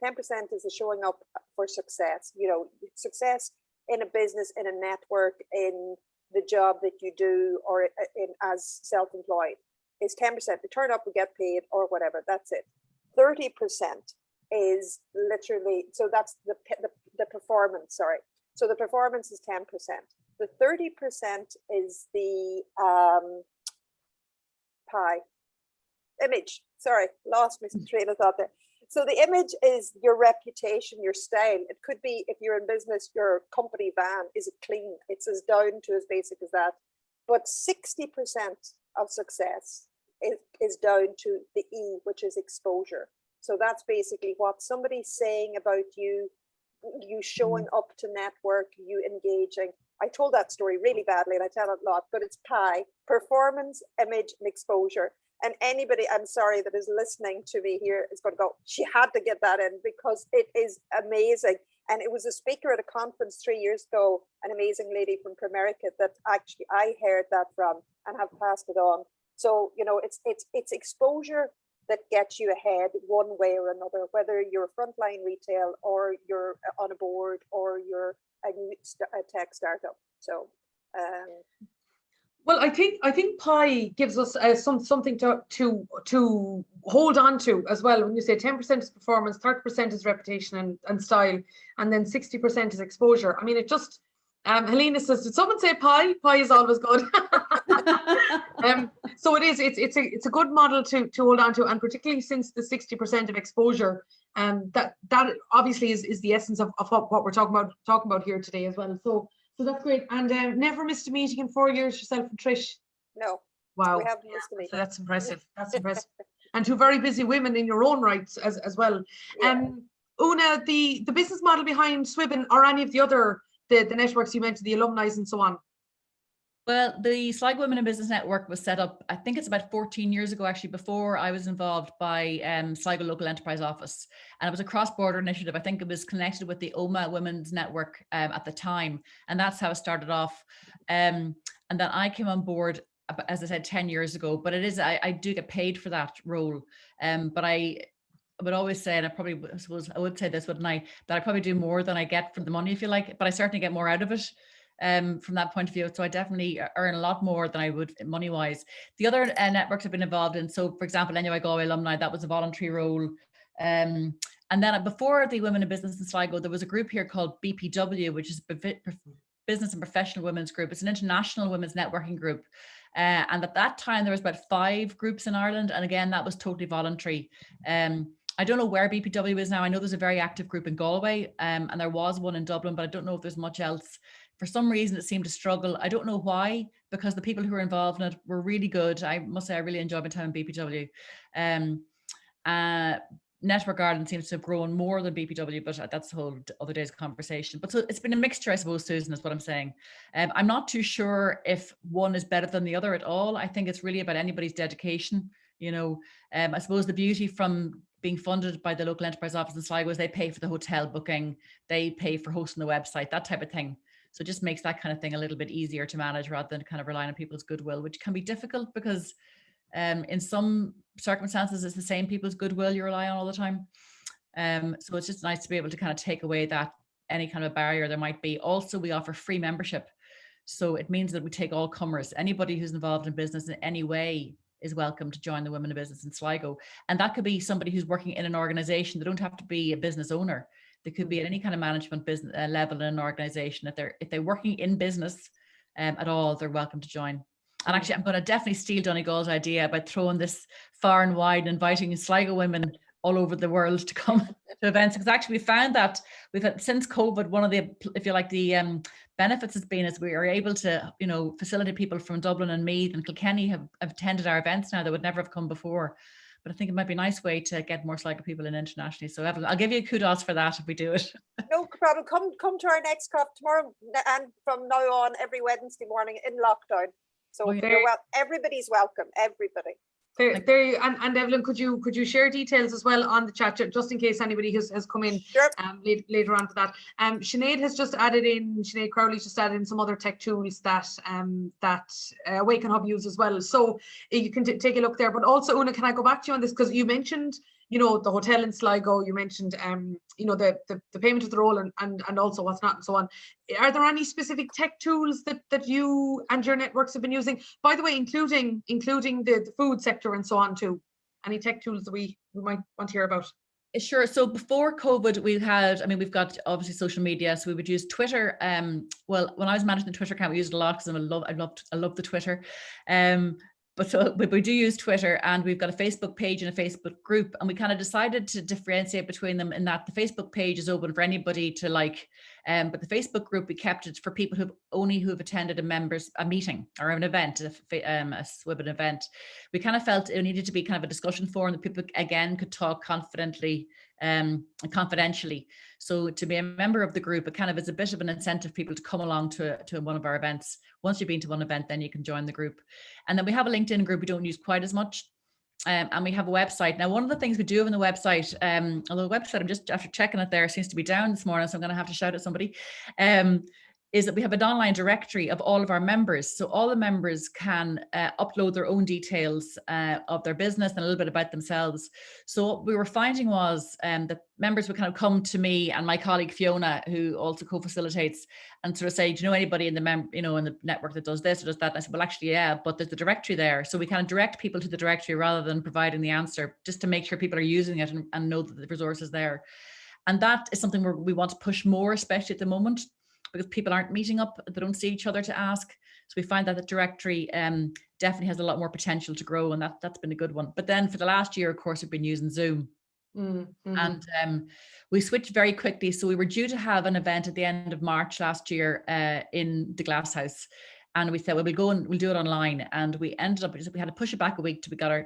10% is the showing up for success. Success in a business, in a network, in the job that you do, or in as self-employed is 10%. We turn up, we get paid, or whatever. That's it. 30% is literally, so that's the performance. Sorry. So the performance is 10%. The 30% is the image. Sorry, lost my train of thought there. So the image is your reputation, your style. It could be, if you're in business, your company van, is it clean? It's as down to as basic as that. But 60% of success is down to the E, which is exposure. So that's basically what somebody's saying about you, you showing up to network, you engaging. I told that story really badly and I tell it a lot, but it's PIE, performance, image, and exposure. And anybody, I'm sorry, that is listening to me here is going to go, she had to get that in because it is amazing. And it was a speaker at a conference 3 years ago, an amazing lady from Primerica that actually I heard that from and have passed it on. So, it's exposure, that get you ahead one way or another, whether you're a frontline retail or you're on a board or you're a new tech startup. So well, I think Pi gives us something to hold on to as well. When you say 10% is performance, 30% is reputation and style, and then 60% is exposure. I mean, it just Helena says, did someone say Pi? Pi is always good. So it is. It's a good model to hold on to, and particularly since the 60% of exposure, that obviously is the essence of what we're talking about here today as well. So that's great. And never missed a meeting in 4 years, yourself and Trish? No. Wow. We haven't missed a meeting. So that's impressive. That's impressive. And two very busy women in your own rights as well. Yeah. Una, the business model behind Swibben or any of the other the networks you mentioned, the Alumni and so on? Well, the Sligo Women in Business Network was set up, I think it's about 14 years ago, actually, before I was involved by Sligo Local Enterprise Office. And it was a cross-border initiative. I think it was connected with the OMA Women's Network at the time. And that's how it started off. And then I came on board, as I said, 10 years ago. But it is, I do get paid for that role. But I would always say, and I suppose I would say this, wouldn't I, that I probably do more than I get for the money, if you like, but I certainly get more out of it. From that point of view. So I definitely earn a lot more than I would money-wise. The other networks I've been involved in, so for example, NUI Galway Alumni, that was a voluntary role. And then before the Women in Business in Sligo, there was a group here called BPW, which is Business and Professional Women's Group. It's an international women's networking group. And at that time, there was about 5 groups in Ireland. And again, that was totally voluntary. I don't know where BPW is now. I know there's a very active group in Galway, and there was one in Dublin, but I don't know if there's much else. For some reason, it seemed to struggle. I don't know why, because the people who were involved in it were really good. I must say, I really enjoyed my time in BPW. Network Ireland seems to have grown more than BPW, but that's a whole other day's conversation. But so it's been a mixture, I suppose, Susan, is what I'm saying. I'm not too sure if one is better than the other at all. I think it's really about anybody's dedication. You know, I suppose the beauty from being funded by the local enterprise office in Sligo is they pay for the hotel booking, they pay for hosting the website, that type of thing. So it just makes that kind of thing a little bit easier to manage rather than kind of relying on people's goodwill, which can be difficult because in some circumstances, it's the same people's goodwill you rely on all the time. So it's just nice to be able to kind of take away that any kind of barrier there might be. Also, we offer free membership. So it means that we take all comers. Anybody who's involved in business in any way is welcome to join the Women in Business in Sligo. And that could be somebody who's working in an organization. They don't have to be a business owner. They could be at any kind of management business level in an organization. If they're working in business at all, they're welcome to join. And actually, I'm going to definitely steal Donegal's idea about throwing this far and wide, inviting Sligo women all over the world to come to events. Because actually, we found that we've had, since COVID, one of the, if you like, the benefits has been is we are able to, you know, facilitate people from Dublin and Meath and Kilkenny have attended our events now that would never have come before. But I think it might be a nice way to get more Sligo people in internationally. So Evelyn, I'll give you kudos for that if we do it. No problem. Come to our next COF tomorrow, and from now on every Wednesday morning in lockdown. So everybody's welcome. Everybody. There, and Evelyn, could you share details as well on the chat, just in case anybody has come in later on to that. Sinead has just added in, Sinead Crowley's just added in some other tech tools that Awaken Hub use as well. So you can take a look there. But also, Una, can I go back to you on this? Because you mentioned, you know, the hotel in Sligo, you mentioned, you know, the payment of the role and also what's not and so on. Are there any specific tech tools that you and your networks have been using? By the way, including the food sector and so on too. Any tech tools that we might want to hear about? Sure. So before COVID, we've we've got obviously social media. So we would use Twitter. Well, when I was managing the Twitter account, we used it a lot because I love the Twitter. But we do use Twitter, and we've got a Facebook page and a Facebook group, and we kind of decided to differentiate between them in that the Facebook page is open for anybody to like, but the Facebook group, we kept it for people who've attended a meeting or an event, a Swibben event. We kind of felt it needed to be kind of a discussion forum that people again could talk confidently and confidentially. So to be a member of the group, it kind of is a bit of an incentive for people to come along to one of our events. Once you've been to one event, then you can join the group. And then we have a LinkedIn group we don't use quite as much. And we have a website. Now, one of the things we do have on the website, although the website, I'm just after checking it there, seems to be down this morning, so I'm going to have to shout at somebody. is that we have an online directory of all of our members. So all the members can upload their own details of their business and a little bit about themselves. So what we were finding was that members would kind of come to me and my colleague Fiona, who also co-facilitates, and sort of say, do you know anybody in the in the network that does this or does that? And I said, well, actually, yeah, but there's the directory there. So we kind of direct people to the directory rather than providing the answer, just to make sure people are using it and know that the resource is there. And that is something we want to push more, especially at the moment, because people aren't meeting up, they don't see each other to ask. So we find that the directory definitely has a lot more potential to grow, and that's been a good one. But then for the last year, of course, we've been using Zoom. And we switched very quickly. So we were due to have an event at the end of March last year in the Glass House. And we said, well, we'll go and we'll do it online. And we ended up, we had to push it back a week till we got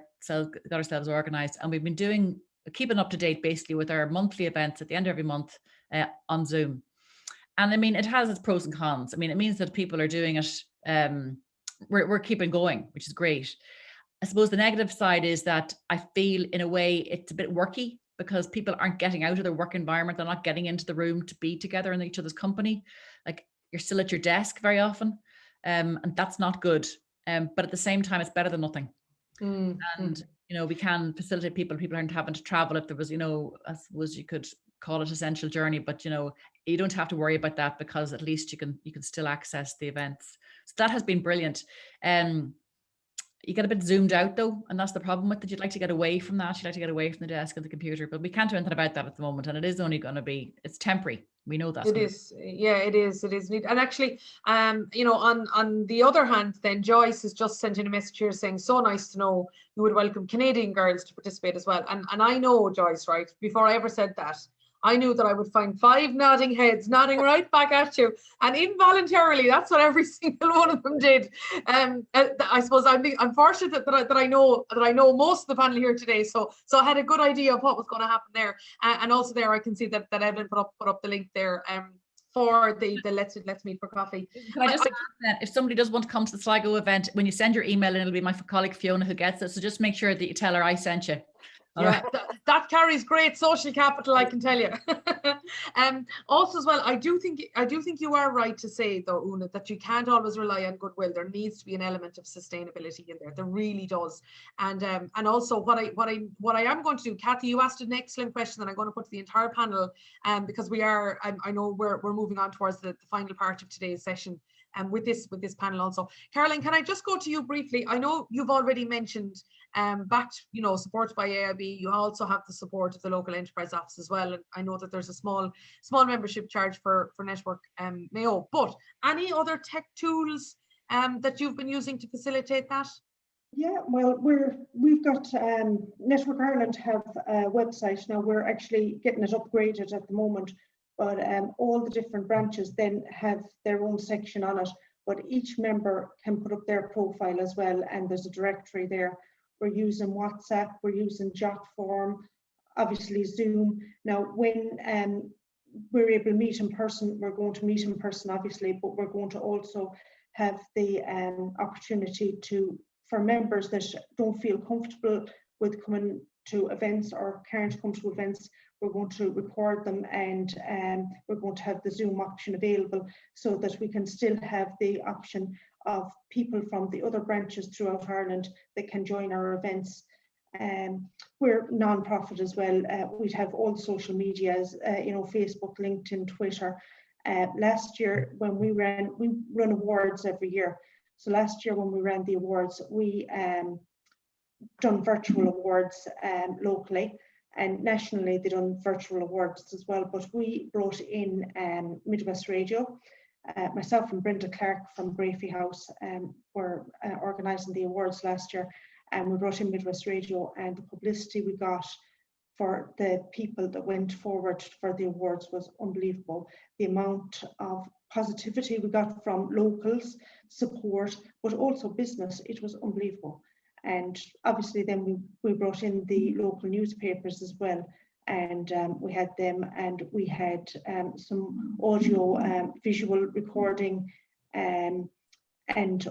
ourselves organized. And we've been keeping up to date basically with our monthly events at the end of every month on Zoom. And I mean, it has its pros and cons. I mean, it means that people are doing it. We're keeping going, which is great. I suppose the negative side is that I feel in a way it's a bit worky because people aren't getting out of their work environment. They're not getting into the room to be together in each other's company. Like, you're still at your desk very often. And that's not good. But at the same time, it's better than nothing. And, we can facilitate people aren't having to travel. If there was, I suppose you could call it essential journey, but you don't have to worry about that because at least you can still access the events. So that has been brilliant. You get a bit zoomed out though, and that's the problem with it. You'd like to get away from that. You'd like to get away from the desk and the computer, but we can't do anything about that at the moment. And it is only going to be, it's temporary. We know that. It is. Yeah, it is. It is neat. And actually, on the other hand, then Joyce has just sent in a message here saying, so nice to know you would welcome Canadian girls to participate as well. And I know, Joyce, right, before I ever said that, I knew that I would find 5 nodding heads nodding right back at you, and involuntarily that's what every single one of them did. I suppose I'm fortunate that I know most of the panel here today, so I had a good idea of what was going to happen there, and also there I can see that Evelyn put up the link there for the Let's Meet for Coffee. Can I just add that if somebody does want to come to the Sligo event, when you send your email in, it'll be my colleague Fiona who gets it. So just make sure that you tell her I sent you. Yeah, that carries great social capital, I can tell you. Also as well, I do think you are right to say though, Una, that you can't always rely on goodwill. There needs to be an element of sustainability in there. There really does. And also what I am going to do, Kathy, you asked an excellent question that I'm going to put to the entire panel, because we are, I know we're moving on towards the final part of today's session. And with this panel also. Caroline, can I just go to you briefly? I know you've already mentioned backed, supported by AIB. You also have the support of the local enterprise office as well. And I know that there's a small membership charge for Network Mayo. But any other tech tools that you've been using to facilitate that? Yeah, well, we've got Network Ireland have a website now. We're actually getting it upgraded at the moment. But all the different branches then have their own section on it, but each member can put up their profile as well, and there's a directory there. We're using WhatsApp, we're using Jotform, obviously Zoom. Now, when we're able to meet in person, we're going to meet in person, obviously, but we're going to also have the opportunity for members that don't feel comfortable with coming to events or can't come to events, we're going to record them, and we're going to have the Zoom option available so that we can still have the option of people from the other branches throughout Ireland that can join our events. We're non-profit as well. We'd have all the social medias, Facebook, LinkedIn, Twitter. Last year when we run awards every year. So last year when we ran the awards, we done virtual awards locally. And nationally, they done virtual awards as well. But we brought in Midwest Radio. Myself and Brenda Clark from Brafey House were organising the awards last year. And we brought in Midwest Radio, and the publicity we got for the people that went forward for the awards was unbelievable. The amount of positivity we got from locals, support, but also business, it was unbelievable. And obviously then we brought in the local newspapers as well, and we had them, and we had some audio visual recording and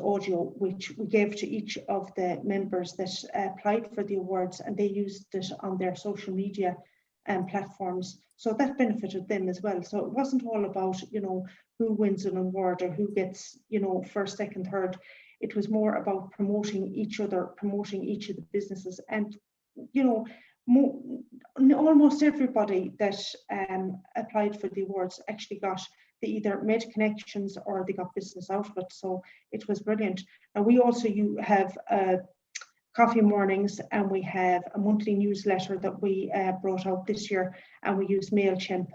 audio, which we gave to each of the members that applied for the awards, and they used it on their social media platforms. So that benefited them as well. So it wasn't all about, you know, who wins an award or who gets, you know, first, second, third. It was more about promoting each other, promoting each of the businesses. And, you know, almost everybody that applied for the awards actually they either made connections or they got business out of it. So it was brilliant. And we also have coffee mornings, and we have a monthly newsletter that we brought out this year, and we use MailChimp,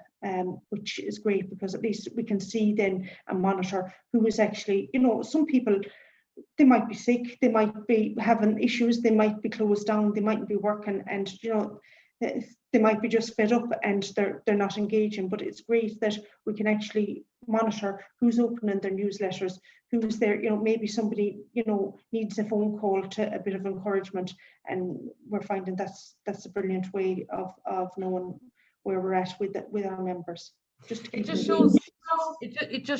which is great because at least we can see then and monitor who is actually, you know, some people, they might be sick, they might be having issues, they might be closed down, they mightn't be working, and, you know, they might be just fed up and they're not engaging. But it's great that we can actually monitor who's opening their newsletters, who's there, you know, maybe somebody, you know, needs a phone call to a bit of encouragement, and we're finding that's a brilliant way of knowing where we're at with our members. It just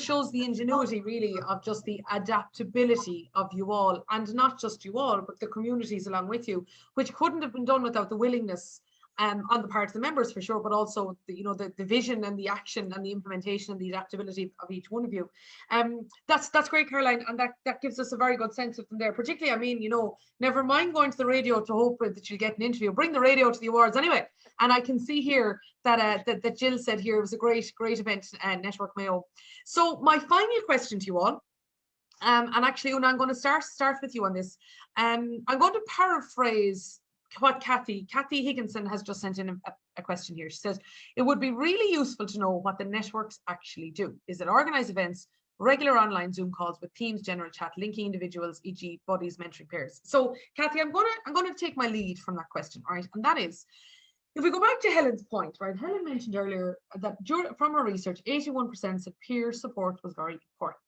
shows the ingenuity really of just the adaptability of you all, and not just you all, but the communities along with you, which couldn't have been done without the willingness on the part of the members for sure, but also the, you know, the vision and the action and the implementation and the adaptability of each one of you. That's great, Caroline, and that gives us a very good sense of them there. Particularly, I mean, you know, never mind going to the radio to hope that you get an interview. Bring the radio to the awards anyway. And I can see here that that Jill said here it was a great event, Network Mayo. So my final question to you all, and actually, Una, I'm going to start with you on this. I'm going to paraphrase what Kathy Higginson has just sent in a question here. She says, it would be really useful to know what the networks actually do. Is it organize events, regular online Zoom calls with teams, general chat, linking individuals, e.g. buddies, mentoring peers? So Kathy, I'm going to take my lead from that question, right? And that is, if we go back to Helen's point, right? Helen mentioned earlier that from her research, 81% said peer support was very important.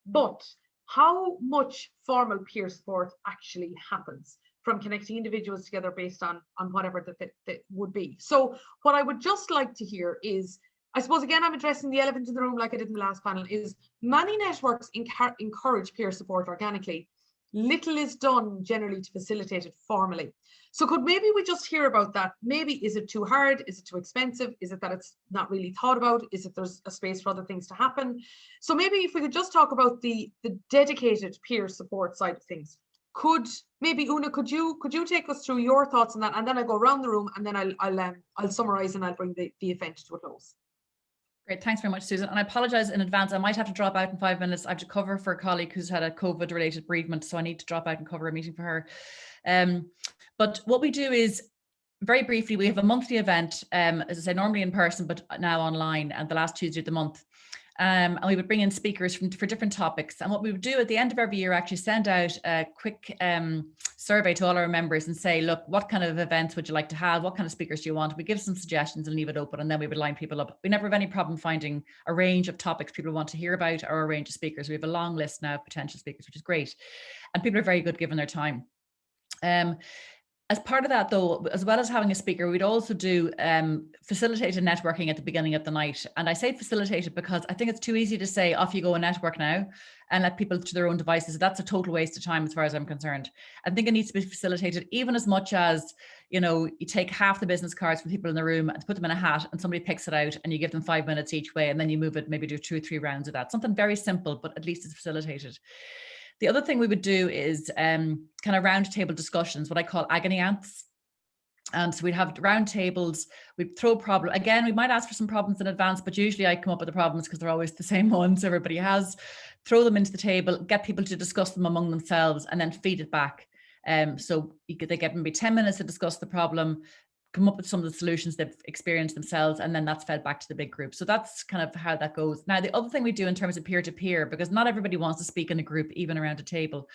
But how much formal peer support actually happens from connecting individuals together based on whatever that would be? So what I would just like to hear is, I suppose, again, I'm addressing the elephant in the room like I did in the last panel, is many networks encourage peer support organically. Little is done generally to facilitate it formally. So could maybe we just hear about that? Maybe is it too hard? Is it too expensive? Is it that it's not really thought about? Is it there's a space for other things to happen? So maybe if we could just talk about the dedicated peer support side of things. Could maybe, Una, could you take us through your thoughts on that, and then I'll go around the room, and then I'll summarize and I'll bring the event to a close. Great, thanks very much, Susan. And I apologize in advance. I might have to drop out in 5 minutes. I have to cover for a colleague who's had a COVID-related bereavement, so I need to drop out and cover a meeting for her. But what we do is, very briefly, we have a monthly event, as I say, normally in person, but now online, and the last Tuesday of the month. And we would bring in speakers for different topics. And what we would do at the end of every year, actually send out a quick survey to all our members and say, look, what kind of events would you like to have? What kind of speakers do you want? We give some suggestions and leave it open, and then we would line people up. We never have any problem finding a range of topics people want to hear about, or a range of speakers. We have a long list now of potential speakers, which is great. And people are very good given their time. As part of that, though, as well as having a speaker, we'd also do facilitated networking at the beginning of the night. And I say facilitated because I think it's too easy to say, off you go and network now, and let people to their own devices. That's a total waste of time as far as I'm concerned. I think it needs to be facilitated, even as much as, you know, you take half the business cards from people in the room and put them in a hat, and somebody picks it out, and you give them 5 minutes each way, and then you move it, maybe do 2 or 3 rounds of that. Something very simple, but at least it's facilitated. The other thing we would do is kind of roundtable discussions, what I call agony ants. And so we'd have round tables, we'd throw problem. Again, we might ask for some problems in advance, but usually I come up with the problems because they're always the same ones everybody has. Throw them into the table, get people to discuss them among themselves, and then feed it back. So they get maybe 10 minutes to discuss the problem, come up with some of the solutions they've experienced themselves, and then that's fed back to the big group. So that's kind of how that goes. Now, the other thing we do in terms of peer-to-peer, because not everybody wants to speak in a group, even around a table,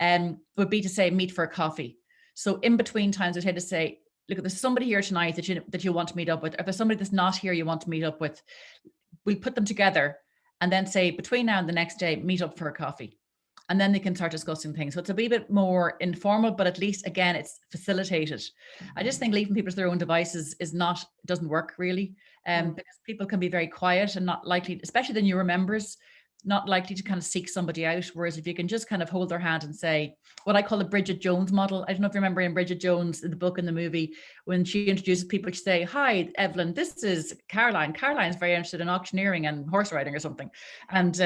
would be to say, meet for a coffee. So in between times, we tend to say, look, there's somebody here tonight that you want to meet up with. If there's somebody that's not here you want to meet up with, we'll put them together and then say, between now and the next day, meet up for a coffee. And then they can start discussing things. So it's a wee bit more informal, but at least, again, it's facilitated. I just think leaving people to their own devices doesn't work really, because people can be very quiet and not likely, especially the newer members, not likely to kind of seek somebody out. Whereas if you can just kind of hold their hand and say, what I call the Bridget Jones model. I don't know if you remember in Bridget Jones, the book and the movie, when she introduces people, she say, hi, Evelyn, this is Caroline. Caroline's very interested in auctioneering and horse riding or something. And,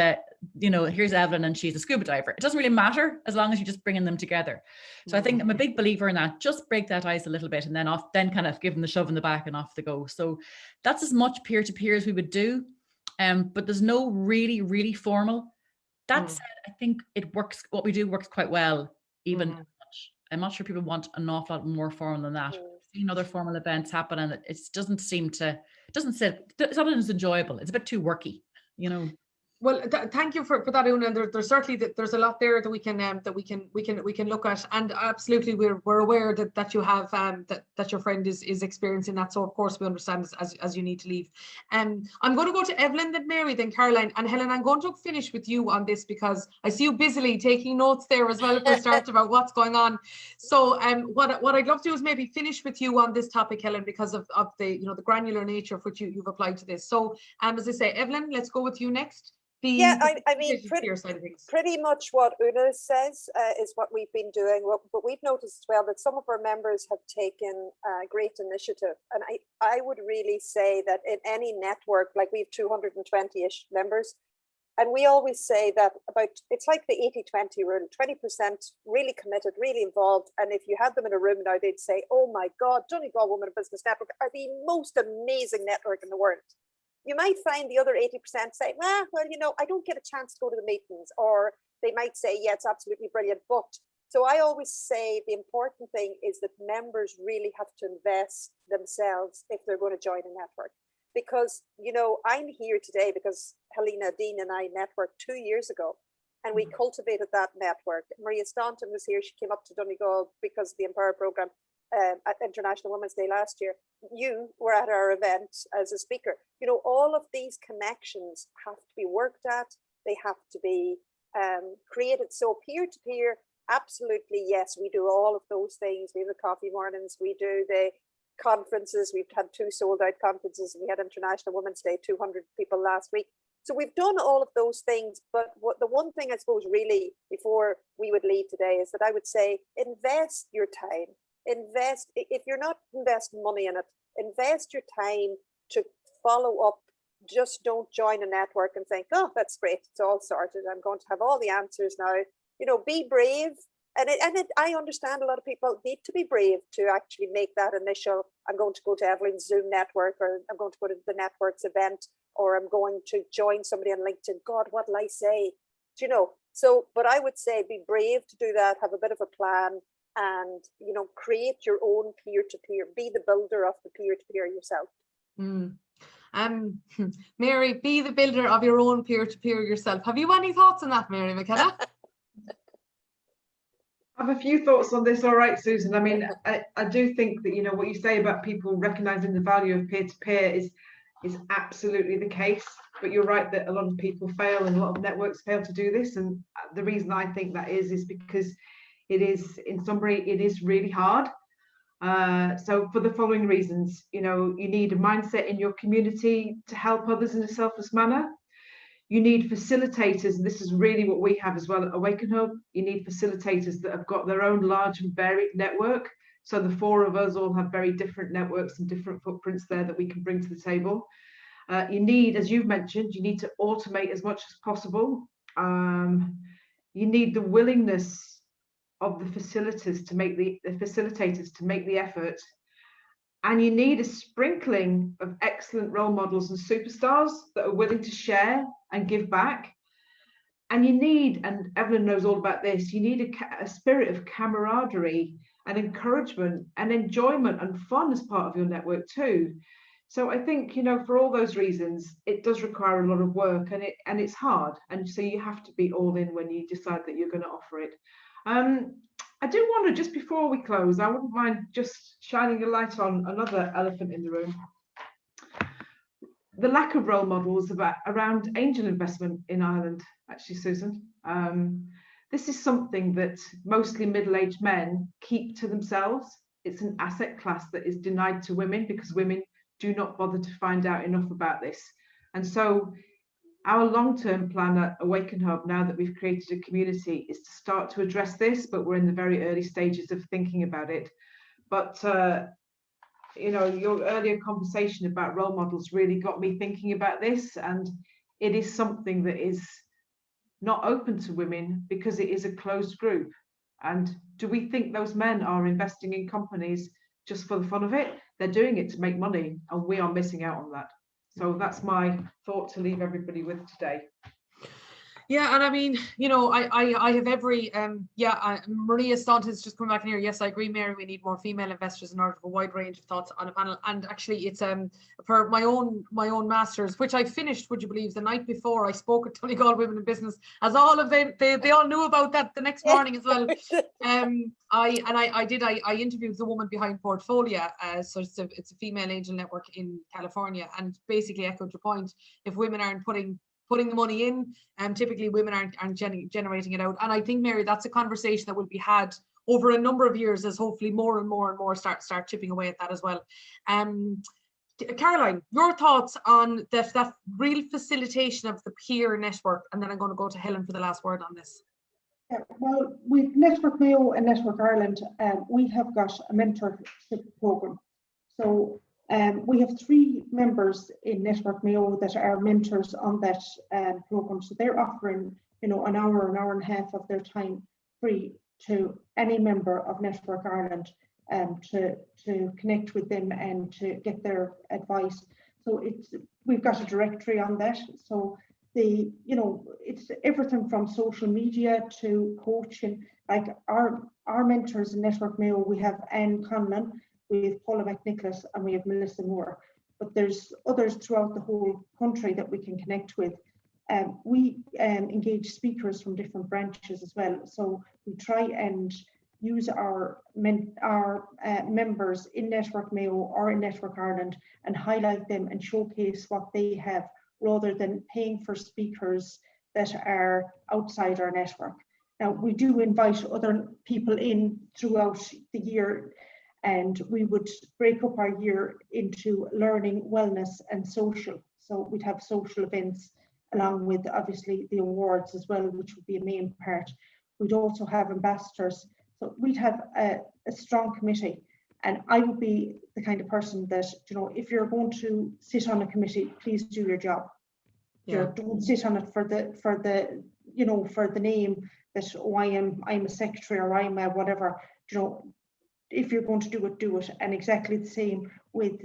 you know, here's Evelyn and she's a scuba diver. It doesn't really matter as long as you're just bringing them together. So I think I'm a big believer in that. Just break that ice a little bit and then kind of give them the shove in the back and off they go. So that's as much peer-to-peer as we would do. But there's no really formal. That said, I think it works. What we do works quite well, even I'm not sure people want an awful lot more formal than that. Seeing other formal events happen and it doesn't as enjoyable. It's a bit too worky, you know. Well, thank you for that, Una. There's certainly there's a lot there that we can look at, and absolutely we're aware that you have that your friend is experiencing that. So of course we understand as you need to leave. I'm going to go to Evelyn, then Mary, then Caroline, and Helen. I'm going to finish with you on this because I see you busily taking notes there as well for a start about what's going on. So what I'd love to do is maybe finish with you on this topic, Helen, because of the the granular nature of which you've applied to this. So as I say, Evelyn, let's go with you next. I mean, pretty much what Una says is what we've been doing, but we've noticed as well that some of our members have taken great initiative. And I would really say that in any network, like we have 220-ish members, and we always say that it's like the 80-20 rule, 20% really committed, really involved. And if you had them in a room now, they'd say, oh my God, Donegal Women in Business Network are the most amazing network in the world. You might find the other 80% say, well, I don't get a chance to go to the meetings, or they might say, yeah, it's absolutely brilliant. But so I always say the important thing is that members really have to invest themselves if they're going to join a network. Because, I'm here today because Helena, Dean and I networked 2 years ago, and we cultivated that network. Maria Staunton was here. She came up to Donegal because of the Empower Programme at International Women's Day last year. You were at our event as a speaker. All of these connections have to be worked at. They have to be created. So peer-to-peer, absolutely, yes, we do all of those things. We have the coffee mornings, we do the conferences. We've had 2 sold-out conferences. We had International Women's Day, 200 people last week. So we've done all of those things. But the one thing I suppose really before we would leave today is that I would say invest your time. Invest, if you're not investing money in it, invest your time to follow up. Just don't join a network and think, oh, that's great, it's all sorted, I'm going to have all the answers now. Be brave. I understand a lot of people need to be brave to actually make that initial, I'm going to go to Evelyn's Zoom network, or I'm going to go to the network's event, or I'm going to join somebody on LinkedIn. God, what'll I say? So, but I would say be brave to do that, have a bit of a plan, and create your own peer-to-peer, be the builder of the peer-to-peer yourself. Mary, be the builder of your own peer-to-peer yourself. Have you any thoughts on that, Mary Mckenna? I have a few thoughts on this. All right, Susan. I mean, I do think that what you say about people recognizing the value of peer-to-peer is absolutely the case. But you're right that a lot of people fail and a lot of networks fail to do this. And the reason I think that is because it is, in summary, it is really hard. So for the following reasons, you need a mindset in your community to help others in a selfless manner. You need facilitators, and this is really what we have as well at Awaken Hub. You need facilitators that have got their own large and varied network. So the 4 of us all have very different networks and different footprints there that we can bring to the table. You need, as you've mentioned, you need to automate as much as possible. You need the willingness of the facilitators to make the effort, and you need a sprinkling of excellent role models and superstars that are willing to share and give back. And you need, and Evelyn knows all about this, you need a spirit of camaraderie and encouragement and enjoyment and fun as part of your network too. So I think, for all those reasons, it does require a lot of work, and it's hard, and so you have to be all in when you decide that you're going to offer it. I do want to, just before we close, I wouldn't mind just shining a light on another elephant in the room. The lack of role models around angel investment in Ireland, actually, Susan. This is something that mostly middle-aged men keep to themselves. It's an asset class that is denied to women because women do not bother to find out enough about this. And so Our long-term plan at Awaken Hub, now that we've created a community, is to start to address this, but we're in the very early stages of thinking about it. But you know, your earlier conversation about role models really got me thinking about this, and it is something that is not open to women because it is a closed group. And do we think those men are investing in companies just for the fun of it? They're doing it to make money, and we are missing out on that. So that's my thought to leave everybody with today. Yeah, and I mean, you know, I have every Maria Stunt has just come back in here. Yes, I agree, Mary. We need more female investors in order for a wide range of thoughts on a panel. And actually, it's for my own masters, which I finished, would you believe, the night before. I spoke at Donegal Women in Business, as all of them they all knew about that the next morning as well. I interviewed the woman behind Portfolio, so it's a female angel network in California, and basically echoed your point. If women aren't putting the money in, and typically women aren't generating it out. And I think, Mary, that's a conversation that will be had over a number of years as hopefully more and more start chipping away at that as well. Caroline, your thoughts on that real facilitation of the peer network, and then I'm going to go to Helen for the last word on this. Yeah, well, with Network Mayo and Network Ireland, we have got a mentorship program. So we have 3 members in Network Mayo that are mentors on that program. So they're offering, you know, an hour and a half of their time free to any member of Network Ireland to connect with them and to get their advice. So we've got a directory on that. So it's everything from social media to coaching. Like our mentors in Network Mayo, we have Anne Connolly, we have Paula McNicholas, and we have Melissa Moore. But there's others throughout the whole country that we can connect with. We engage speakers from different branches as well. So we try and use our members in Network Mayo or in Network Ireland and highlight them and showcase what they have, rather than paying for speakers that are outside our network. Now, we do invite other people in throughout the year, and we would break up our year into learning, wellness, and social. So we'd have social events along with obviously the awards as well, which would be a main part. We'd also have ambassadors. So we'd have a strong committee. And I would be the kind of person that, you know, if you're going to sit on a committee, please do your job. Yeah. You know, don't sit on it for the name that, oh, I'm a secretary or I'm a whatever. You know, if you're going to do it, do it. And exactly the same with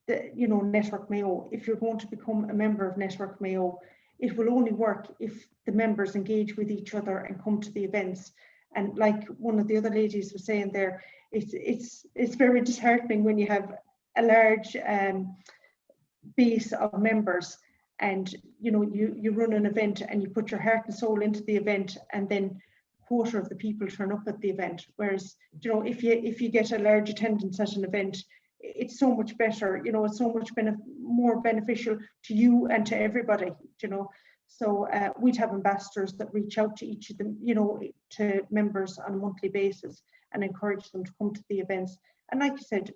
Network Mayo. If you're going to become a member of Network Mayo, it will only work if the members engage with each other and come to the events. And like one of the other ladies was saying there, it's very disheartening when you have a large base of members, and you run an event and you put your heart and soul into the event, and then a quarter of the people turn up at the event. Whereas if you get a large attendance at an event, it's so much better. It's so much more beneficial to you and to everybody. So we'd have ambassadors that reach out to each of them, to members on a monthly basis and encourage them to come to the events. And like you said,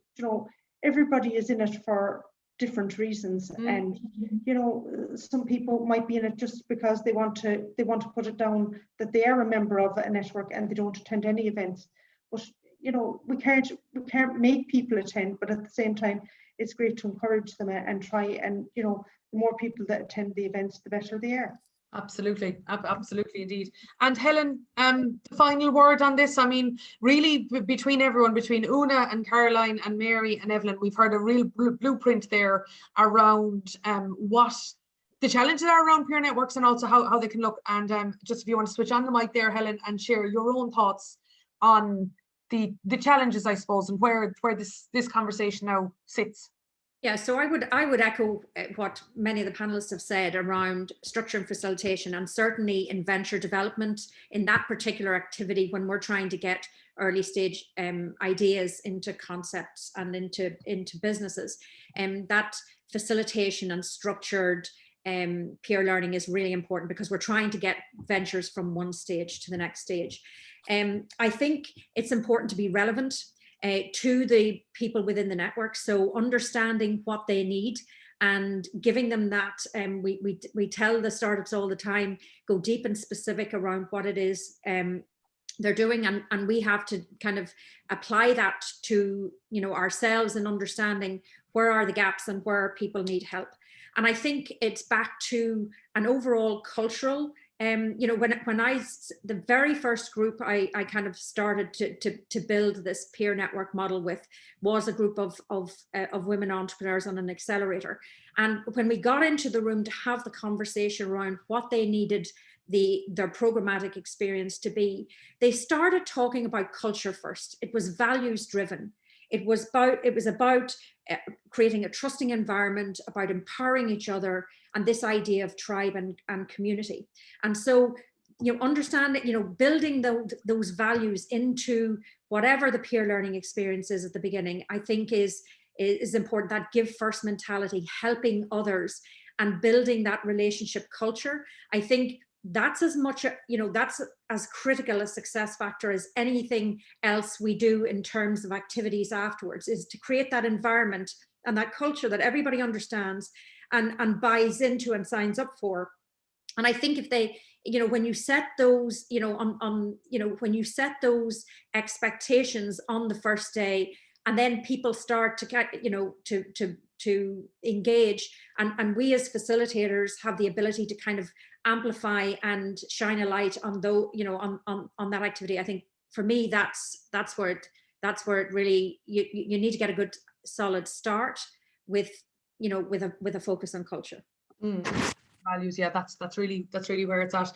everybody is in it for different reasons. And some people might be in it just because they want to put it down that they are a member of a network and they don't attend any events. But we can't make people attend, but at the same time, it's great to encourage them and try, and the more people that attend the events, the better they are. Absolutely, absolutely indeed. And Helen, the final word on this. I mean, really, between everyone, between Una and Caroline and Mary and Evelyn, we've heard a real blueprint there around what the challenges are around peer networks and also how they can look. And just if you want to switch on the mic there, Helen, and share your own thoughts on the challenges, I suppose, and where this conversation now sits. Yeah, so I would echo what many of the panelists have said around structure and facilitation, and certainly in venture development in that particular activity when we're trying to get early stage ideas into concepts and into businesses. That facilitation and structured peer learning is really important because we're trying to get ventures from one stage to the next stage. I think it's important to be relevant to the people within the network. So understanding what they need and giving them that. We tell the startups all the time, go deep and specific around what it is they're doing, and we have to kind of apply that to, you know, ourselves, and understanding where are the gaps and where people need help. And I think it's back to an overall cultural, you know, the very first group I kind of started to build this peer network model with was a group of women entrepreneurs on an accelerator. And when we got into the room to have the conversation around what they needed their programmatic experience to be, they started talking about culture first. It was values driven. It was about creating a trusting environment, about empowering each other, and this idea of tribe and community. And so, you know, understanding, you know, building those values into whatever the peer learning experience is at the beginning, I think is important. That give first mentality, helping others, and building that relationship culture. I think that's as much, you know, that's as critical a success factor as anything else we do in terms of activities afterwards, is to create that environment and that culture that everybody understands and buys into and signs up for. And I think if they, you know, when you set those, you know, you know, when you set those expectations on the first day, and then people start to get, you know, to engage, and we as facilitators have the ability to kind of amplify and shine a light on you know, on that activity. I think for me, that's where it really, you need to get a good solid start with, you know, with a focus on culture. Values, yeah, that's really where it's at.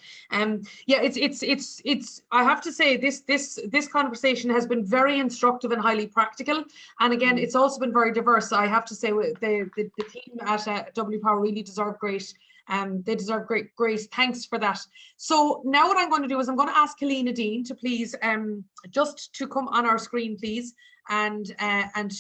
Yeah, it's I have to say this conversation has been very instructive and highly practical, and again, it's also been very diverse. I have to say the team at W Power really deserve great. They deserve great thanks for that. So now what I'm going to do is I'm going to ask Helena Dean to please just to come on our screen, please, and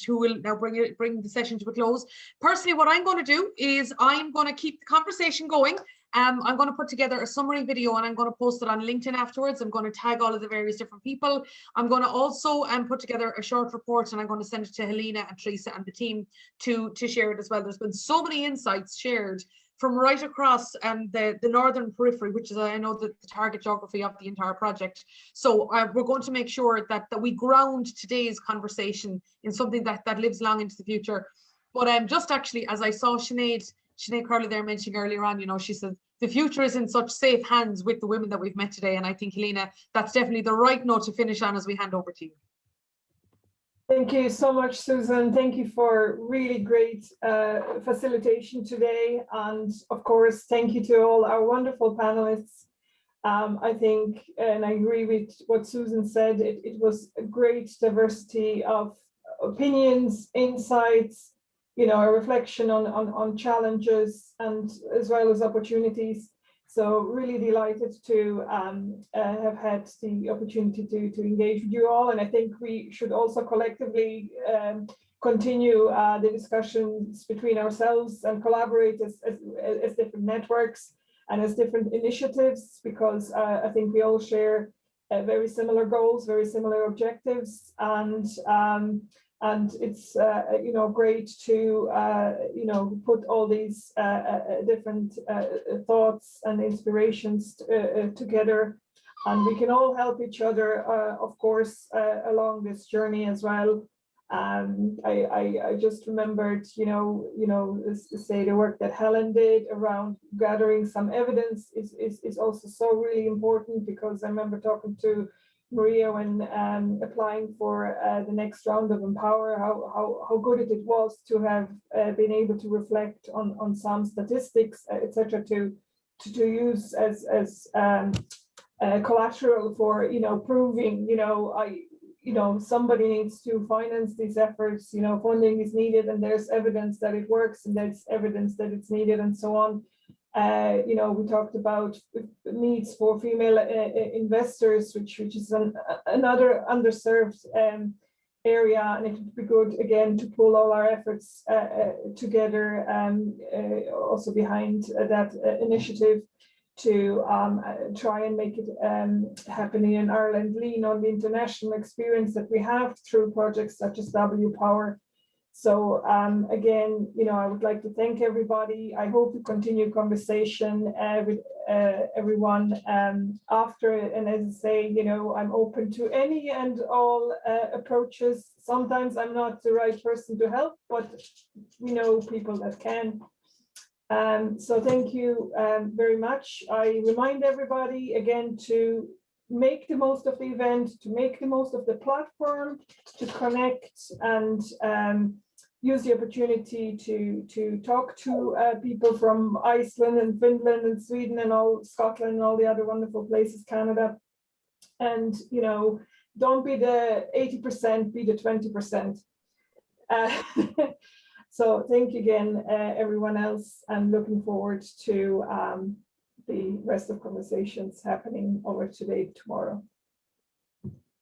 who will now bring the session to a close. Personally, what I'm going to do is I'm going to keep the conversation going. I'm going to put together a summary video and I'm going to post it on LinkedIn afterwards. I'm going to tag all of the various different people. I'm going to also put together a short report, and I'm going to send it to Helena and Teresa and the team to share it as well. There's been so many insights shared from right across the northern periphery, which is, I know, the target geography of the entire project. So we're going to make sure that we ground today's conversation in something that lives long into the future. But just actually, as I saw Sinead Crowley there mentioning earlier on, you know, she said the future is in such safe hands with the women that we've met today. And I think, Helena, that's definitely the right note to finish on as we hand over to you. Thank you so much, Susan. Thank you for really great facilitation today. And of course, thank you to all our wonderful panelists. I think, and I agree with what Susan said, it was a great diversity of opinions, insights, you know, a reflection on challenges and as well as opportunities. So really delighted to have had the opportunity to engage with you all. And I think we should also collectively continue the discussions between ourselves and collaborate as different networks and as different initiatives, because I think we all share very similar goals, very similar objectives. And it's you know, great to you know, put all these different thoughts and inspirations together, and we can all help each other, of course, along this journey as well. I just remembered, you know, say the work that Helen did around gathering some evidence is also so really important, because I remember talking to Maria when applying for the next round of Empower, how good it was to have been able to reflect on some statistics, etc., to use as collateral for, you know, proving, you know, somebody needs to finance these efforts, you know, funding is needed, and there's evidence that it works, and there's evidence that it's needed, and so on. You know, we talked about needs for female investors, which is another underserved area, and it would be good again to pull all our efforts together, also behind that initiative to try and make it happen in Ireland, lean on the international experience that we have through projects such as W Power. So again, you know, I would like to thank everybody. I hope to continue conversation with everyone after it. And as I say, you know, I'm open to any and all approaches. Sometimes I'm not the right person to help, but we know people that can. So thank you very much. I remind everybody again to make the most of the event, to make the most of the platform, to connect and use the opportunity to talk to people from Iceland and Finland and Sweden and all Scotland and all the other wonderful places, Canada. And, you know, don't be the 80%, be the 20%. So thank you again, everyone else. I'm looking forward to the rest of conversations happening over today, tomorrow.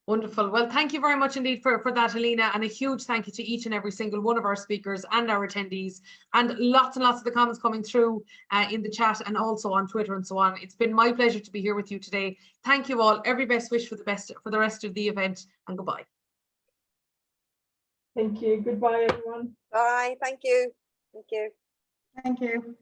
Wonderful. Well, thank you very much indeed for that, Helena, and a huge thank you to each and every single one of our speakers and our attendees, and lots of the comments coming through in the chat and also on Twitter and so on. It's been my pleasure to be here with you today. Thank you all. Every best wish for the rest of the event, and goodbye. Thank you. Goodbye, everyone. Bye. Thank you. Thank you. Thank you.